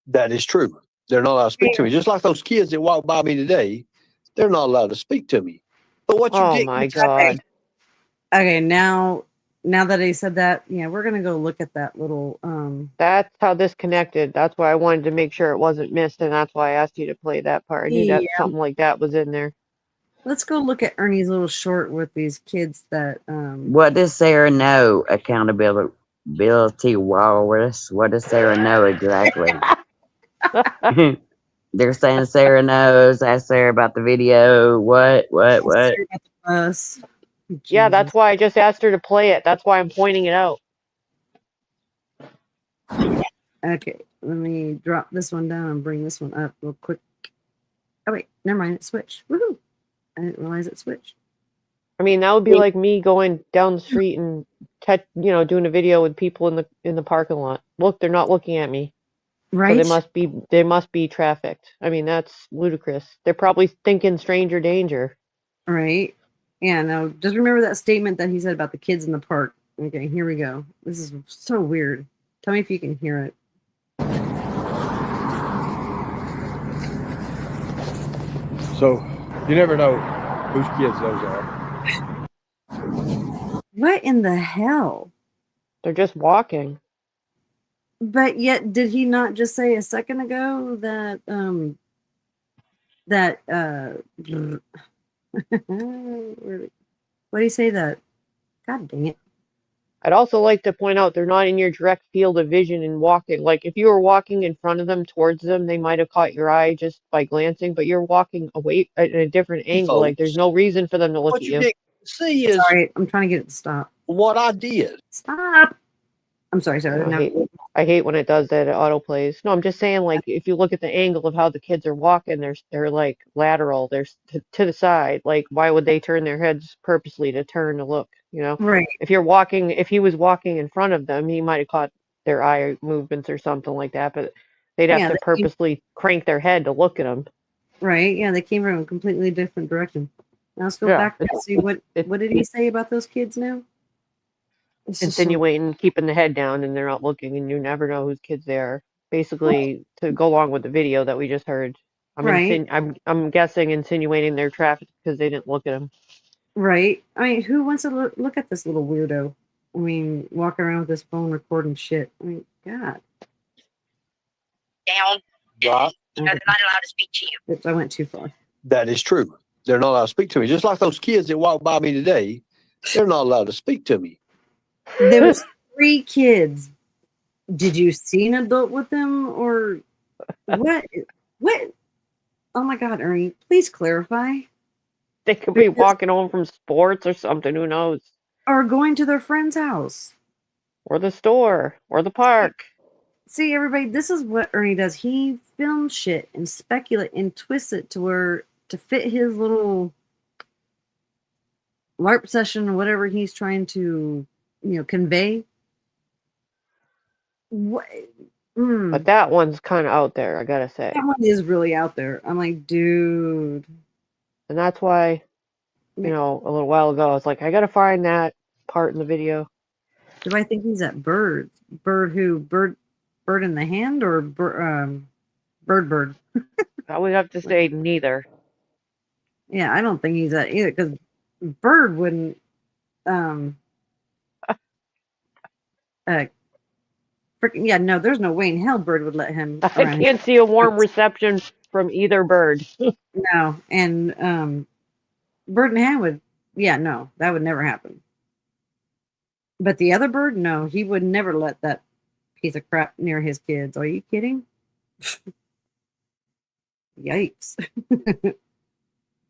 That is true. They're not allowed to speak to me. Just like those kids that walk by me today, they're not allowed to speak to me. But what you Oh get, my god. Okay, now that he said that, yeah, we're gonna go look at that little That's how this connected. That's why I wanted to make sure it wasn't missed, and that's why I asked you to play that part. I knew that yeah. something like that was in there. Let's go look at Ernie's little short with these kids that What does Sarah know? Accountability walrus. What does Sarah know exactly? They're saying Sarah knows. Ask Sarah about the video. What? us. Yeah, that's why I just asked her to play it. That's why I'm pointing it out. Okay, let me drop this one down and bring this one up real quick. Oh wait, never mind, it switched. Woohoo! I didn't realize it switched. I mean, that would be like me going down the street and doing a video with people in the parking lot. Look, they're not looking at me. Right? So they must be trafficked. I mean, that's ludicrous. They're probably thinking stranger danger. Right? Yeah, no, just remember that statement that he said about the kids in the park. Okay, here we go. This is so weird. Tell me if you can hear it. So, you never know whose kids those are. What in the hell? They're just walking. But yet, did he not just say a second ago that what did he say that? God dang it. I'd also like to point out they're not in your direct field of vision and walking. Like if you were walking in front of them towards them, they might have caught your eye just by glancing, but you're walking away at a different angle. Like there's no reason for them to look What at you you. didn't see is Sorry, I'm trying to get it to stop. what I did. Stop. I'm sorry, I hate when it does that. It auto plays. No, I'm just saying, like, if you look at the angle of how the kids are walking, they're like lateral. They're to the side. Like, why would they turn their heads purposely to turn to look? You know, Right. if he was walking in front of them, he might have caught their eye movements or something like that, but they'd have Yeah, to purposely crank their head to look at them. right. Yeah, they came from a completely different direction. Now let's go Yeah, back and see what did he say about those kids now? It's just so insinuating, keeping the head down, and they're not looking, and you never know whose kids they are. Basically, to go along with the video that we just heard, right, I'm guessing insinuating they're trafficked because they didn't look at them. right. I mean, who wants to look at this little weirdo? I mean, walking around with his phone recording shit. I mean, God. Down. Right. They're not allowed to speak to you. Oops, I went too far. That is true. They're not allowed to speak to me. Just like those kids that walked by me today, they're not allowed to speak to me. There was 3 kids. Did you see an adult with them or what? What? Oh my God, Ernie, please clarify. They could be walking home from sports or something. Who knows? Or going to their friend's house. Or the store. Or the park. See, everybody, this is what Ernie does. He films shit and speculate and twists it to fit his little LARP session or whatever he's trying to, convey. What? But that one's kind of out there, I gotta say. That one is really out there. I'm like, dude. And that's why, a little while ago, I was like, I gotta find that part in the video. Do I think he's at Bird? Bird who? Bird in the hand or Bird? I would have to say neither. Yeah, I don't think he's at either because Bird wouldn't. Freaking yeah, no, there's no way in hell Bird would let him. I can't see a warm reception from either bird. No, and Bird and hand would. Yeah, no, that would never happen. But the other bird, no, he would never let that piece of crap near his kids. Are you kidding? Yikes.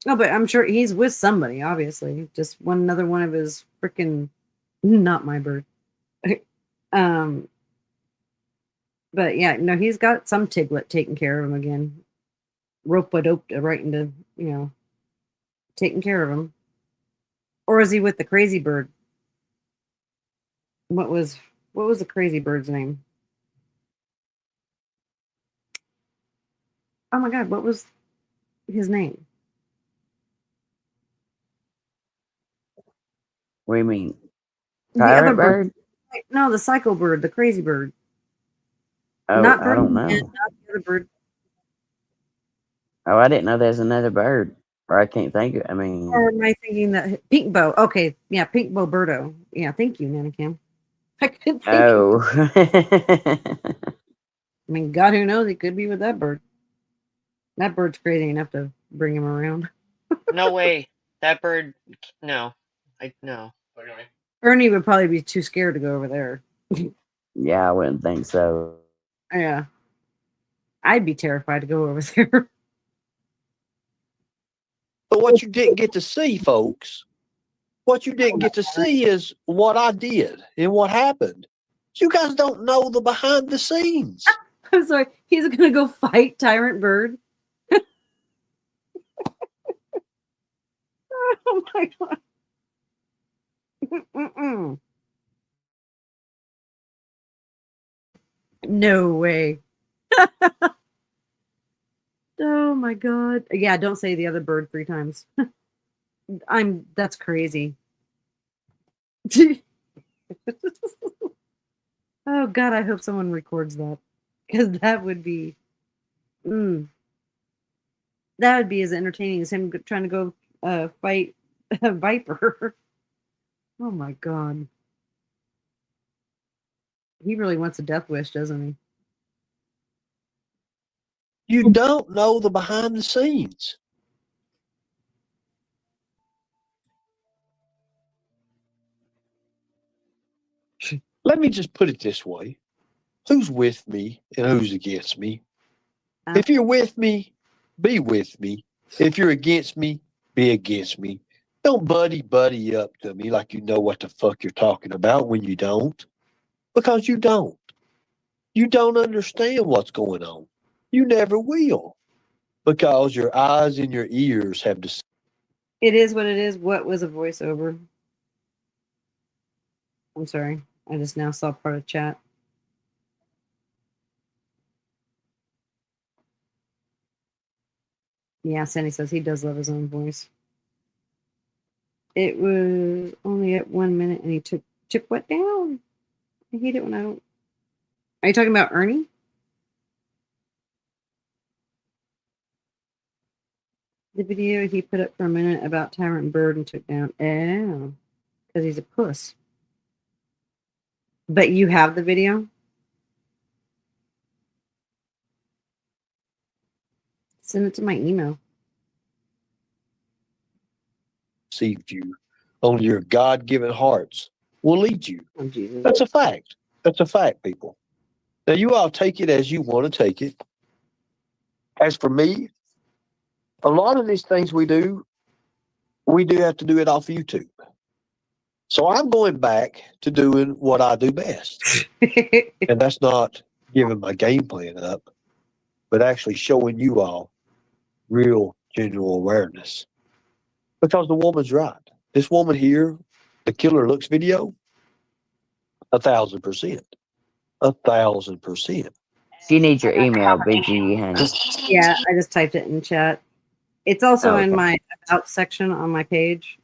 Oh, but I'm sure he's with somebody, obviously. Just another one of his freaking not my bird. But yeah, no, he's got some tiglet taking care of him again. Rope-a-dope right into, taking care of him. Or is he with the crazy bird? What was the crazy bird's name? Oh my God, what was his name? What do you mean? The other Tyrant bird? No, the psycho bird, the crazy bird. Oh, not I bird don't know. not the other bird. Oh, I didn't know there's another bird. Or I can't think of. I mean, Or am I thinking that Pink Bow? Okay, yeah, Pink Bow Birdo. Yeah, thank you, Nana Kim. I couldn't think. oh, I mean, God, who knows? He could be with that bird. That bird's crazy enough to bring him around. No way. That bird, no. No. Ernie would probably be too scared to go over there. yeah, I wouldn't think so. Yeah. I'd be terrified to go over there. But what you didn't get to see, folks, what you didn't get to see is what I did and what happened. You guys don't know the behind the scenes. I'm sorry. He's going to go fight Tyrant Bird. Oh my God. Mm-mm. No way. Oh my God. Yeah, don't say the other bird 3 times. That's crazy. Oh God, I hope someone records that. Because that would be that would be as entertaining as him trying to go fight a viper. Oh my God. He really wants a death wish, doesn't he? You don't know the behind the scenes. Let me just put it this way. Who's with me and who's against me? If you're with me, be with me. If you're against me, be against me. Don't buddy up to me like you know what the fuck you're talking about when you don't. Because you don't. You don't understand what's going on. You never will. Because your eyes and your ears have deceived. It is what it is. What was a voiceover? I'm sorry. I just now saw part of chat. Yeah, Sandy says he does love his own voice. It was only at 1 minute, and he took what down? I hate it when I don't. Are you talking about Ernie? The video he put up for a minute about Tyrant Bird and took down. Oh, because he's a puss. But you have the video? Send it to my email. Received you on your God-given hearts will lead you. Oh, Jesus. That's a fact. That's a fact, people. Now, you all take it as you want to take it. As for me, a lot of these things we do have to do it off YouTube. So I'm going back to doing what I do best. And that's not giving my game plan up, but actually showing you all real, genuine awareness. Because the woman's right. This woman here, the Killer Looks video, 1,000%. 1,000%. She needs your email, BG, honey. Yeah, I just typed it in chat. It's also in Okay. my about section on my page.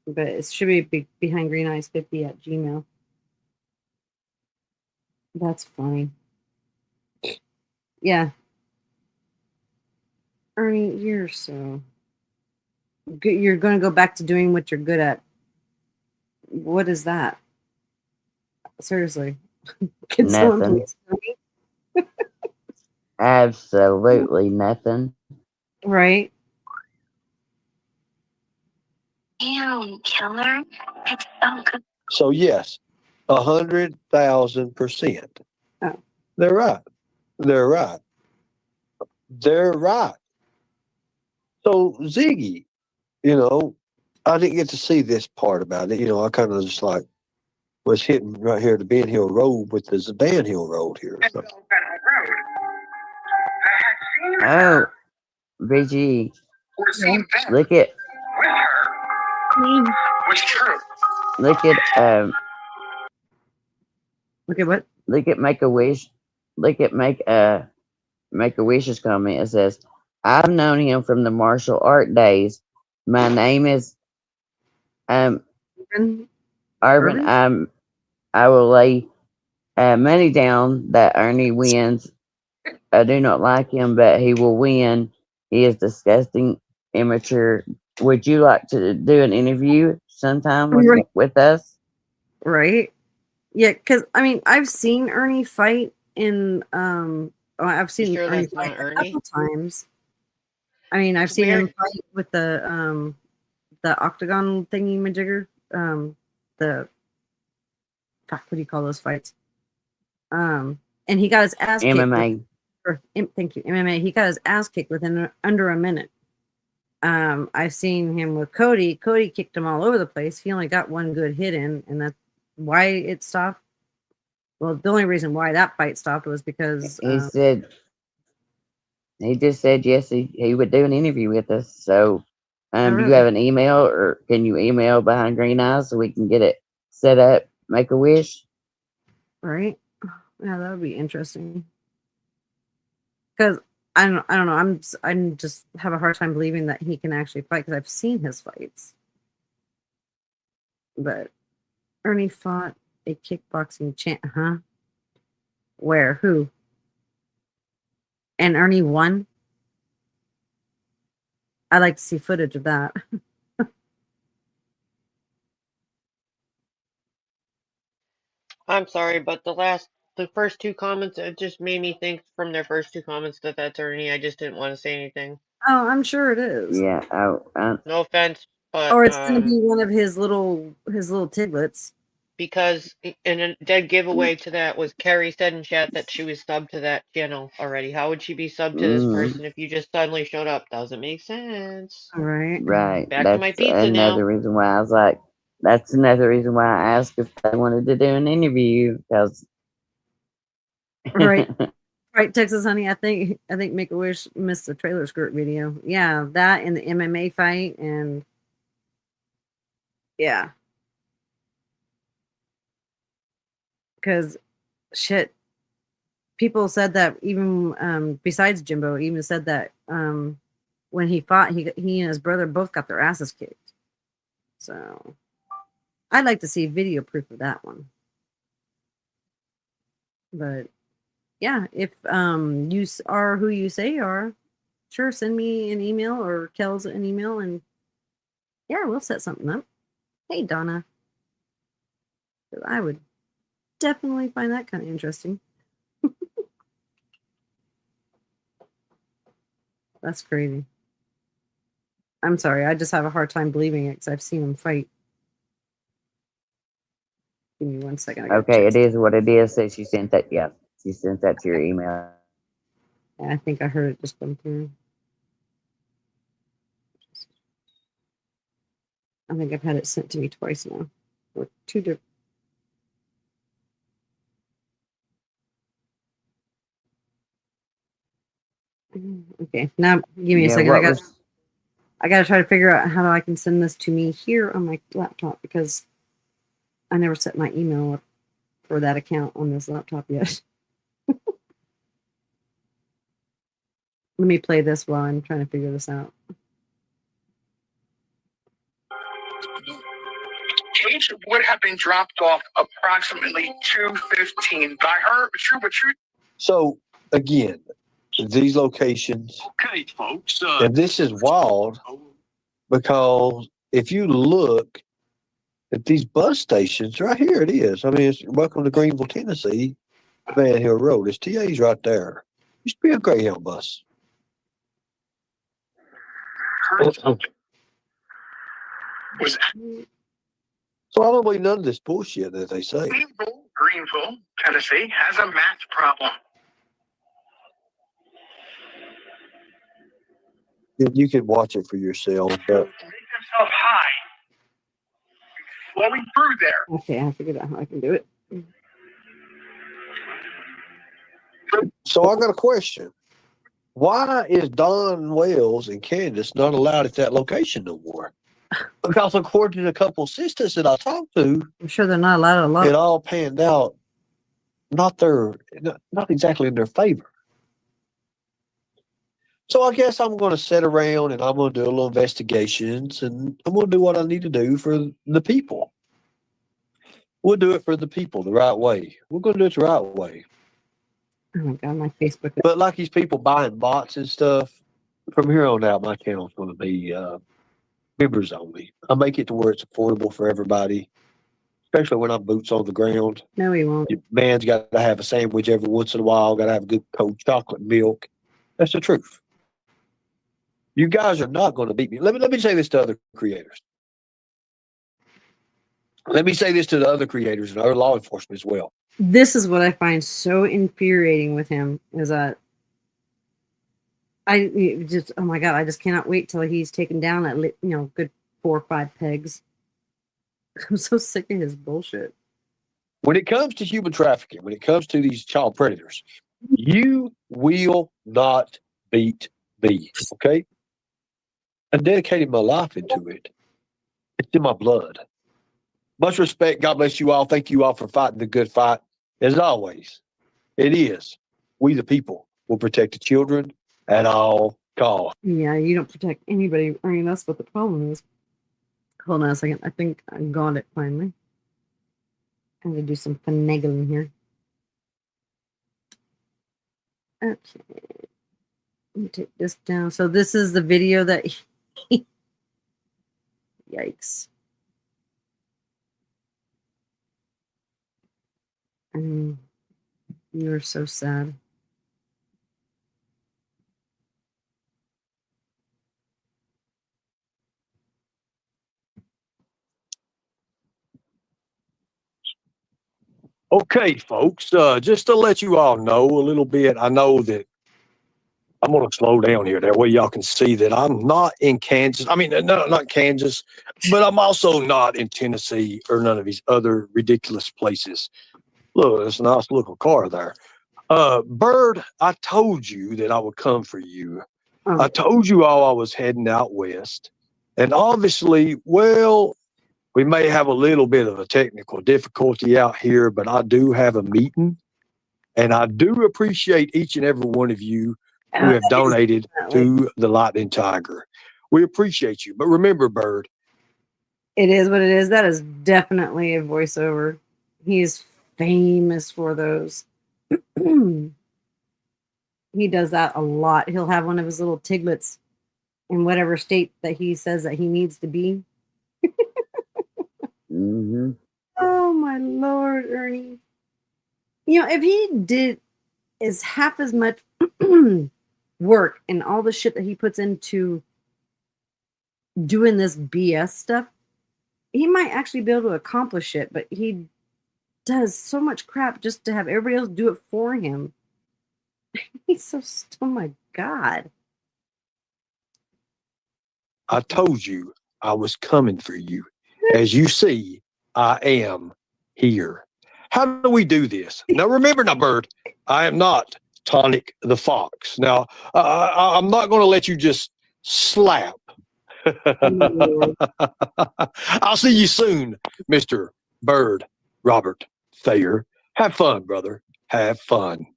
But it should be behind Green Eyes 50 at Gmail. That's funny. Yeah. Ernie, you're so good. You're going to go back to doing what you're good at. What is that? Seriously. Can someone Nothing. please tell me? Absolutely nothing. Right? Damn, Killer. It's so good. So, yes, 100,000%. Oh. They're right. They're right. They're right. So, Ziggy, I didn't get to see this part about it. I kind of just like was hitting right here the Ben Hill Road with the Ben Hill Road here. So. Oh, BG. Yeah. Look at Look at what? look at Make a Wish. Look at Make a Wish's comment. It says, "I've known him from the martial art days. My name is Urban? Urban. I will lay money down that Ernie wins. I do not like him, but he will win. He is disgusting, immature. Would you like to do an interview sometime with us?" Right? Yeah, because I mean, I've seen Ernie fight in I've You seen sure Ernie that's fight not a Ernie? couple times. I mean, I've It's seen him weird. fight with the octagon thingy majigger. The fuck, what do you call those fights? And he got his ass kicked. MMA. Thank you, MMA. He got his ass kicked within under a minute. I've seen him with Cody. Cody kicked him all over the place. He only got one good hit in, and that's why it stopped. Well, the only reason why that fight stopped was because He said he just said yes, he would do an interview with us. So do you really? have an email, or can you email Behind Green Eyes so we can get it set up? Make a Wish. Right? Yeah, that would be interesting. Because I don't know. I'm just have a hard time believing that he can actually fight because I've seen his fights. But Ernie fought a kickboxing champ, huh? Where? Who? And Ernie won? I'd like to see footage of that. I'm sorry, but the first two comments, it just made me think from their first two comments that that's Ernie. I just didn't want to say anything. Oh, I'm sure it is. Yeah. No offense, but Or it's gonna be one of his little tiglets. because in a dead giveaway to that was Carrie said in chat that she was subbed to that channel already. How would she be subbed to this person if you just suddenly showed up? Doesn't make sense. All right. Right. Back to my That's pizza another now. reason why I was like, that's another reason why I asked if they wanted to do an interview, because Right. Right, Texas Honey. I think Make a Wish missed the trailer skirt video. Yeah, that and the MMA fight, and yeah, because shit, people said that even besides Jimbo, even said that when he fought, he and his brother both got their asses kicked. So I'd like to see video proof of that one. But yeah, if you are who you say you are, sure, send me an email or Kel's an email, and yeah, we'll set something up. Hey, Donna. I would definitely find that kind of interesting. That's crazy. I'm sorry. I just have a hard time believing it because I've seen him fight. Give me 1 second. Okay, it is what it is. So she sent that. Yeah, she sent that to your email. Yeah, I think I heard it just come through. I think I've had it sent to me twice now. Or two different. Okay, now give me a second. I gotta try to figure out how I can send this to me here on my laptop because I never set my email up for that account on this laptop yet. Let me play this while I'm trying to figure this out. Cage would have been dropped off approximately 2:15 by her. But true. So again, these locations. Okay, folks. And this is wild because if you look at these bus stations, right here it is. I mean, it's welcome to Greenville, Tennessee, Van Hill Road. It's TA's right there. Used to be a Greyhound bus. So I don't believe none of this bullshit that they say. Greenville, Tennessee has a math problem. You can watch it for yourself. But... Make yourself high. Flowing through there. Okay, I figured out how I can do it. So I got a question. Why is Don Wells and Candace not allowed at that location no more? Because according to a couple of sisters that I talked to, I'm sure they're not allowed a lot. It all panned out not exactly in their favor. So I guess I'm going to sit around and I'm going to do a little investigations and I'm going to do what I need to do for the people. We'll do it for the people the right way. We're going to do it the right way. Oh my God, my Facebook. But like these people buying bots and stuff, from here on out, my channel's going to be members only. I make it to where it's affordable for everybody, especially when I'm boots on the ground. No, he won't. Your man's got to have a sandwich every once in a while, got to have a good cold chocolate milk. That's the truth. You guys are not going to beat me. Let me say this to other creators. Let me say this to the other creators and other law enforcement as well. This is what I find so infuriating with him is that oh my God, I just cannot wait till he's taken down at good 4 or 5 pegs. I'm so sick of his bullshit. When it comes to human trafficking, when it comes to these child predators, you will not beat me, okay? I dedicated my life into it. It's in my blood. Much respect. God bless you all. Thank you all for fighting the good fight. As always, it is. We the people will protect the children at all costs. Yeah, you don't protect anybody. I mean, that's what the problem is. Hold on a second. I think I got it finally. I'm going to do some finagling here. Okay. Let me take this down. So this is the video that yikes. You are so sad. Okay, folks, just to let you all know a little bit, I know that I'm going to slow down here. That way y'all can see that I'm not in Kansas. I mean, no, not Kansas, but I'm also not in Tennessee or none of these other ridiculous places. Look, there's a nice little car there. Bird, I told you that I would come for you. Oh. I told you all I was heading out west. And obviously, well, we may have a little bit of a technical difficulty out here, but I do have a meeting And I do appreciate each and every one of you who have That is donated definitely. to the Lightning Tiger. We appreciate you. But remember, Bird, It is what it is. That is definitely a voiceover. He is famous for those. He does that a lot. He'll have one of his little tiglets in whatever state that he says that he needs to be. Mm-hmm. Oh my Lord, Ernie. You know, if he did is half as much work and all the shit that he puts into doing this BS stuff, he might actually be able to accomplish it, but he does so much crap just to have everybody else do it for him. He's so, oh my God. I told you I was coming for you. As you see, I am here. How do we do this? Now, remember now, Bird, I am not Tonic the Fox. Now, I'm not going to let you just slap. I'll see you soon, Mr. Bird Robert Thayer. Have fun, brother. Have fun.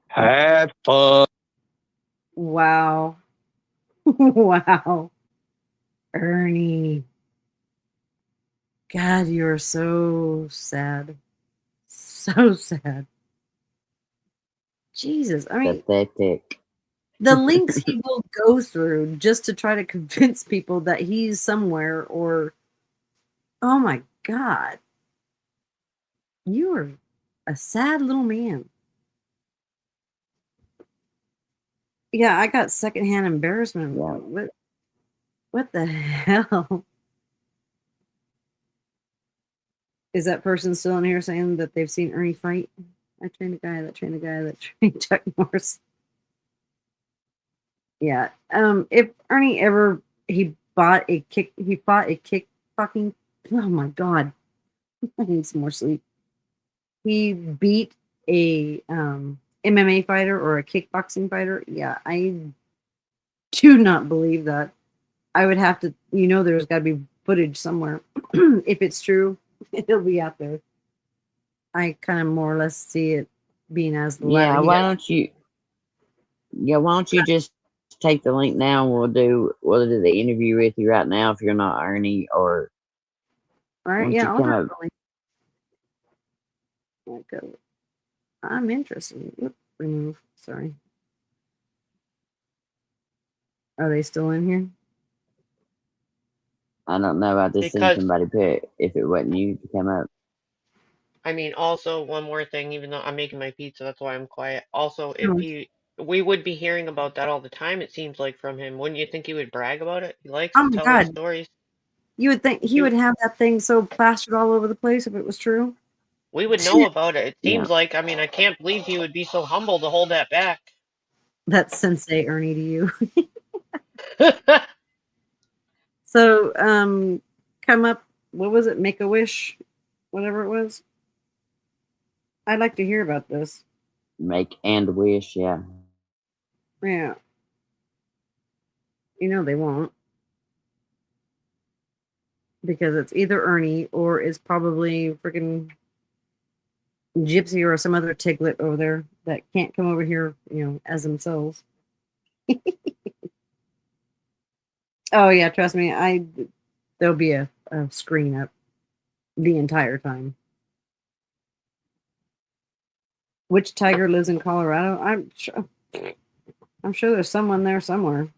Have fun. Wow. Wow. Ernie. God, you're so sad. So sad. Jesus. I mean, Pathetic. the links he will go through just to try to convince people that he's somewhere or, oh my God. You are a sad little man. Yeah, I got secondhand embarrassment. Yeah. What the hell? Is that person still in here saying that they've seen Ernie fight? I trained a guy that trained a guy that trained Chuck Norris. Yeah. If Ernie ever he fought a kickboxing. Oh my God. I need some more sleep. He beat a MMA fighter or a kickboxing fighter. Yeah, I do not believe that. I would have to, there's got to be footage somewhere. If it's true, it'll be out there. I kind of more or less see it being as the latter. Yeah, why don't you just take the link now and we'll do the interview with you right now if you're not Ernie, or All right, once yeah, you I'll come up. definitely. Okay. I'm interested. Whoop, remove. Sorry. Are they still in here? I don't know, I just seen Because somebody put if it wasn't you to come up. I mean, also one more thing, even though I'm making my pizza, that's why I'm quiet. Also, if No. we would be hearing about that all the time, it seems like from him. Wouldn't you think he would brag about it? He likes Oh to my tell those God. stories. You would think he He, would have that thing so plastered all over the place if it was true. we would know about it. It Yeah. seems like, I mean, I can't believe he would be so humble to hold that back. That's Sensei Ernie to you. So, come up. What was it? Make a wish, whatever it was. I'd like to hear about this. Make and wish, yeah. Yeah, they won't because it's either Ernie or it's probably freaking Gypsy or some other tiglet over there that can't come over here, as themselves. Oh yeah, trust me, there'll be a screen up the entire time. Which tiger lives in Colorado? I'm sure there's someone there somewhere.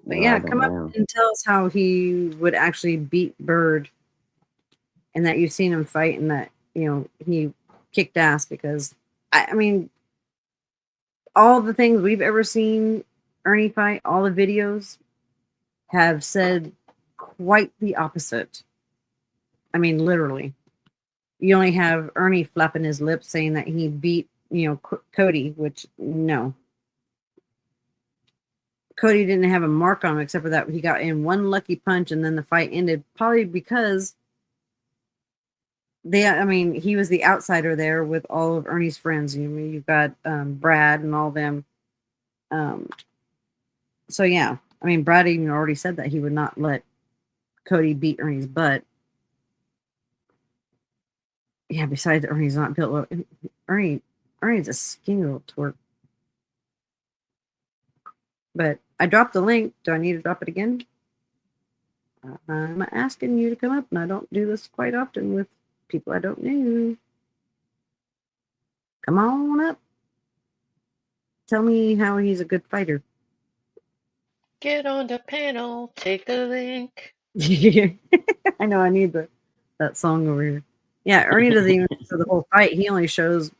But No, yeah, I don't come up know. and tell us how he would actually beat Bird and that you've seen him fight and that, he kicked ass because I mean, all the things we've ever seen Ernie fight, all the videos have said quite the opposite. I mean, literally. You only have Ernie flapping his lips saying that he beat, Cody, which no. Cody didn't have a mark on him except for that he got in one lucky punch and then the fight ended probably because he was the outsider there with all of Ernie's friends. You've got Brad and all them. So yeah, Brad even already said that he would not let Cody beat Ernie's butt. Yeah, besides Ernie's not built well. Ernie's a skinny little twerp. But I dropped the link. Do I need to drop it again? I'm asking you to come up, and I don't do this quite often with people I don't know. Come on up. Tell me how he's a good fighter. Get on the panel, take the link. I know I need that song over here. Yeah, Ernie doesn't even show the whole fight. He only shows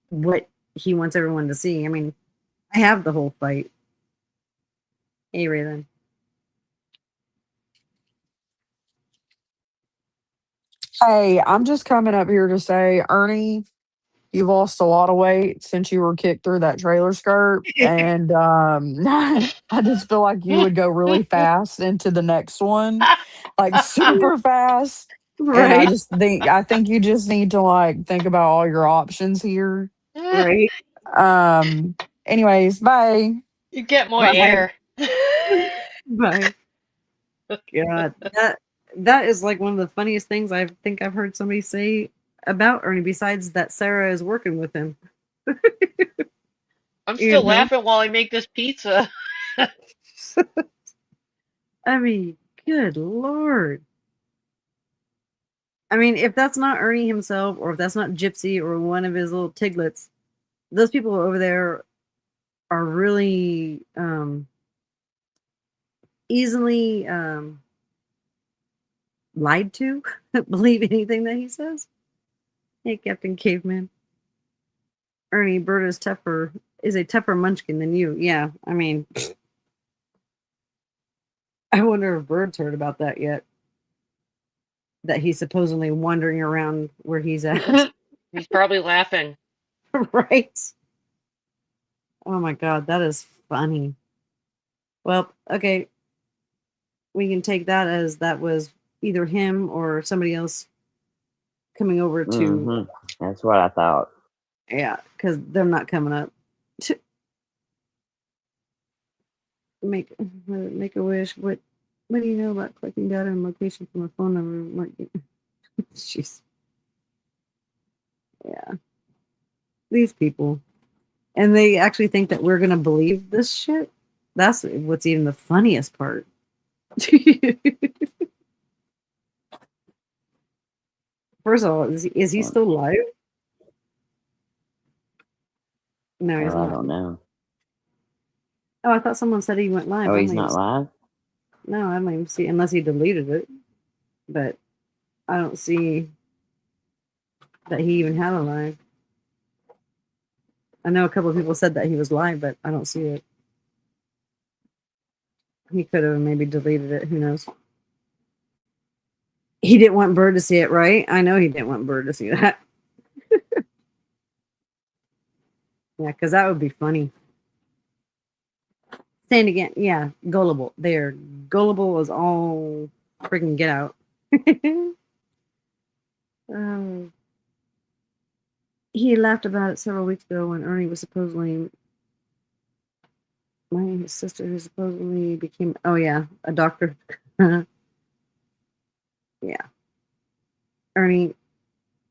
what he wants everyone to see. I mean, I have the whole fight. Hey, Raylan. Hey, I'm just coming up here to say, Ernie, you lost a lot of weight since you were kicked through that trailer skirt. And I just feel like you would go really fast into the next one, like super fast. And Right? I think you just need to like think about all your options here. Right? Anyways, bye. You get more Bye. air. Bye. God, that is like one of the funniest things I think I've heard somebody say about Ernie, besides that Sarah is working with him. I'm You still know? laughing while I make this pizza. I mean, good Lord. I mean, if that's not Ernie himself, or if that's not Gypsy or one of his little tiglets, those people over there are really easily lied to. Believe anything that he says. Hey, Captain Caveman. Ernie, Bert is a tougher munchkin than you. Yeah, I mean, I wonder if Bird's heard about that yet. That he's supposedly wandering around where he's at. He's probably laughing. Right? Oh my God, that is funny. Well, okay. We can take that as that was either him or somebody else coming over to, That's what I thought. yeah, because they're not coming up. Make a wish. What do you know about collecting data and location from a phone number? Jeez. Yeah. These people. And they actually think that we're going to believe this shit. That's what's even the funniest part. First of all, is he still live? No, he's Oh, I not. don't know. Oh, I thought someone said he went live. Oh, he's not live? No, I don't even see, unless he deleted it. But I don't see that he even had a live. I know a couple of people said that he was live, but I don't see it. He could have maybe deleted it. Who knows? He didn't want Bird to see it, right? I know he didn't want Bird to see that. Yeah, because that would be funny. Saying again, yeah, gullible. There, gullible is all freaking get out. He laughed about it several weeks ago when Ernie was supposedly my sister, who supposedly became, oh yeah, a doctor. Yeah, Ernie,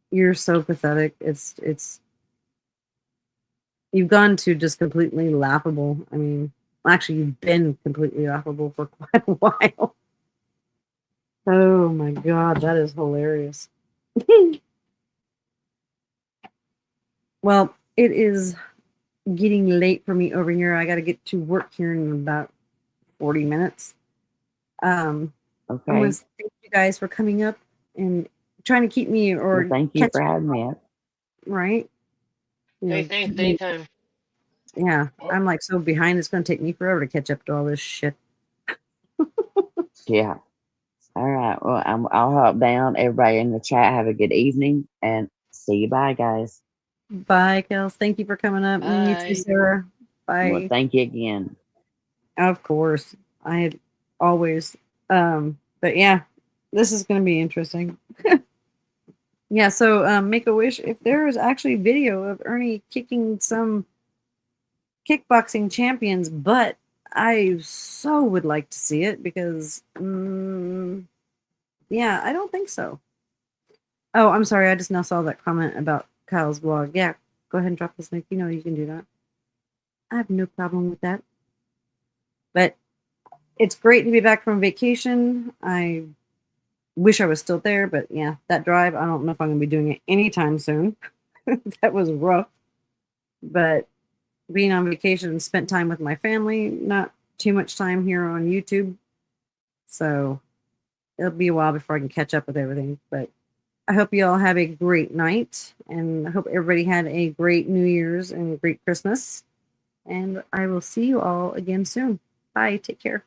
you're so pathetic. It's you've gone to just completely laughable. I mean, actually, you've been completely laughable for quite a while. Oh my God, that is hilarious. Well, it is getting late for me over here. I got to get to work here in about 40 minutes. I want Okay. to thank you guys for coming up and trying to keep me or Well, thank you catch for me having me up. right. You Hey, know, thanks, keep me, anytime. yeah. I'm like so behind. It's going to take me forever to catch up to all this shit. Yeah. All right. Well, I'll hop down. Everybody in the chat, have a good evening and see you. Bye, guys. Bye, Kels. Thank you for coming up. And you too, Bye. Sarah. Well, Bye. thank you again. Of course. I always. But yeah, this is going to be interesting. Yeah, so make a wish. If there is actually video of Ernie kicking some kickboxing champions, but I so would like to see it because, yeah, I don't think so. Oh, I'm sorry. I just now saw that comment about Kyle's vlog. Yeah, go ahead and drop this link. You know you can do that. I have no problem with that. But it's great to be back from vacation. I wish I was still there, but yeah, that drive, I don't know if I'm going to be doing it anytime soon. That was rough. But being on vacation and spent time with my family, not too much time here on YouTube. So it'll be a while before I can catch up with everything. But I hope you all have a great night, and I hope everybody had a great New Year's and a great Christmas. And I will see you all again soon. Bye. Take care.